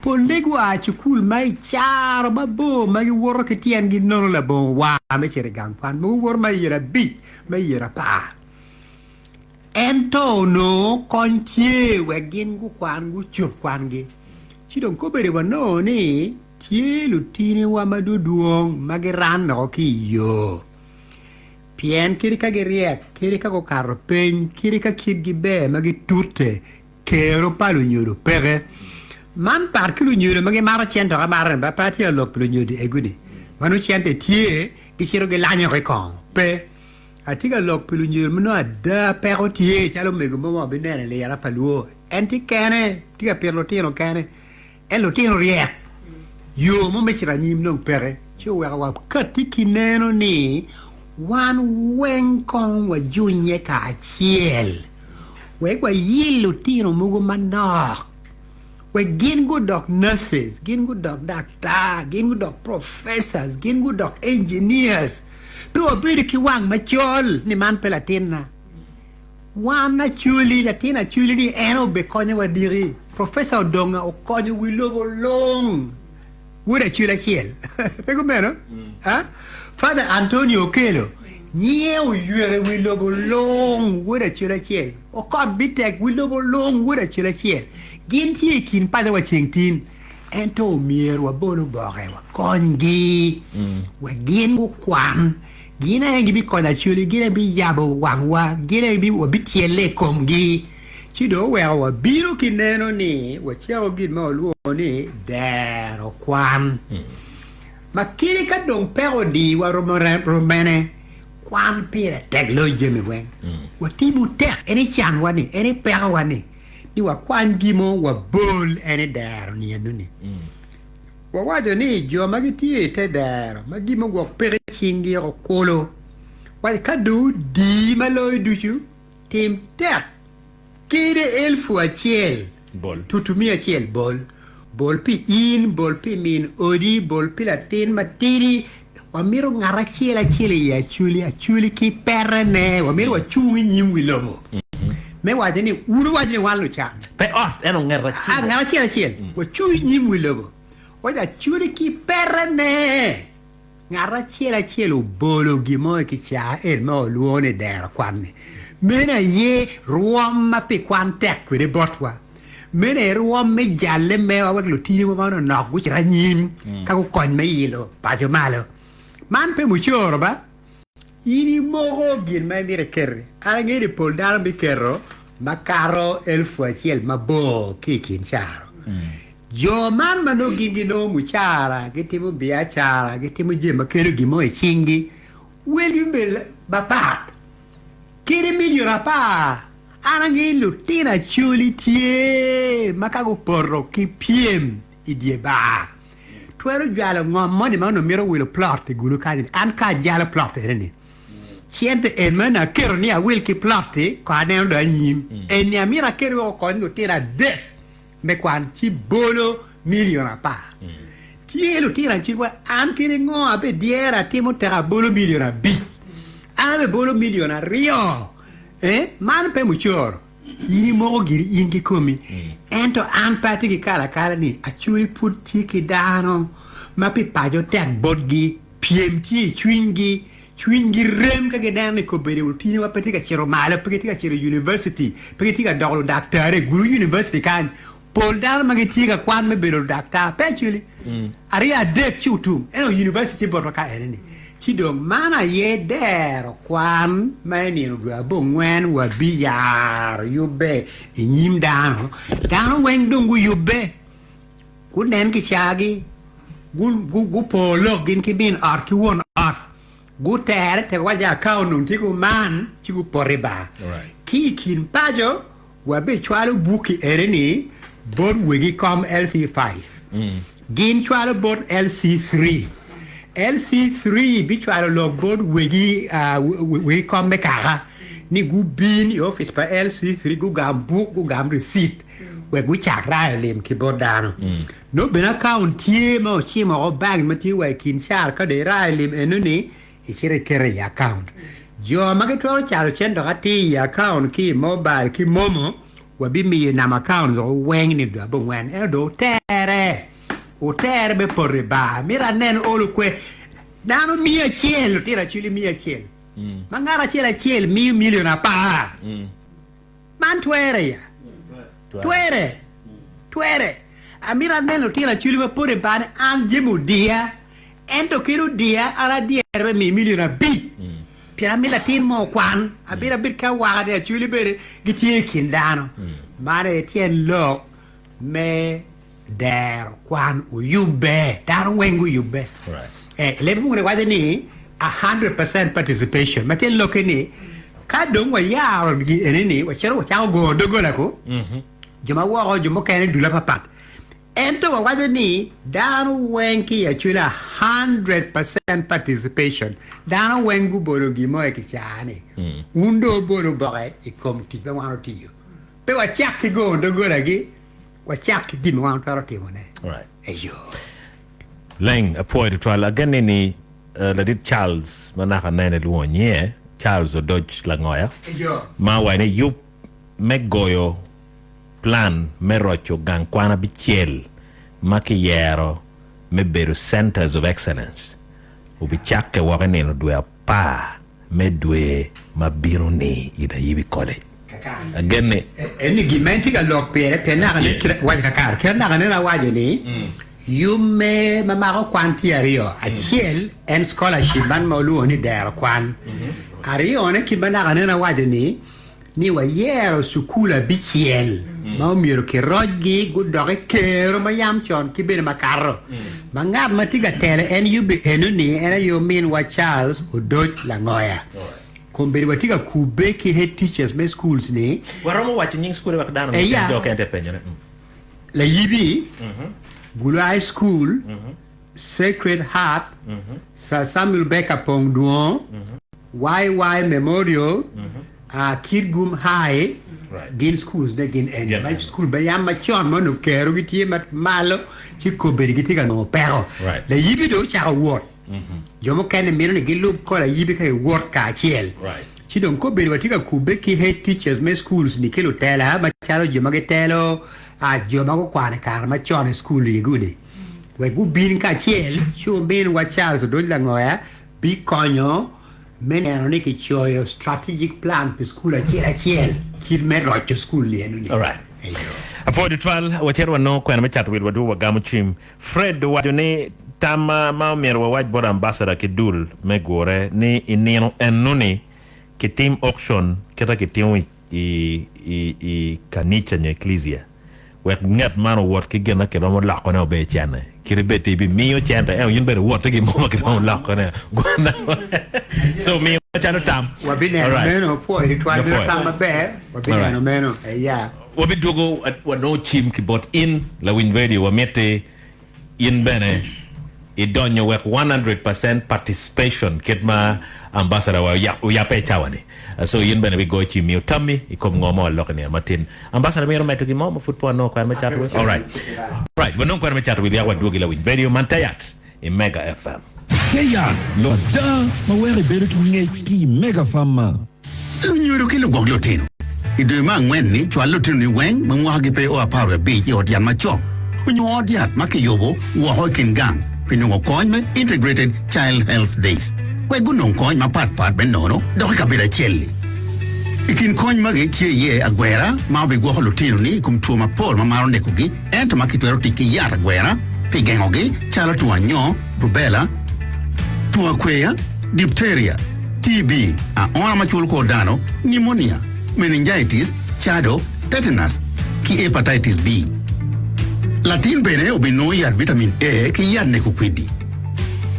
Polegwa achukul mai charo babo magi woro ketian gi nono la bon wa me chere gang pan mu wor mai yera bit mai yera pa Ento no kontie wegin gu kwan gu chup kwan gi Chidon ko bere wano ni tie lutini wa maduduong magi rano ki yo Pien kirika geriek kirika go karo pen kirika kid gibe magi tutte kero palo nyoro pere Man parki lu nyure magi mara chento ga mara ba pati a lok lu nyudi egudi manu chente tie gishiro ge lanyo rekon pe atiga lok lu nyure mano ada pero tie chalo mego momo binene le yara paluo enti kene tiga perlo tino kene elo tino riek yo mo mechira nyim no pere cho wa kati kineno ni wan wen kong wa junye ka chiel we kwa yilu tino mugo manok we gin good doc nurses, gin good doc doctor, gin good doc professors, gin good doc engineers. Pero bidi ki wang machol ni man pelatina. Wan na chuli latina chuli ni eno be konye wadiri. Professor Donga o konye wilobo long. Wuda chula chiel. Pego meno? Ha? Father Antonio Kelo. Nye o yure wilobo long. Wuda chula chiel. O kod bitek wilobo long. Wuda chula chiel. Gin tie kin pa wa chengtin ento mier wa bonu bore wa kongi wa gin ku kwan gina ngi bi kona chuli gina bi yabo wangwa gina bi wa bitiele komgi chido wa biro kineno ni wa chiao gin ma luo ni dero kwan makiri ka dong pero di wa romane kwan pira teglo jemi wen wa timu tek eni chan wani eni pero wani ni wa kwan gimo wa bol ene daro ni anuni wa wajo ni jo magiti te daro magimo go pere chingi o kolo wa kadu di maloy duchu tim tek kide elfu a chiel bol tutumia chiel bol pi in bol pi min odi bol pi latin matiri wa miro ngara chiel a chiel ya chuli ki perene wa miro wa chungi nyim wilomo me waje ni uru waje walu cha pe eno ngara chiel wa chui nyim wilobo waja churi ki perene ngara chiel bolo gimo ki cha mo luone der kwanne mena ye ruom ma pe kwan tek de Batwa mena ruom me jalle me wa lo tini mo no nok gu cha nyim ka ko kon me yilo pa jo malo man pe mu choro ba ini mogo gin ma dire kerre ala ngiri pol dal bi kerro makaro el fuaciel mabo kikin charo jo man mano gingi no muchara getimu bia chara getimu jema kero gimo e chingi weli bel bapat kiri migliora pa ala ngi lutina chuli tie makago porro ki piem idie ba twero jalo ngom moni mano miro wilo plot gulu kadin an ka jalo plot reni Siente emana kero ni a wilki ploti kwa neno da nyim eni amira kero ko ndo tira de me kwan ci bolo miliona pa ti lo tira ci wa an kiri ngo abe diera timo tera bolo miliona bi abe bolo miliona rio man pe muchoro ini mo giri ingi komi ento an pati ki kala ni achuli puti ki dano ma pe pajo tek bodgi PMT chwingi rem ka gedane ko bere wutini wa petika chero mala petika chero university petika doglo doctor guru university kan pol dar magiti ga kwan me bero dakta pechuli aria de chutum eno university bodo ka ene chidong mana ye der kwan mani no dwa bongwen wa biyar yube inyim dano wen dungu yube kunen ki chagi gu polo gin ki bin art ki won art gu ter te waja kaunun ti gu man ti gu poriba ki kin pajo wa be chwalo buki ereni bod wegi kom LC5 gin chwalo bod LC3 LC3 bi chwalo log bod wegi we kom mekara ni gu bin office pa LC3 gu gam book gu gam receipt we gu chakra lem ki bod dano no ben account tie mo chi mo bag ma ti we kin char ka de ra lem enuni isire kere account jo ma ke toro chalo chendo ati account ki mobile ki momo wa bi mi na account zo weng ni do bongwen e do tere o tere be porre ba mira nen olu kwe dano mia cielo tira chili mia cielo mangara cielo mi milione a pa man tuere ya tuere amira nen tira chili be porre ba an jemu dia ento kiro dia ala dia be mi milione a bi piramida tin mo kwan abira birka wa de chuli bere gitie kindano mare tien lo me der kwan uyube dar wengu yube le mu re wade ni 100% participation maten lo keni ka dong wa ya gi eneni wa chero cha go dogola ko juma wa juma kene dula papat ento wa wade ni dar wenki achula 100% participation dar wengu boro gi mo e kichane undo boro bare e kom ti be wano tiyo pe wa chak go dogola gi wa chak di mo wano taro timo ne right eyo leng a point to ala ganeni la dit Charles manaka nene luonye Charles o Dodge la ngoya ma wane yup megoyo plan merocho gang kwana bichiel makiyero meberu centers of excellence ubichake wakaneno dwe pa medwe mabiruni ida yibi college again eni gimenti ga lok pere pena ne wa kakar kena ne na waje ni yume mamaro kwanti ario achiel en scholarship ban molu ni der kwan ario ne kibana ne na waje ni wa yero sukula bichiel ma miro ke rogi gudore kero mayam chon kibere makaro mangat matiga tele en yubi enuni en yo min wa Charles Odoj Langoya komberi watiga kubeki head teachers me schools ni waromo wacho nying school wak dano jo kente penyo la yibi Gure High School Sacred Heart Sir Samuel Becker Pongdwongo YY Memorial Kirgum High gin schools de gin en my school ba yam chon mo no kero giti mat malo ci ko beri giti ga no pero la yibi do cha word jomo kene miro ne gilu ko la yibi kay word ka chiel ci don ko beri watika kube ki head teachers me schools ni kilo tela ma chalo jomo ge telo a jomo ko kwane kar ma chon school yi gudi we gu bin ka chiel chu bin wa chalo do la ngoya bi konyo meneno ni ki choyo strategic plan pe school a chiel kid me rocho school ni enu ni all right avoid the trial wachero no kwa na chat will wadu wagamu chim Fred wajone tama ma merwa waj bor ambassador ke dul me Gure ni ineno enuni ke team auction keta ke team i kanicha nye ecclesia wek ngat mano wot ke gena ke no la ko na be chane kiribeti bi miyo chanta yin bere wot ke mo ke no la ko na so mi chano tam wabine meno po ri twa tam be wabine meno yeah wabi dogo wa no chim ki bot in la win video wa mete in bene I donyo wek 100% participation ketma ambassador wa ya pe chawani so yin bene bi go chim mi tammi ikom ngomo lokani matin ambassador mi rometo gi mo football no kwa ma chat with all right wonon kwa ma chat with ya wa dogi la win video mantayat in Mega FM Teya, loda, mawere beru ki mega fama. Lunyuru ki lugog lotino. Idu ma ngwen ni chwa lotino ni weng, mangwagi pe o aparwe biji odian machok. Unyo odiat makiyobo, uahoikin gang. Pinungo koinme Integrated Child Health Days. We gunong koin mapat benono, doki kapira cheli. Ikin kony magi tie ye agwera ma be go holotino ni kum tuo mapol ma maro nekugi ento makitwero tiki yar agwera pigengogi chalo tuo anyo, rubella, tuo kweya, diphtheria, TB, ona machul ko dano, pneumonia, meningitis, chado, tetanus, ki hepatitis B. Latin bene obino yar vitamin A ki yar nekukwidi.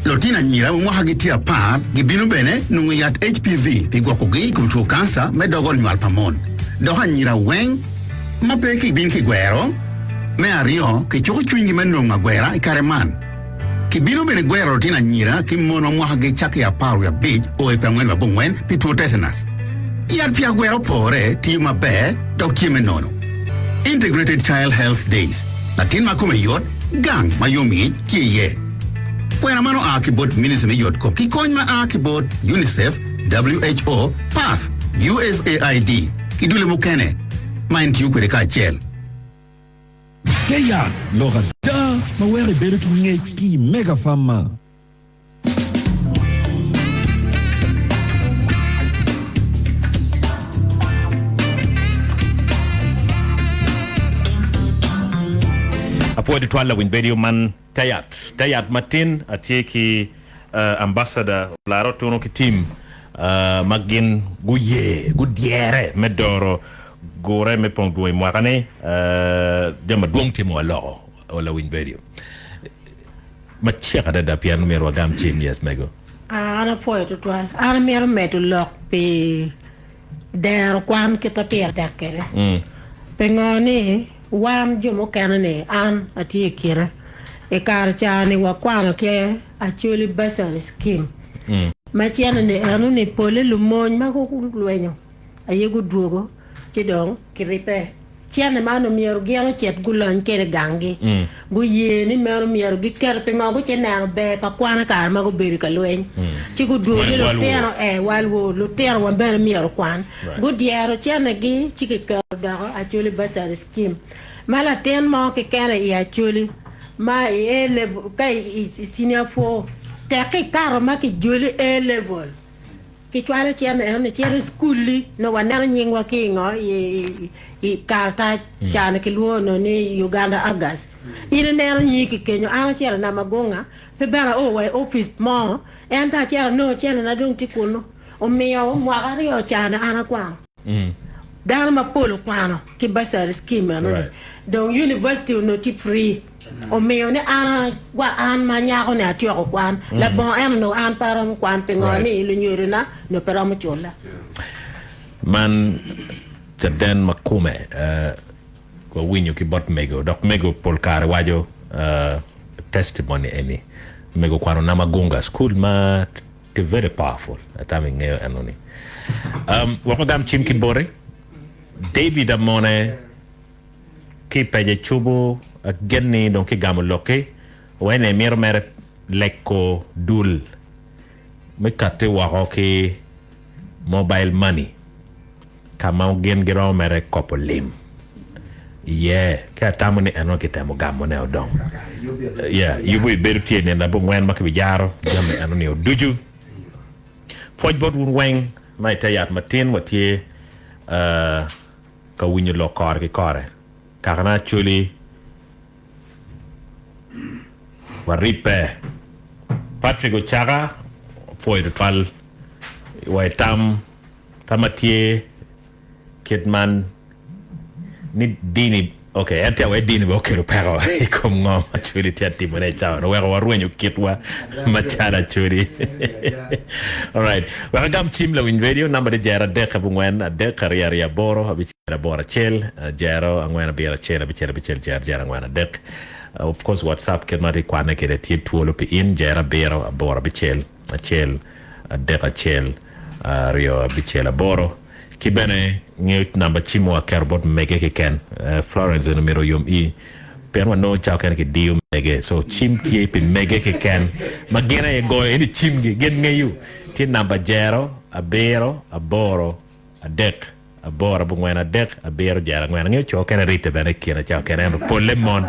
Lotina nyira mwahagitia par gibinu bene nungu yat HPV pigwakogi kumtuo kansa medogon nyual pamon. Doha nyira weng mape ki bin ki gwero me ario ki choko chwingi menunga gwera ikareman. Kibinu bene gwero lotina nyira ki mono mwahagi chaki ya paru ya bij o epengwen wabungwen pituo tetanus. Yat pia gwero pore tiyu mabe doktie menono. Integrated Child Health Days. Latin makume yot gang mayomi kiye. Kwena mano akibot ministry yot ko kikony ma akibot UNICEF, WHO, PATH, USAID. Kidule mukene. Mind you kwere ka chel. Jaya, Laura da, ma were beru ki mega fama. Apo di twala win video man Tayat Martin atieki ambassador Olara Otunu ki team magin gudiere medoro Gure me Pongdwongo mwakane jama duong timo alo ola win video macheka da pia numero gam team yes mego ana poe to twal ana mer metu lok pe der kwan kita per takere pengoni wam jomo kanane an atiekira e karchani wa kwano ke Acholi basal scheme machiana ne anu ne pole lumony mako kulwenyo ayego duogo chidong kiripe chiana mano miero giano chet gulon kere gangi guye ni mero miero gi kerpe ngago chenano be pa kwana kar mago beri ka lwen chigu duogo lo tero walwo lo tero wa ber miero kwan gudiero chiana gi chiki kardago Acholi basal scheme mala ten mo ke kere ya Acholi ma level kai senior for take karo ma ki joli level ki twala chiame ne chere school no wanara nyingwa ki ngo i karta chana ki luono ni Uganda agas ine nero nyiki kenyo ana chere na magonga pe bara wa office mo enta chere no chere na dung tikuno o mio mwagari o chana ana kwa dana mapolo kwano ki basal scheme no donc university no tip free o meo ne ana wa an manya ko ne atio ko kwan la bon en no an param kwan pengoni lu nyurina no param chola man taden makume ko winyo ki bot mego dok mego polkar wajo testimony any mego kwano na magunga school ma ke very powerful atami ngeo anoni wakagam chim ki bore David Amone ki peje chubo genni donc ki gamu loke wene mir mer lekko dul me katte wako ki mobile money kama gen giro mere kopo lim ka tamune eno ki tamo gamu ne odong yubu beru tie ne na bo ngwen makbi jaro jamme eno ni oduju fojbot wun weng mai Tayat Martin watie ka winyo lo kor ki kore karena Acholi waripe Patrick Ochaga foi de twal waitam tamatie Kidman ni dini okay ente we dini okay pero kom ngom Acholi tiati mone chao no wero warwenyo kitwa machana Acholi all right we gam chim la win radio number de jara de kabungwen de career ya boro abichera bora chel jaro angwena bira chel abichera jara ngwana de of course WhatsApp can mari kwana kere tie tuolo pe in jara bero bora bichel achel de achel rio bichela boro kibene ngeut number chimo kerbot mege ke ken Florence numero yom i perma no chao ken ke dio mege so chim tie pe mege ke ken magena e go any chim ge gen ngeyu tin number jero abero aboro adek abora bungwena dek abero jara ngwena ngeu cho ken rite bene kena chao ken polemon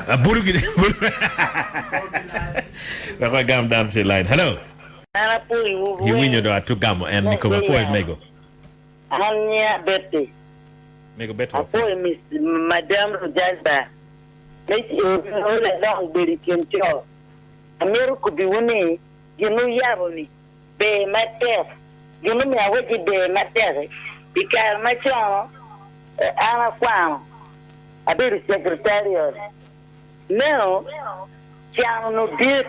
aburugi Baka gam dam se line hello He winyo do atu gamo and niko before mego. Anya Betty. Make a better. Apo Miss Madame Rojalba. Make you long very control. Amir could be winning. You know Yavoni. Be my death. You know me, I would be my death. Because my child, Anna Kwan, a bit secretariat. No, Chiano no dear,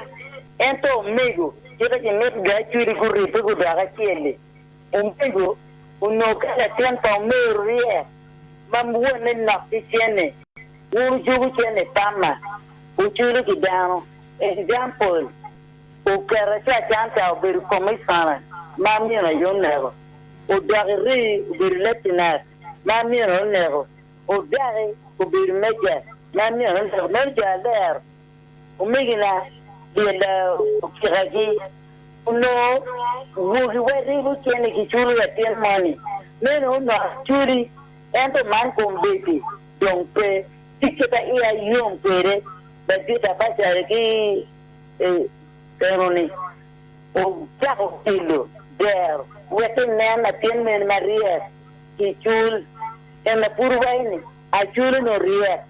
Ento Mego. You can make that you go to Bagachele. Mego, who no Tempo Maria. Mam wouldn't knock the chene. Who you can a Pama, who you look down. Example, who Carasa Chanta will commission, Mammy, you never. Who Dagri will let in us, Mammy, you never. Who Dari will be major, Mammy, major there. Who making us the Kiragi. No, who can get you at the money. Men who not Judy and the man come baby. Don't pay. Ticket a year, you don't pay it. But get a battery, ceremony. Oh, Jaco Kilo, there, waiting man at 10 men Maria, he chul, and the poor wine, I chul no rear.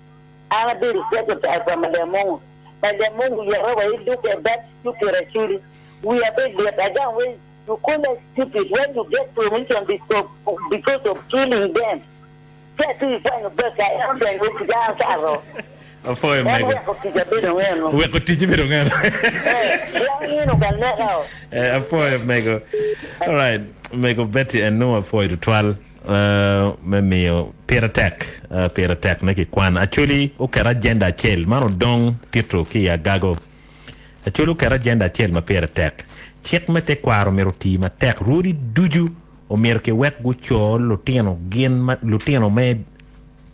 I'm a bit secretary from the moon. But the moon, you always look at that stupid actually. We are big, but I don't wait. You call us stupid when you get permission because of killing them. That's who you find a book. I am going to go down Carol. For Mego. We could teach you better. For Mego. All right, Mego Betty and Noah for the 12. Me peer attack make it kwan actually ukera agenda chel mano dong titro ki ya gago actually ukera agenda chel ma peer attack check mate kwaro meroti ma tek rudi duju o merke wet gu chol lutieno gen ma lutieno me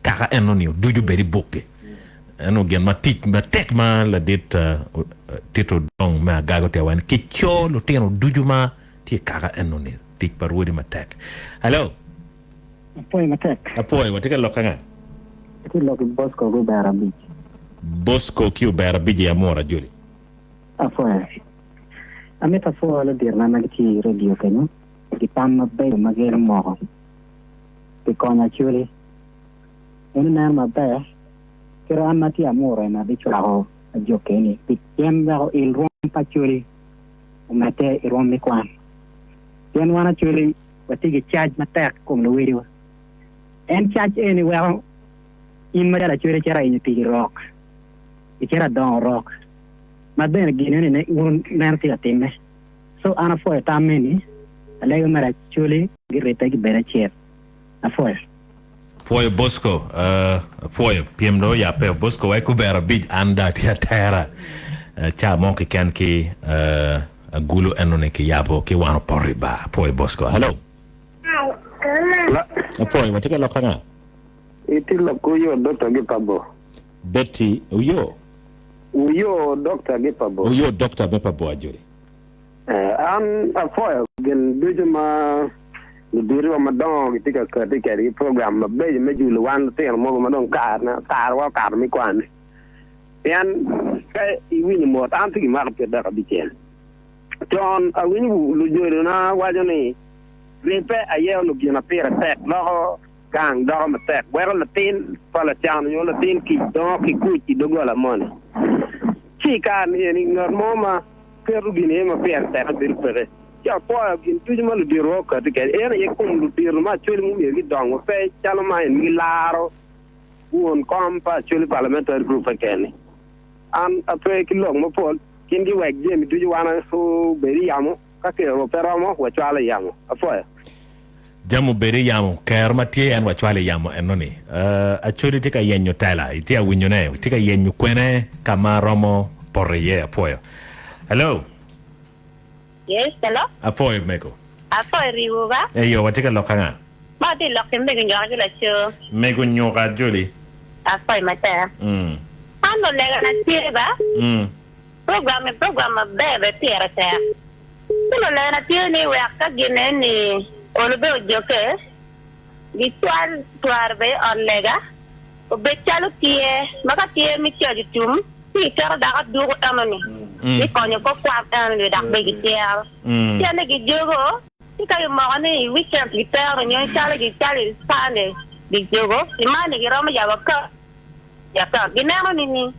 kaka enonio duju beri bokke eno gen ma tik ma tek ma la dit titro dong ma gago te wan ki chol lutieno duju ma ti kaka enonio tik par rudi ma tek hello Apoy matek. Apoy, what take a look at? Iti look Bosco go Barabij. Bosco Q Barabij Amora, Julie. Apoy. Ameta for the dear Namaki radio canoe. The Pama Bay Magel Moro. The Cona Chuli. In an arma bear. Kiramati Amora and Abichao, a jokeni. The Yamba il Rom Pachuli. Umate Iromikwan. Then one actually, but take a charge matek come the video. And charge anywhere in Madara Churechera in the rock. It's a down rock. But then again, it won't learn to attain. So, Anna for a time, many, a leg of actually get a take better chair. A foil. For Bosco, for PMO, ya pe Bosco, I could bear a bit under Tiatera. Cha monkey can key a gulu enoneki yabo, ki one poriba, for Bosco. Hello. Apoy, what take a look at? It is like Uyo, Dr. Gipabo. Betty, Uyo. Uyo, Dr. Gipabo. Uyo, Dr. Gipabo, Julie. I'm a foil. Again, Bijama, the Bureau of Madon, take a program, a baby, made you one thing, more Madon car, walk out of me one. And you win more. I'm thinking market that a bit. John, I win you, Lujurina, why don't you? Repe a year look in a pair attack, no gang, dom attack. Where Latin, Palachan, you Latin, keep donkey, coochie, dogola money. She can't hear Mama, Perugin, him a pair attack, a bit for it. Your boy, in Tujamal, the rocker to get any come to much, you don't with pay, Chalama and Milaro, who on compa, chili parliamentary group again. And a break long, Paul, can you like Jimmy, do you want to so very young? Kakero peramo wachwale yamo afoya jamu beri yamo kerma tie en wachwale yamo enoni achuri tika yenyo tala itia winyone tika yenyo kwene kama romo porye afoya hello yes hello afoya meko afoya riuga eyo watika lokanga ma di lokembe nyoga la cho meko nyoga joli afoya mata ano lega na tieba program bebe tiera ta Sino na tiene weka gine ni olube ojoke di tuar be onlega o be chalo tie maka tie mi choji tum ti kara da du ko tamani ni konyo ko kwa tan le da be tie tiene gi jogo kayo makani weekend kita nyo chali Sunday di jogo imani girama yawaka yaka ginero nini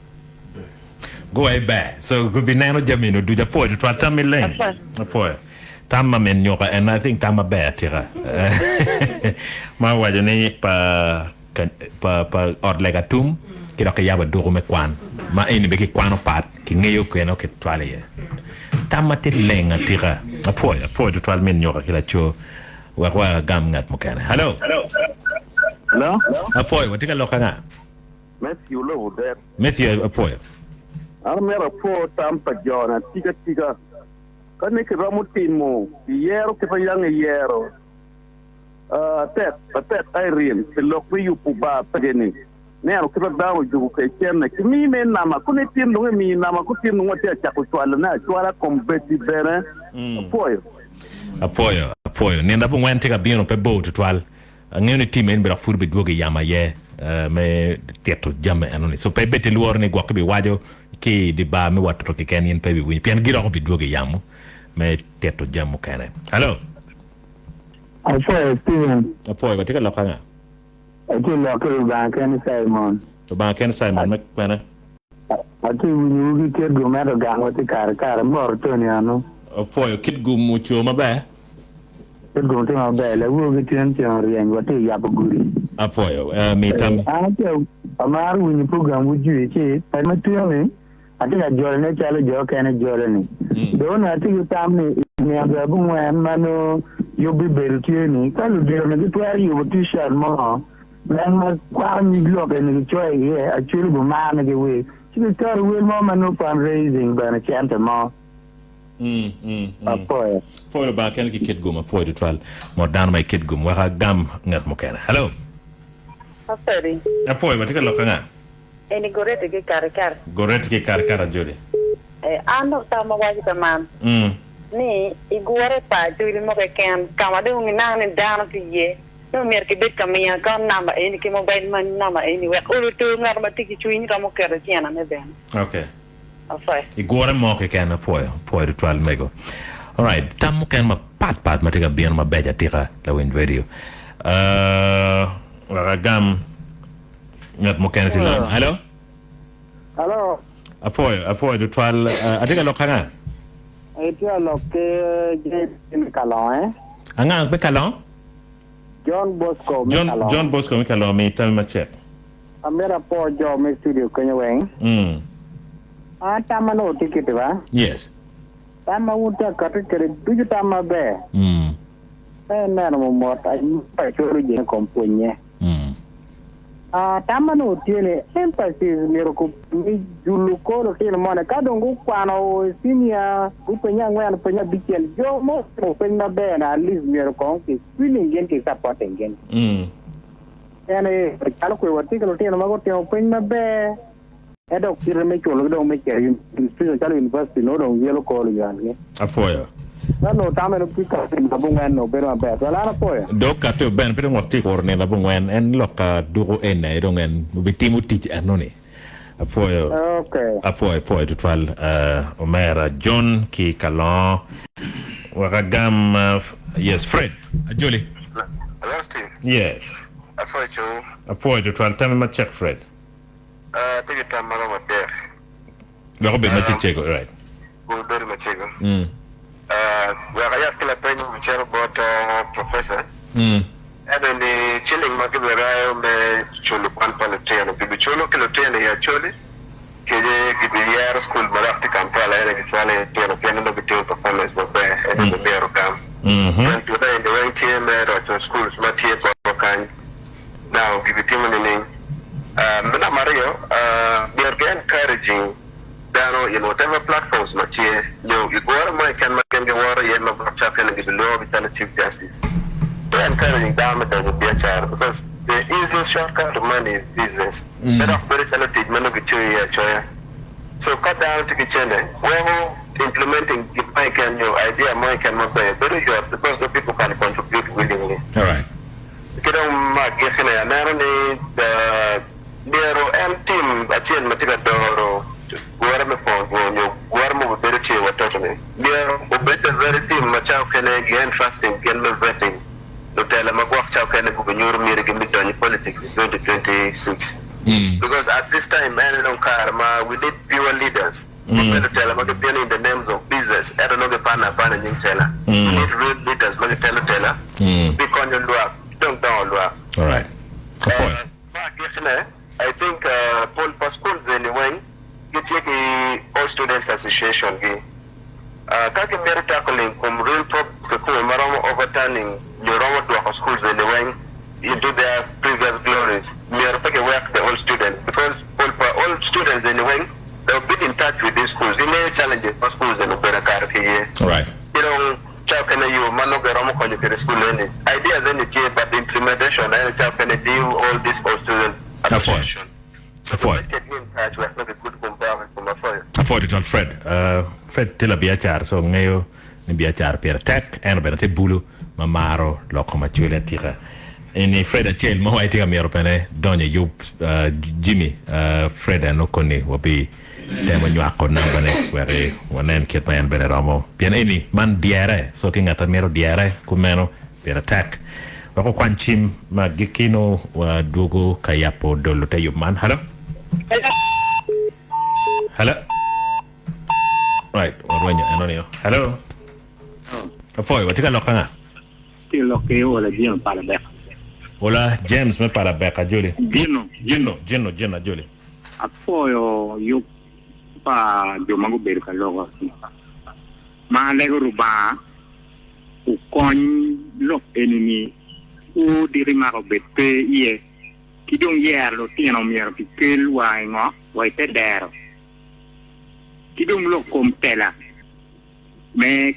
go away back so could be nano jamino do the point to try to me lane for tamma men nyoka and I think tamma bear tira ma wajani pa orlega tum kira ka yaba do me kwan ma eni be ki kwano pat ki ngeyo ko eno ke twale ye tamma te lenga tira apoy to twal men nyoka kila cho wa gam ngat mo kana hello apoy watika lokanga Matthew Low there. Matthew apoy Armera po tampa jona tiga kane ke ramutin mo yero ke payang yero tet Irene ke lokwi yu puba pageni nero ke dawo ju ke kenne ke mi men nama kune tin no mi nama ku tin no te cha ku twala na twala kompeti bere apoyo nenda po ngwan tega bieno pe bo twal ngene timen bra furbe doge yama ye me tieto jamme anoni so pe bete luor ne gwakbe wajo ki di ba me watto ke ken yen pe wi pian gira ko bi doge yamu me tieto jammu kene hello apoy batika lokanga ati lokal banken Simon to banken Simon me kwena ati wugi ke gumero gango ti kar mor to ni anu apoy kit gum mucho mabe gum ti mabe le wugi tin rien wati ya Gure apoy me tam ati amar wuni program wuji ti ma tuyame ati ga jole ne chalo jo kene jole ni do na ati tamni ne abu ngwan mano yobi beltieni kalu dire ne twari yo t-shirt mo nan kwa ni blog ne choy ye actually bu man ge we ti tar we mo mano fundraising bana chanta mo apoy for the back and kid gum for the trial more down my kid gum wa gam ngat mo kana hello apoy batika lokanga eni gorete ke kar jodi ano tama waji tamam ni igore pa juli mo ke kan kama de ngi nang dano ti ye no mer ke bet kamia kan namba eni ke mobile man namba eni we ulu tu ngar ma tiki chuin ramo kere tiana ne ben okay afai igore mo ke kan apoy de twal mego all right tam kan ma pat ma tiga bien ma beja tira la win video wa gam ngat mo kan tila hello apoy de twal atiga lokanga eti aloke John Kalon anga be Kalon John Bosco me Kalon me tell me check amera po jo me studio kenya weng tama no ticket ba yes tama uta katikere duju tama be na no mo pa choro je komponye tama no tiene emphasis mero ko mi julu ko lo tiene mona kadongo kwano senior upenya ngwan penya bikel jo mo penya be na at least mero ko ki feeling gen ki support gen ene kalo ko wati ko tiene mago tiene penya be edo kire me cholo do me kere institution chalo university no do yelo ko lo yan afoya no tama no pika babungwan no pero be wala na po do ka to ben pero ngoti korne la bungwan en loka dugo en e dongen bitimu tich anoni afoya okay afoya to twal omera John ki Kalon wagam yes Fred Acholi hello Steve yes afoya to twal tell me check Fred take it time mama there go be ma check right go do ma check Where kila penye mchero bota professor. Ebe ni chilling makibera me cholo pan paleteno. Bibi cholo kiloteno ya choli. Keje kibiyer school malakti kampala ene kitwale teno piano no biteo performance bobe ene mbero kam. And today in the way team at schools matie kwa kan. Now gibitimu nini. Mina Mario we are encouraging Dano in whatever platforms matie no igora mo can make the war yen of champion and the law with the chief justice. We are encouraging them to be a child because the easiest shortcut to money is business. That of very talented men of the choya. So cut down to kitchen. Well implementing the mic and your idea more can not be very good because the people can contribute willingly. All right. Kita mak gini ya nani the Dero and team achieve material doro. Guarda me Pongdwongo, guarda me bere che wa totally. There, better very team, Machao can again fasting, can no vetting. No tell them about Chao can go Banyoro Mirigimit politics in 2026. Because at this time, I don't care, we need pure leaders. We better tell them about in the names of business. I don't know the partner, we need real leaders, be on your luck, don't down luck. All right. I think Paul Pascal's anyway, you take all students association. Kaki merit tackling from real overturning the Roma schools anyway into their previous glories. We are taking work the old students because all students anyway, they've been in touch with these schools. They may challenge for schools in Ugandan. All right. You know, ideas any but the implementation and deal all these old students. Afford it on Fred. Fred tila biachar so ngayo ni biachar pera tek en benate bulu mamaro lokoma chule tira. Ini Fred achel mo ai tira mero pene donye yup Jimmy Fred anokoni wabi tema nyako nambane were wanen ket mayan bene ramo. Pian ini man diare so kingata mero diare kumeno pera tek. Wako kwanchim magikino wa dugo kayapo dolo te man. Hello? Hello? Right, orwenyo anonio. Hello? Afoy, watika lokanga? Loke wala Jim para beka. Wala James me para beka Juli. Jino Juli. Afoyo yo pa jomango berka logo. Ma lego ruba u kon lo enemy u dirimaro bete ye kidong yerlo tieno miero pikel wa ngo wa te dero kidong lo kompela me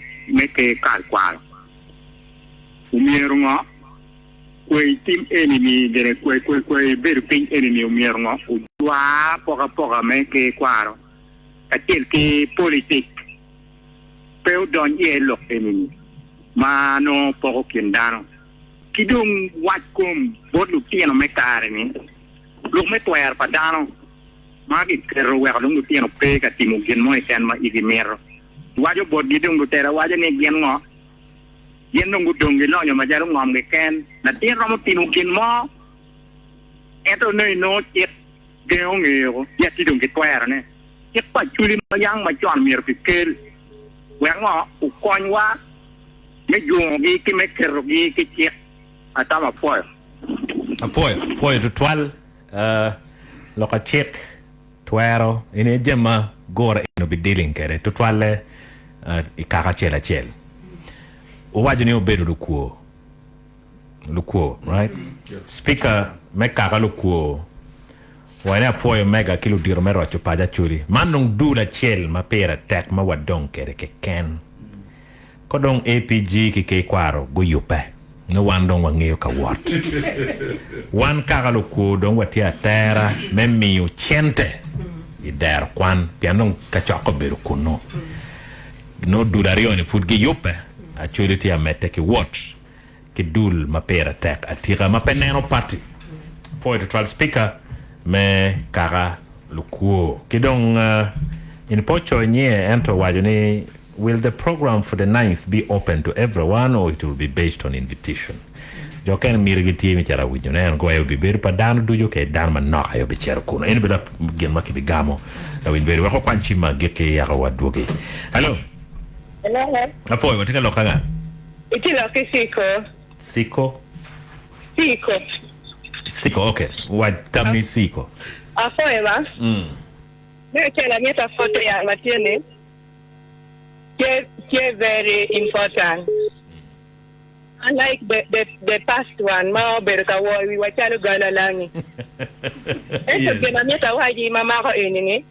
ke kalkwal umiero ngo kwe team enemy dere kwe ber ping enemy umiero ngo udwa poka me ke kwaro atil ke politik peu don yelo enemy mano poko kindano kidong watkum bodu tieno me kare ni lu me twer padano magi kero wa lu tieno pe ka timu gen mo ken ma igimero wajo bod gidong tera wajo ne gen ngo yen ngu dongi no nyama jaru ngom ge ken na tieno mo timu gen mo eto nei no jet geong eo ya kidong ke twer ne ke pa chuli ma yang ma jon mir pikel wa ngo u konwa me jongi ke me kero gi ke che atama apoio do twal loka check twero ine jema Gure no be dealing kere to twale ikaka chela chel uwaje ni obedo lukuo right speaker mekaka lukuo wane apoio mega kilo diro mero achupaja churi manung dula chel mapera tek ma wadong kere ke ken kodong APG ke kwaro go yupe no one dong wangeo ka wat one kagalo ko dong watia terra memmi u chente i der kwan pianong ka chako beru kuno no durario ni futgi yope actually ti amete ki wat ki dul mapera tek atira mapeneno party point to trial speaker me kaga lukuo kidong in pocho nye ento wajoni. Will the program for the 9th be open to everyone or it will be based on invitation? Joken mirigiti mi chara winyo na go ayo biberu pa dano dujo ke dan man no ayo bichero kuno. Ene bila gen makibigamo na winberu wako kwanchi mageke ya wadwoge. Hello. Hello. Afoy watika lokanga. Iti loke Siko. Siko, okay. Watamni Siko. Afoy ba? Ndio kela mieta foto ya matiene. Very important. Unlike the past one, we were trying to go along. And so, I waji mama ko enini.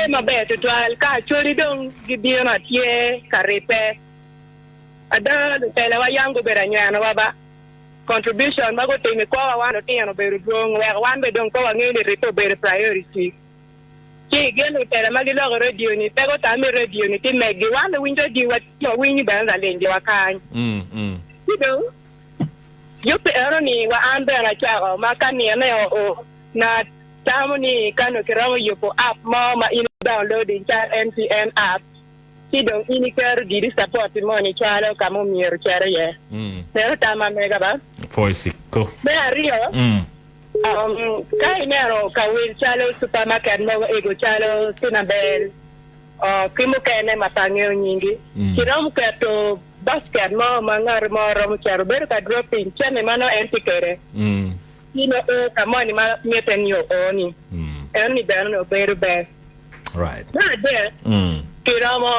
My better to alka chori don't give you not ye karepe. Ada tell wa yango beranyana baba. Contribution mago te me kwa wana tiano beru dong wa wan be dong ko ngene reto beru priority. Ki gelo tele magilo radio ni pego tami radio ni ti megi wana winjo di wat yo winyi banza lenje wakany you pe ero ni wa ambe na chao makani na o na tamuni kanu kiramo yupo app ma in downloading cha NPN app si dong ini ker diri support money chalo kamo mier chere ye pero tama mega ba Foisiko. be ario kai nero ka wil chalo supermarket mo ego chalo sinabel kimo kene matangeo nyingi kiram ka to basket mo mangar mo rom charo ber ka dropping chane mano entikere ino kamoni ma meten yo oni eni beno beru be right na de kiramo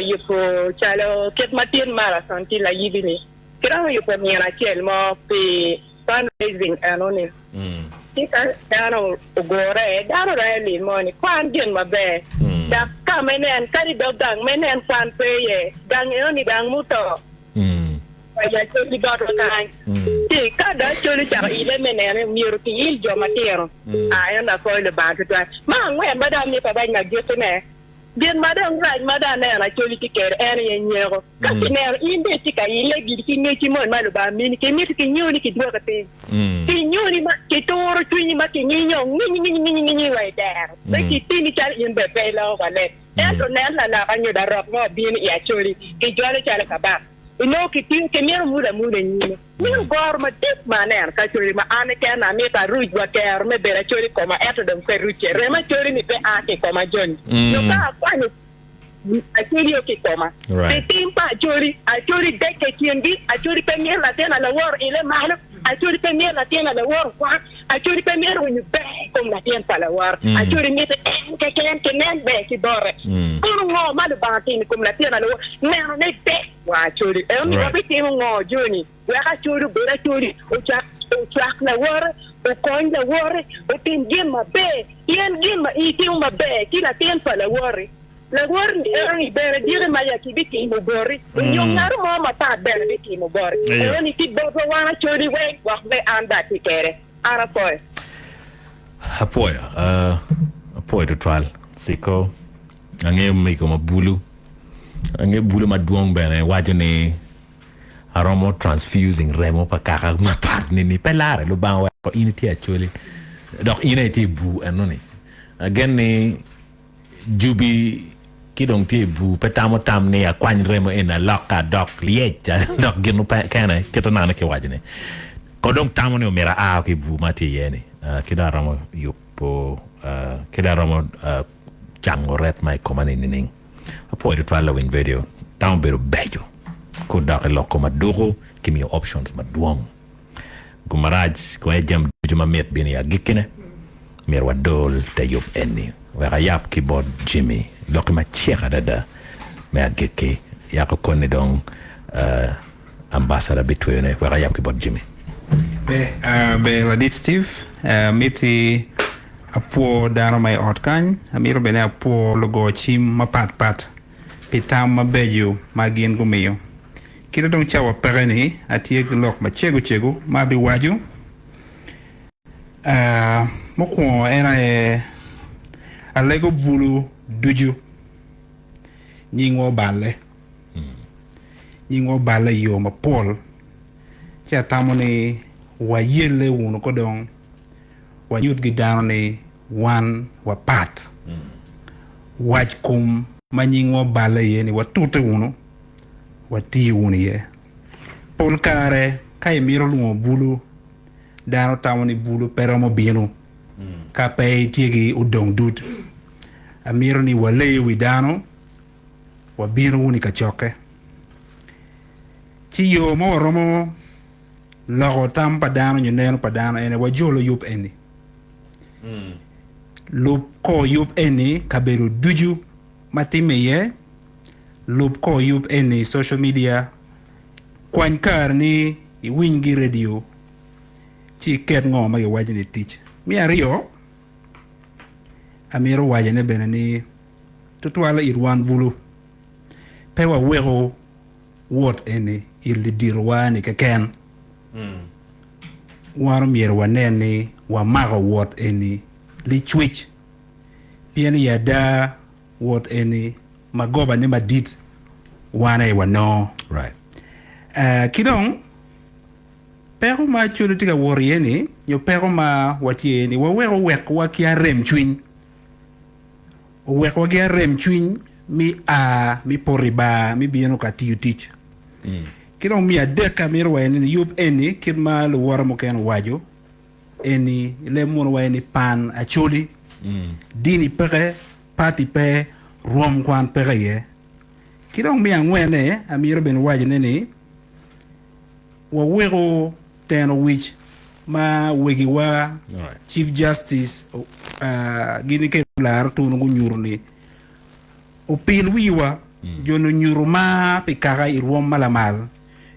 yupo chalo ket matin marathon ti la yidini kiramo yupo miera chel mo pi fundraising anoni tika dano Gure dano rally money kwan gen mabe da ka menen kari dogang menen kwan peye gang oni gang muto ya choli gato kan ti kada choli cha ile menen miru ki il jo matero ayana ko le bantu ma ngwe madam ni pa ba na getene bien madam right madam na choli ti kere ene nyero ka tiner inde ti ka ile gi ni ti mon malu ba min ki mi ti nyoni ki dwa ka te ti nyoni ma ki toro tu ma ki nyonyo ni wa der ba ki ti ni cha in be pe la wa le eso na la ka nyu da rok mo bien ya choli ki jwale cha ka ba ino ki ti ke mi mu ni ni gor ma tip maner ka choli ma ane ke na mi ta ruj wa ter me bera choli ko ma eto dem ke ruche re ma choli ni pe ake ko ma jon no ka kwani Acholi okay koma. Te timpa acholi deke kiendi acholi premier la tena la war ile mahlo acholi premier la tena la war kwa acholi premier when be kom la tena la war acholi mete ke nen be ki bore. Unu ngo malu bantin kom la tena la war neno ne be wa acholi e mi ko ti ngo joni wa acholi be acholi o chak la war o kon la war o tin gima be yen gima i ti uma be ki la tena la war la war ni bere dire maya ki biki mo bori nyong ngaru mo mata bere biki mo bori ni ti bo wana chori we wa be anda ti kere ara poi apoya to trial siko ange mi ko mabulu ange bulu maduong bene wajene aromo transfusing remo pakaka ma part ni pelare lo ban wa initi actually donc initi bu anoni again ni jubi kidong ti bu petamo tam ne akwany remo ena loka dok liecha dok ginu pa kana kitana na ke wajene kodong tamo ne mera a ki bu mati yene kidaramo yupo kidaramo chango ret mai komani ning apo de twala win video tam bero bejo ko dak loko maduro kimi options maduong gumaraj ko ejam juma met bin ya gikene mer wadol tayop enni wera yap keyboard Jimmy loki ma cheka dada me ageke yako kone dong ambassador between wera yap keyboard Jimmy be la dit Steve miti apo daro mai otkan amiro bene apo logo chim ma pat pitam ma beju magien gumiyo kila dong chawa pereni atie glok ma chegu ma bi waju moko era alego bulu duju nyingo bale yo ma pol cha tamoni wa yele wono ko don wa yut gi down wan wa pat waj kum manyingo bale ye ni watute wono wati wono ye pol kare kay miro lu bulu dano tamoni bulu pero mo bienu ka pay tiegi udong dud amiro ni wale widano wa bienu ni ka choke ci yo mo romo logo tam padano nyuneno padano ene wajolo yup eni lup ko yup eni kaberu duju matime ye lup ko yup eni social media kwankar ni iwingi radio ci ket ngoma ye wajini teach mi ario amiro wajene benani tutwala irwan bulu pewa wego wot eni il dirwani keken waro mier waneni wa maga wot eni li chwich pieni yada wot eni magoba ni madit wana wano right kidong pero ma chulu tiga wori ni yo pero ma wati ni wa wek wa kia rem chwin wek wa kia rem chwin mi poriba mi bieno ka tiu tich kilo mi adeka mi ro ni yub eni kidma lo wara mo ken wajo eni le mon wa ni pan Acholi dini pere pati pe rom kwan pere ye kilo mi angwene amiro ben wajo ni wa wego ten which ma wegi wa Chief Justice gini ke lar tu ngu nyurni o pil wiwa jono nyuru ma pikara irwom malamal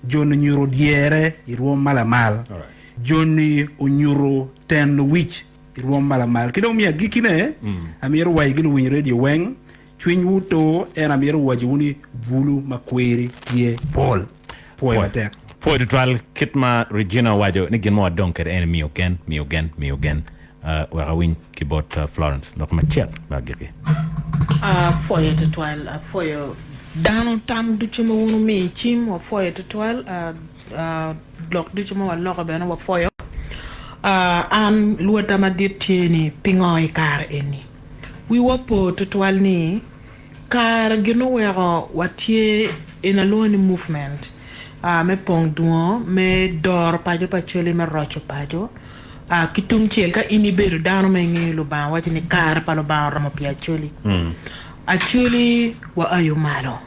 jono nyuru diere irwom malamal joni o nyuru ten which irwom malamal kido mi agikine amiro wa igilo win radio weng chwin wuto en amiro wajuni bulu makweri ye Paul poeta For the trial, Kitma Regina Wajo, Nigin more donker and me again. Where I win keyboard Florence, not my chat, Bagiri. For you to 12, for you down tam duchimo me, chim, or for you to 12, block duchimo and lock a for you. And Luatama did tieni, pingoi car any. We were put to 12 ni, car gino what ye in a lonely movement. Me Pongdwongo me dor pajo pacholi me rocho pajo kitung chel ka iniberu dano me ngilu ba wati ni kar palo ba ramo pi Acholi Acholi wa ayo malo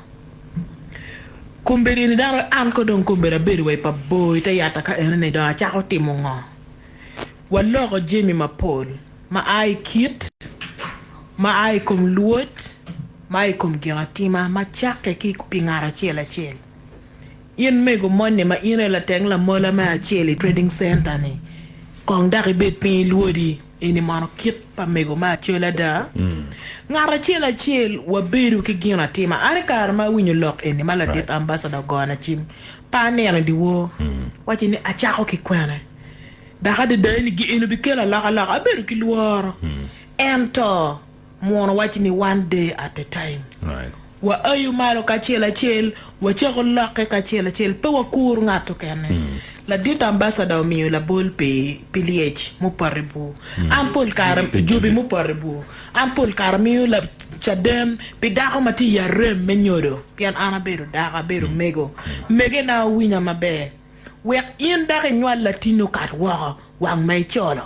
kumberi ni dano an ko don kumbera beru wa pa boy ta yata ka ene don achako timo ngo wa logo jemi ma pol ma ai kit ma ai kom luot ma ai kom giratima ma chake ki kupingara chela chel yen mego money ma ine la teng la mola ma Acholi trading center ni kong dari bet pin luodi ini mano kit pa mego ma Acholi da ngara chel wa beru ki gina tima are kar ma winyo lock eni mala dit ambassador gona chim pa ne di wo wati ni achako ki kwene da hade dani gi eno bi kela la aberu ki luoro ento mono wati ni one day at a time right wa ayu malo ka chel wa chego lokke ka chel pe wa kur ngato kene la dit ambassador mi la bol pe piliech mo paribu ampol karam jobi mo paribu ampol karmi la chadem pe dako mati ya rem menyodo pian ana beru daka beru mege na winya mabe wek in dake nyal latino kat wang mai cholo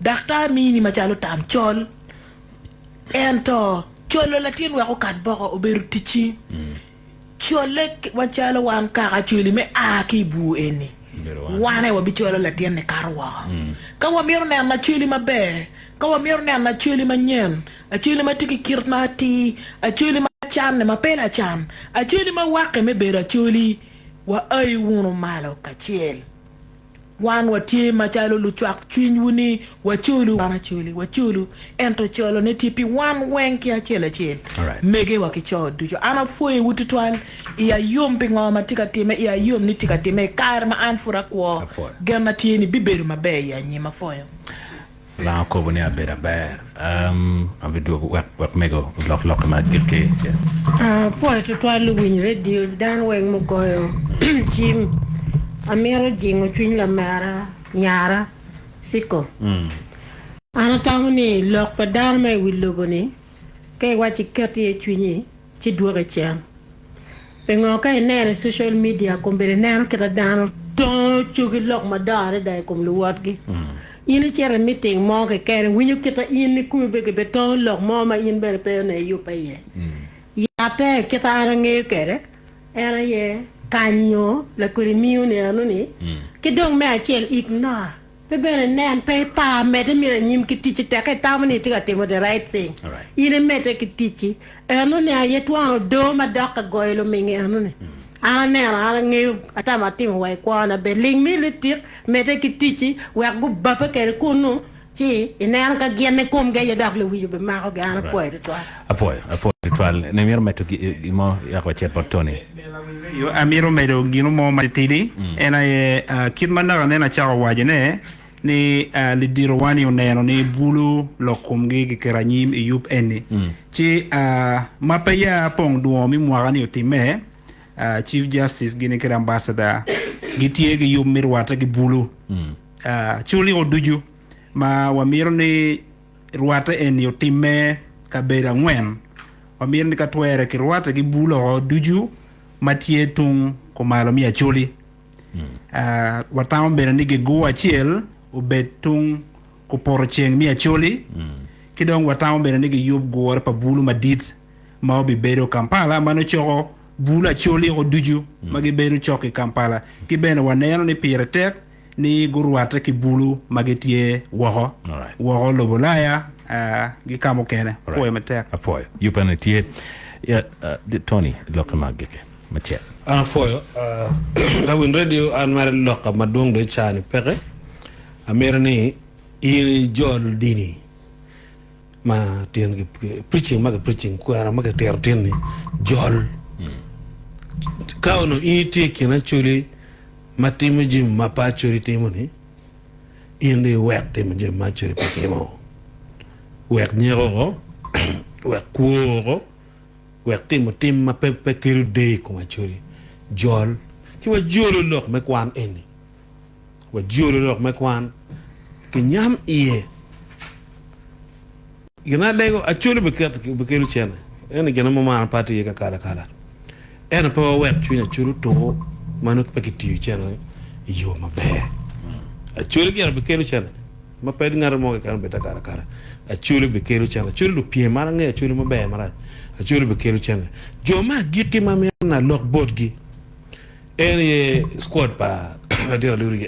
dakta mi ni machalo tam chol ento cholo latin wa ko kat boko oberu tichi chole wachalo wan ka Acholi me akibu eni wane wa bicholo latin ne karwa ka wa miro na Acholi mabe ka wa miro na Acholi manyen Acholi matiki kirmati Acholi ma chan ne mapela chan Acholi ma wake me bera Acholi wa ay wono malo ka chel wan wati machalo luchak chwin wuni wachulu ento cholo ne tipi wan wenki achel mege wakicho dujo ana foi wututwan iya yom pingo matika time iya yom ni tika time kar ma anfura kwa gana tieni biberu mabe ya nyima foyo la ko boni abera ber abidu wak mego lok ma kirke foi tutwan lu win radio dan weng mo goyo chim amero jingo chwin la mara nyara siko ana tamni lok pa dar me wilogo ni kay wachi kati chwinyi ci duore chen pengo kay nere social media ko bere nere kata dano to chugi lok ma dare dai kom lu watgi ini chere meeting mo ke kere winyu kita ini ku be ke beton lok mo ma in bere pe ne yu pa ye ya te kita ara nge kere era ye kanyo la kurimiu ne anu ni ke dong me Achel ignore pe bene nen pe pa mete mi nyim ki tichi te ka tamni tiga te the right thing ine mete ki tichi anu ne ayetwano do ma doka goylo mingi anu ne ana nge atama tim wai kwana be ling mi litir mete ki tichi wa gu bapa ke kunu ci ina ka gene kom ga ya dakle wi be ma ko ga ana poete to apoy ne mir meto mo ya ko chet portoni yo amiro medo gino mo matidi ena ye kidmana na chawa wajene ni lidiro wani oneno ni bulu lokumgi gikeranyim yup eni ci mapaya Pongdwongo mi mwagani otime Chief Justice gini kira ambassador gitie gi yum mirwata gi bulu chuli oduju ma wamiro ni rwata en yo timme ka beda ngwen wamiro ni ka twere ki rwata gi bulu oduju matie tung ko malo mi Acholi watamo beda ni gi go achiel ubet tung ko poro cheng mi Acholi kidong watamo beda ni gi yub Gure pa bulu madit ma obi bedo Kampala mano choko bulu Acholi oduju magi bedo choki Kampala ki bene waneno ni pire tek ni gurwata ki bulu magitie woho lobolaya gi kamo kene poe matek apoy yupane tie Tony lokama geke matek foyo la win radio an mare lokka madong do chani pere amerni iri jol dini ma tien gi preaching ko ara maga ter tenni jol kauno ite kina chuli matimu jim mapachuri timuni indi wek timu jim machuri patimo wek nyero wek kuoro wek timu tim mapepe kiru dey kumachuri jol kiwa jolo lok mekwan eni wa jolo lok mekwan kinyam iye gina lego Acholi bekiru chene eni gina mama pati ye kala ena pa wek chunya churu to manu pakiti chene yo mabe Acholi gina bekiru chene mapedi ngara mo kan beta kala Acholi bekiru chene Acholi lu pie mara nge Acholi mabe mara Acholi bekiru chene joma giti mame na lock board gi eni squad pa dira luri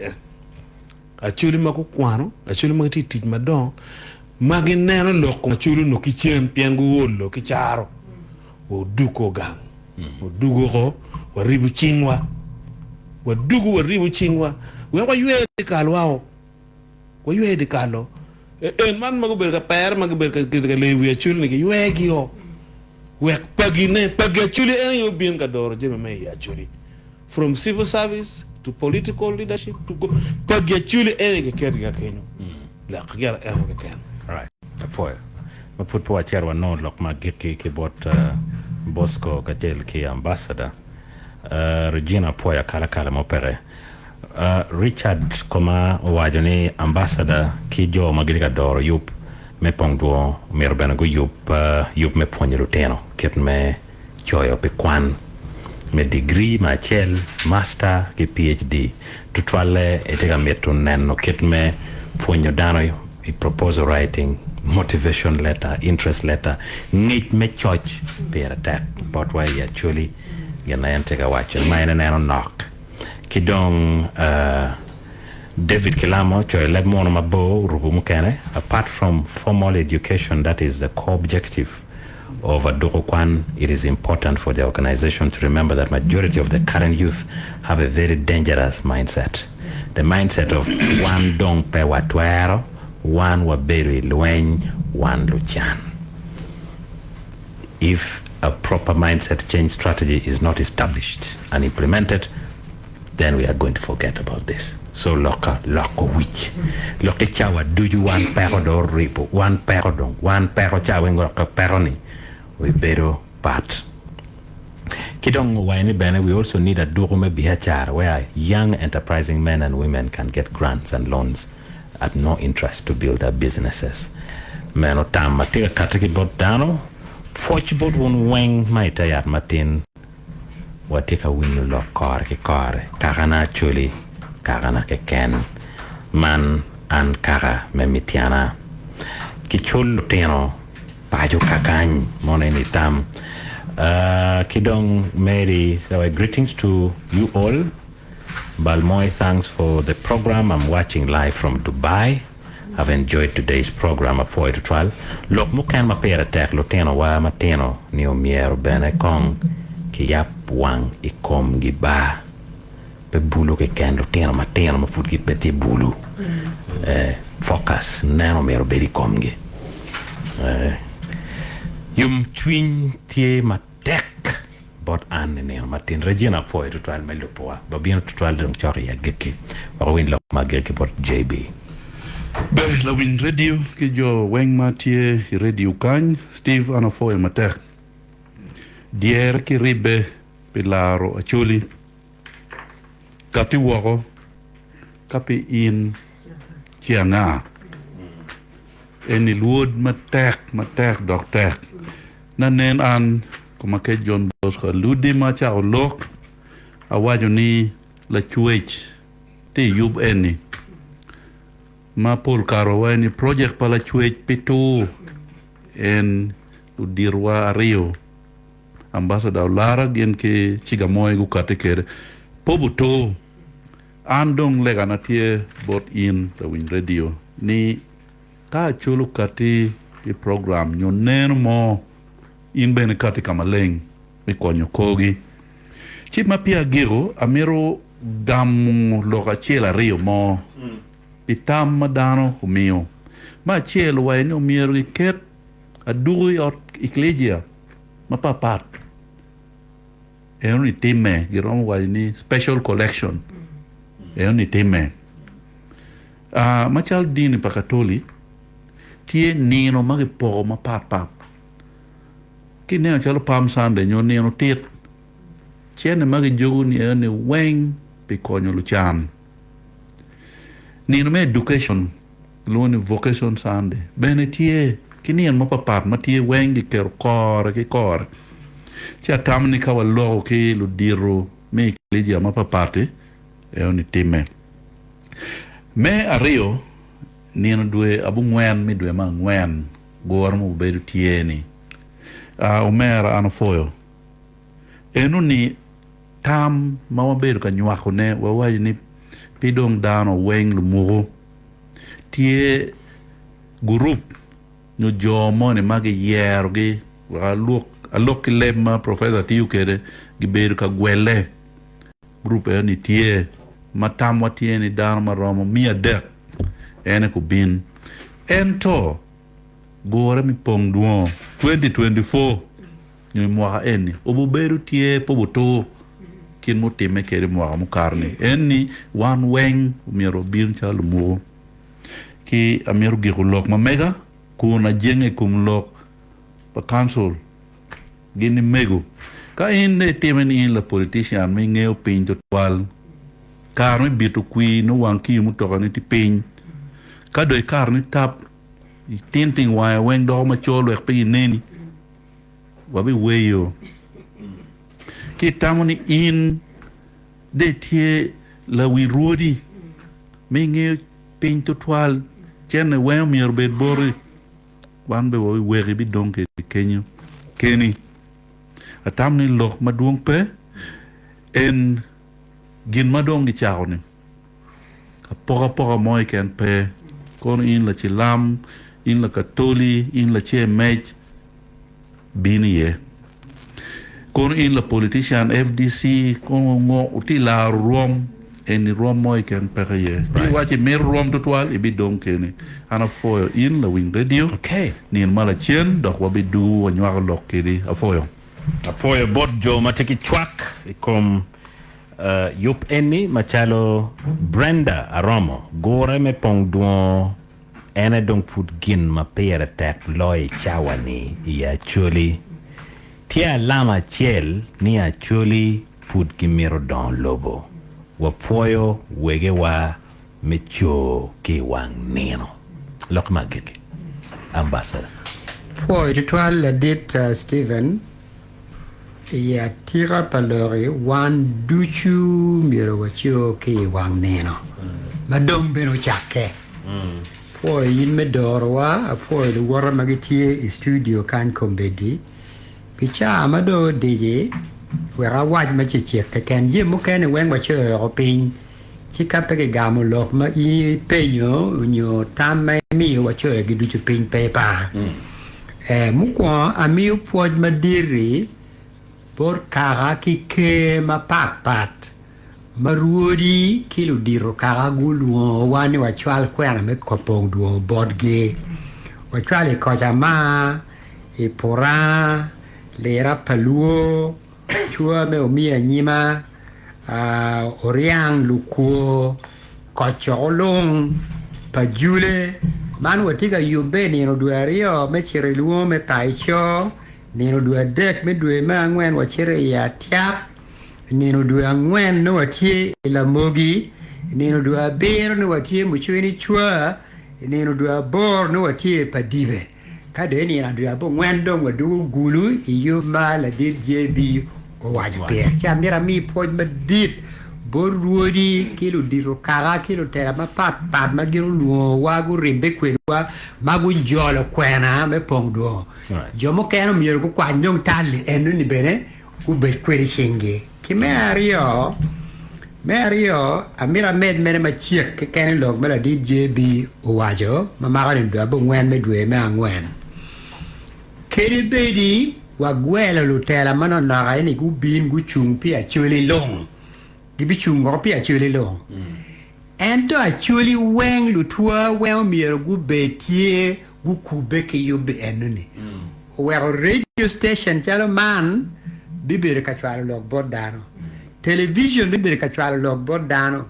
Acholi mako kwano Acholi magati tij madon magi neno loko Acholi no ki champion go wolo ki charo wo duko gang wo dugo go wo ribu chingwa wo dugo wo ribu chingwa we ko ywe de kalwao wo ywe de kalo en man mago ber ka per mago ber ka lewi Acholi ni ywe gi yo we pagine Acholi en yo bien ka doro jeme me Acholi from civil service to political leadership to go Acholi en ke kerga kenyo la kagera en ke ken right for ma football chairwa no lok ma geke ke bot Bosco katel ki ambassador Regina Poya kala mopere Richard koma wajoni ambassador ki jo magriga doro yup me Pongdwongo merbena go yup me ponyo teno ket me choyo pe kwan me degree ma chel master ki PhD tutwale etega metu neno ket me ponyo dano i proposal writing motivation letter interest letter ngit me church per attack but why actually gana yantega watch mine neno knock kidong David Kilamo choy led mono mabo rubu mukene apart from formal education that is the core objective of Adokwan, it is important for the organization to remember that majority of the current youth have a very dangerous mindset. The mindset of one dong pe watwero, one waberi lueng, one luchan. If a proper mindset change strategy is not established and implemented, then we are going to forget about this. So loko which loke chawa do you one pero do ripo one pero dong one pero chawengo ka peroni we better part kidong waini bene we also need a durume bihachar where young enterprising men and women can get grants and loans at no interest to build their businesses meno tam matika katiki bot dano forch bot won weng maita yat matin watika winyo lo kore kakana Acholi kakana ke ken man an kaka memitiana kichul teno pajo kakany moneni tam kidong Mary greetings to you all Balmoy thanks for the program. I'm watching live from Dubai. I've enjoyed today's program of 4 to 12 lok mukan mapera tek loteno wa mateno ni omiero bene kong kiyap wang ikom giba pe bulu ke ken loteno mateno mafut ki peti bulu focus nano mero beri komge yum twin tie matek bot an ne matin Regina 4 to 12 melopoa babino to 12 dong chori ya geki wa win lok mageki bot JB be la win radio ki jo weng matie radio kan Steve Anafo matek dier ki ribe pilaro Acholi kati wako kapi in chianga eni luod matek dok tek na nen an kuma ke John Bosco ludi ma cha olok awajo ni la chuech ti yub eni ma pol karo wani project pala chuech pitu en udirwa Rio ambassador Olara gen ke chigamoy gu kate kere pobuto andong lega na tie bot in the win radio ni ka chulu kati i program nyo neno mo in bene kati kamaleng mi konyo kogi chip ma pia giro amiro gamu loka chela Rio mo itam madano humio ma chelo wa ni umiro gi ket adui ot iglesia ma papat ni time girom wa ni special collection ni time machal dini pakatoli tie nino magi po ma pat ki ne chalo pam sande nyo nino tit chene magi jogu ni weng pe konyo luchan nino me education lo ni vocation sande bene tie kini ma papat ma tie weng di ker kor cha tamni ka wallo ki lu diro me leji ma papate ni time me ario nino due abu ngwen mi due ma ngwen gor mo bedu tieni omera anofoyo enu ni tam ma bedu ka nywako ne wa ni pidong dano weng lu muro tie group no jomo ne magi yergi wa alok lema professor tiu kede gibedu ka gwele group ni tie matam watie ni dano maromo 100 ene ko bin ento Gure mi Pongdwongo 2024 nyo mwaka eni obuberu tie pobuto kin mutime kere mwaka mukarni eni wan weng umiro bin chalu mugo ki amiru gigulok mamega kuna jenge kumlok pa council gini mego ka inde timeni in la politician mi ngeo pin to twal karmi bitu kui no wanki mutoka ni ti pin ka do karni tap tinting wa weng do ma cholo ek pe neni wabi weyo ki tamoni in de tie la wi rodi mi ngeo pin to twal chene we mi robet bori wan be wo wegi bi donke Kenya keni atamni lok maduong pe en gin madong di chao ni poka moy ken pe kon in la chilam in la katoli in la che mej bini ye kon in la politician FDC kon ngo utila rom en rom moy ken pe ye bi wachi mer rom to twal e bi donke ni ana foyo in la wing radio okay ni mala chen dok wabi du wa nywa lok kedi afoyo bot jo mateki chwak kom yup eni machalo Brenda Aromo Gure me Pongdwongo ene dong put gin ma pere tap loy chawani ya Acholi tia lama chel ni Acholi put Gimiro don lobo wa poyo wege wa mecho ki wang nino lok magiki ambassador for ritual dit Stephen ya tira palore wan duchu miro wacho ki wang neno madom beno chake for in medorwa for the wara magiti studio kan kombedi picha amado DJ wera waj machiche te ken je mukene wen wacho opin chika peke gamo lok ma i penyo nyo tame mi wacho gi duchu pin pepa mukwa ami upoj madiri por kara ki ke ma pat maruodi kilo diro kara gulu wani wachwal kwena me Pongdwongo bodge wachwal ko jama e pora lera paluo chua me omia nyima oriang lukuo kocholong pajule man watika yube ni no duario me chireluo me taicho ni no duadek me due ma ngwen wachere ya tiap nino dua ngwen no watie la mogi nino dua ber no watie muchweni chwa nino dua bor no watie padibe kade ni na dua bo ngwen do wadu gulu iyo ma la dit JB o waju per chamira mi poj madit bor ruodi kilo diro kara kilo tera ma pat ma giro luo wagu rimbe kwenwa magu jolo kwena me pongdo jomo keno miero ko kwanyong tali enu ni bene u bet kweri shenge ki merio amira med mene ma chiek ke kene log mela DJB o wajo ma maga ni do bo ngwen me dwe me angwen kene bedi wa gwela lutela mano naga ni gu bin gu chung pi Acholi long gibi chung go pi Acholi long ento Acholi weng lutua wen miero gu betie gu kube ke yobe enuni we radio station chalo man bibere ka chwalo log bordano television bibere ka chwalo log bordano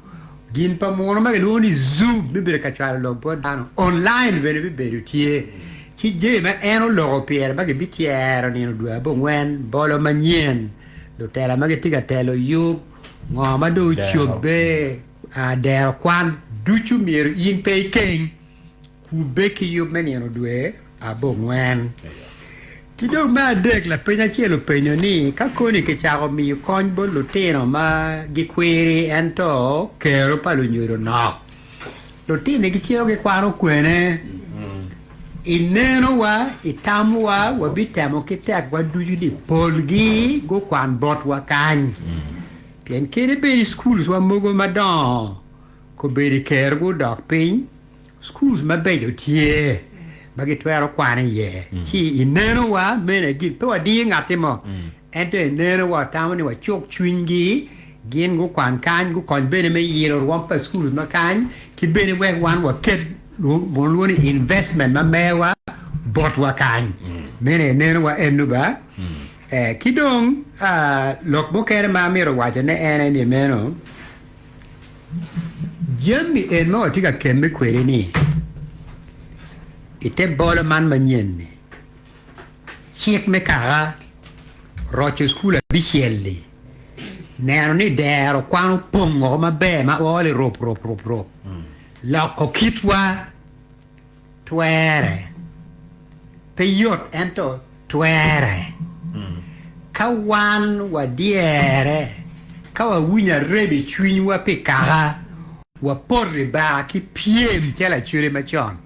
gin pa mono ma loni zoom bibere ka chwalo log bordano online bibere tie ci jema eno logo pier ma che bitiero ni due bongwen bolo manien lo tela ma che tiga telo yu ngoma do chobe a der kwan duchu mir in pay king ku beki yu menino due a bongwen ti do ma dek la penya cielo penyo ni ka koni che ciao mi kon bon lo teno ma gi query ento kero pa lo nyoro no lo tine che cielo che kwano kwene ineno wa itamu wa bitamo kitek wa duju di polgi go kwan bot wa kany pien kene beri schools wa mogo madon ko beri kergo dok piny schools ma bejo tie magi twero kwane ye chi ineno wa mene gin pe wa di ngati mo ente ineno wa tamu ni wa chok chwingi gin go kwan kany go kon bene me yiro rompa schools ma kany ki bene we wan wa ket bon investment ma mewa bot wa kany mene neno wa enuba kidong lok mo kere ma miro wacho ne ene ni meno jami en mo tika kemme kwere ni ite bolo man manyen ni chiek me kara rocho skula bichelli neno ni dero kwano pongo ma be ma ole rop loko kitwa twere peyot ento twere kawan wa diere kawa winya rebe chwinywa pe kara wa porre ba ki piem chela chure machon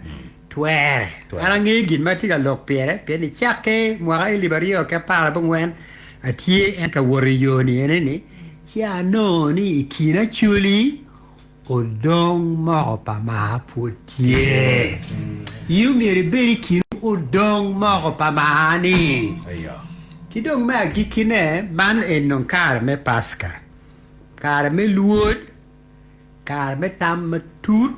twere ana ngegin matiga lok pere peni chake mwara libario ka para bongwen atie en ka woriyo ni eneni chia no ni kina chuli odong mo pa ma putie yu mere beri kin odong mo pa ma ni kidong ma gikine man en non kar me paska kar me luot kar me tam tut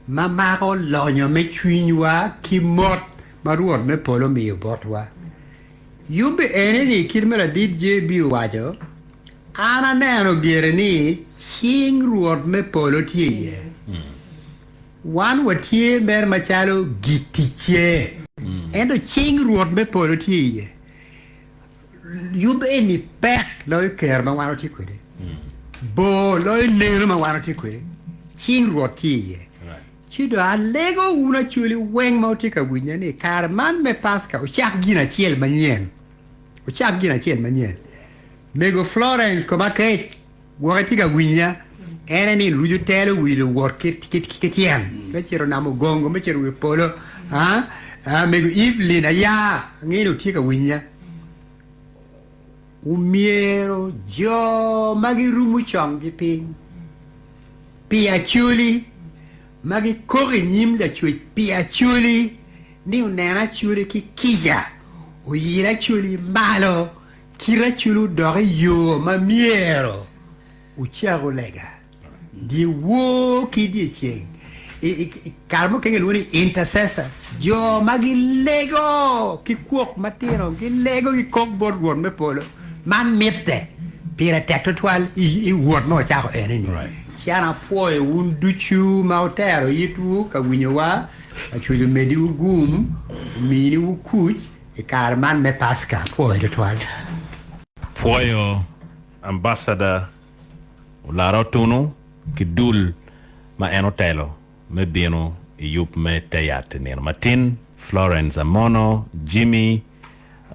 ma ko lonyo me chwinywa ki mot maruot me polo mi botwa yu be ene ni kirmela DJ bi wajo ana neno gere ni ching ruot me polo tie wan watie mer machalo gitiche endo ching ruot me polo tie yube ni pek loy ker ma wano tikwede bo loy nero ma wano tikwede ching ruot tie chido alego una chuli weng ma utika winya ni kar man me paska uchak gina chiel manyen Mego Florence koma kech gwagatika winya ene ni ruju telo wilo workit kitian mechero namo gongo mechero we polo mego Evelyn ya ngino tika winya umiero jo magi rumu chongi pi Acholi magi kori nyim da chui pi Acholi ni unena chuli ki kija uyira chuli malo kira chulu dore yo ma miero uchiago lega di wo ki di cheng kalmo ke luni intercessors jo magi lego ki kuok matino ki lego ki kok bor me polo man mette pira tekto twal I word mo chako ene ni chiana poi un duchu mautero yitu ka winyowa achulu medi ugum mini ukuch e karman me paska poi de twal Fuoyo ambassador Olara Otunu kidul ma enotelo me bino yup me teyat ner Martin Florence Amono Jimmy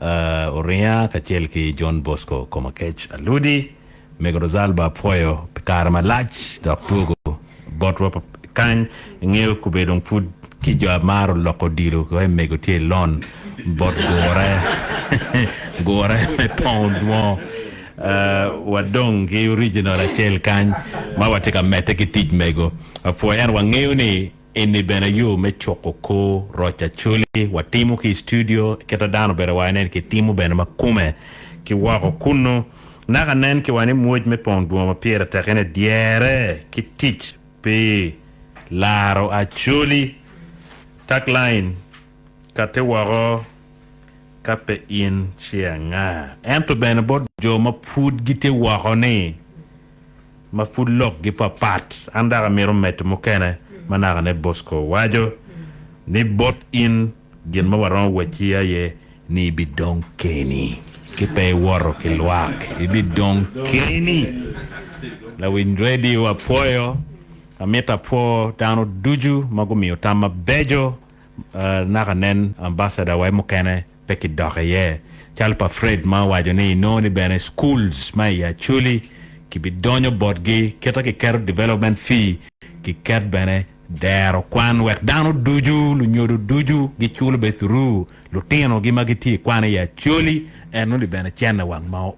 Oria kachel ki John Bosco Komakech Aludi Megrozalba Poyo Karma Lach Doctor Batwa kan ngeo kubedong food ki jo amaro loko dilo ko mego tie lon bot gore me Pongdwongo wadong ki original achel kan ma wateka mete ki tij mego fo en wangeo ni eni bena yo me choko ko rocha chuli watimu ki studio keta dano bere wanen ki timu bena makume ki wako kuno naka nen ki wani muoj me Pongdwongo ma piera tekene diere ki tich pe laro Acholi tagline kate waro kape in chianga ento bena bot jo ma food gite waro ne ma food lok gi papat andara mero met mukene manara ne Bosco wajo ni bot in gen ma waron wachia ye ni bidon keni kipe waro kilwak ibidon keni la win radio apoyo ameta po tano duju magumio tama bejo nakanen ambassador wa mukene peki doye chalpa Fred ma wajoni no ni bene schools ma ya chuli ki bidonyo bodgi keta ki ker development fee ki ker bene dero kwan wek dano duju lu nyodo duju gi chulu be through lu tino gi magiti kwan ya chuli eno li bene chena wang mao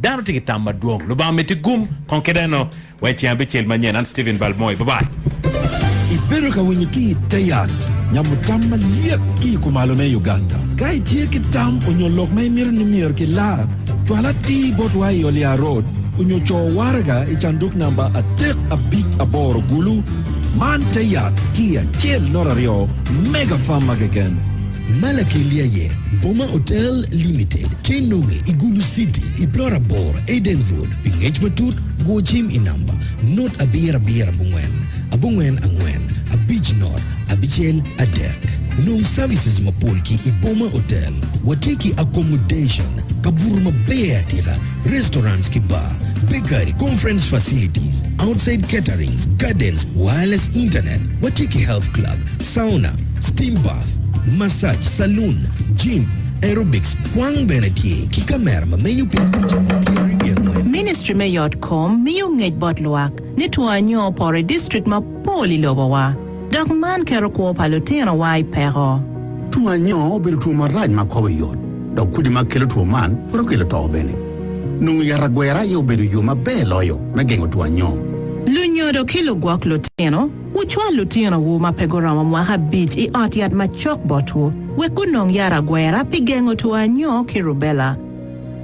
dano tiki tamba duong lu ba meti gum konkedeno wechi ambi chel manyen and Stephen Balmoy bye bye Ibero ka wenye ki tayat nyamutama liep ki kumalome Uganda kai tie ki tam onyo lok mai mir ni mir ki la twala ti botwa yolia road onyo cho warga ichanduk namba atek a big aboro gulu man tayat ki a chel norario mega fama keken Malakelia ye Boma Hotel Limited Tenunge Igulu City Iplora Bor Eden Road Engagement Tour Go Gym Inamba Not Abira Abungwen Angwen Abij Nor Abichel Adek Nung Services Mapolki Iboma Hotel Watiki Accommodation Kaburuma Beatira Restaurants ki bar Bakery Conference Facilities Outside Caterings Gardens Wireless Internet Watiki Health Club Sauna Steam Bath Massage, saloon, gym, aerobics, kwang benetie, kikamer, menu Ministry Mayor.com, miyu ngej botluak, nitwa nyo pore district ma poli lobawa. Dok man kero ko palutino wai pero. Tua nyo biru tu maraj makowe yod. Dok kudi makelo tu man, furo kelo to bene. Nung yaragwera yo biru yuma be loyo, magengo tua nyo. Lunyo do kilo guak lutino, uchwa lutino wu mapegorama mwaha beach I atiat machok botu, wekunong yara gwera pigengo tuwa nyo kirubela.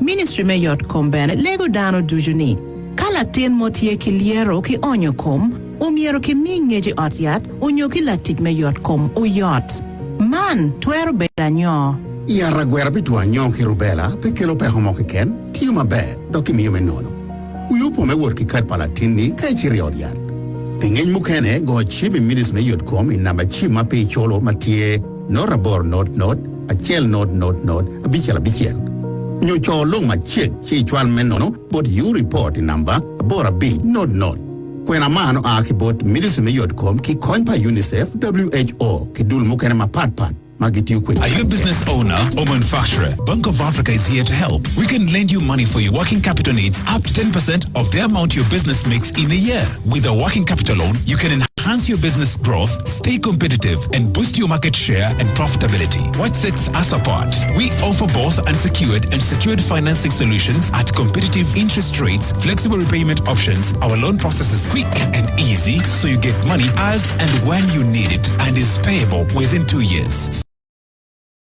Ministry Mayor.com bene lego dano dujuni, kala ten motie ki liero ki onyo kom, umiero ki mingeji atiat, unyo ki latit Mayor.com uyot. Man, tuero beda nyo. Yara gwera bitua nyo kirubela, pekelo pe homo kiken, tiuma be, doki miyume nono. Uyupo me worki kat palatini kai chiri odian. Pingeny mukene go chibi midis me yotkom in namba chima pe cholo matie norabor not achel not abichel. Nyo cho long ma check chi chwal menono but you report in number bora b not. Kwena mano aki bot midis me yotkom ki koinpa UNICEF WHO ki dul mukene ma pat. Are you a business owner or manufacturer? Bank of Africa is here to help. We can lend you money for your working capital needs up to 10% of the amount your business makes in a year. With a working capital loan, you can enhance your business growth, stay competitive, and boost your market share and profitability. What sets us apart? We offer both unsecured and secured financing solutions at competitive interest rates, flexible repayment options. Our loan process is quick and easy, so you get money as and when you need it and is payable within 2 years.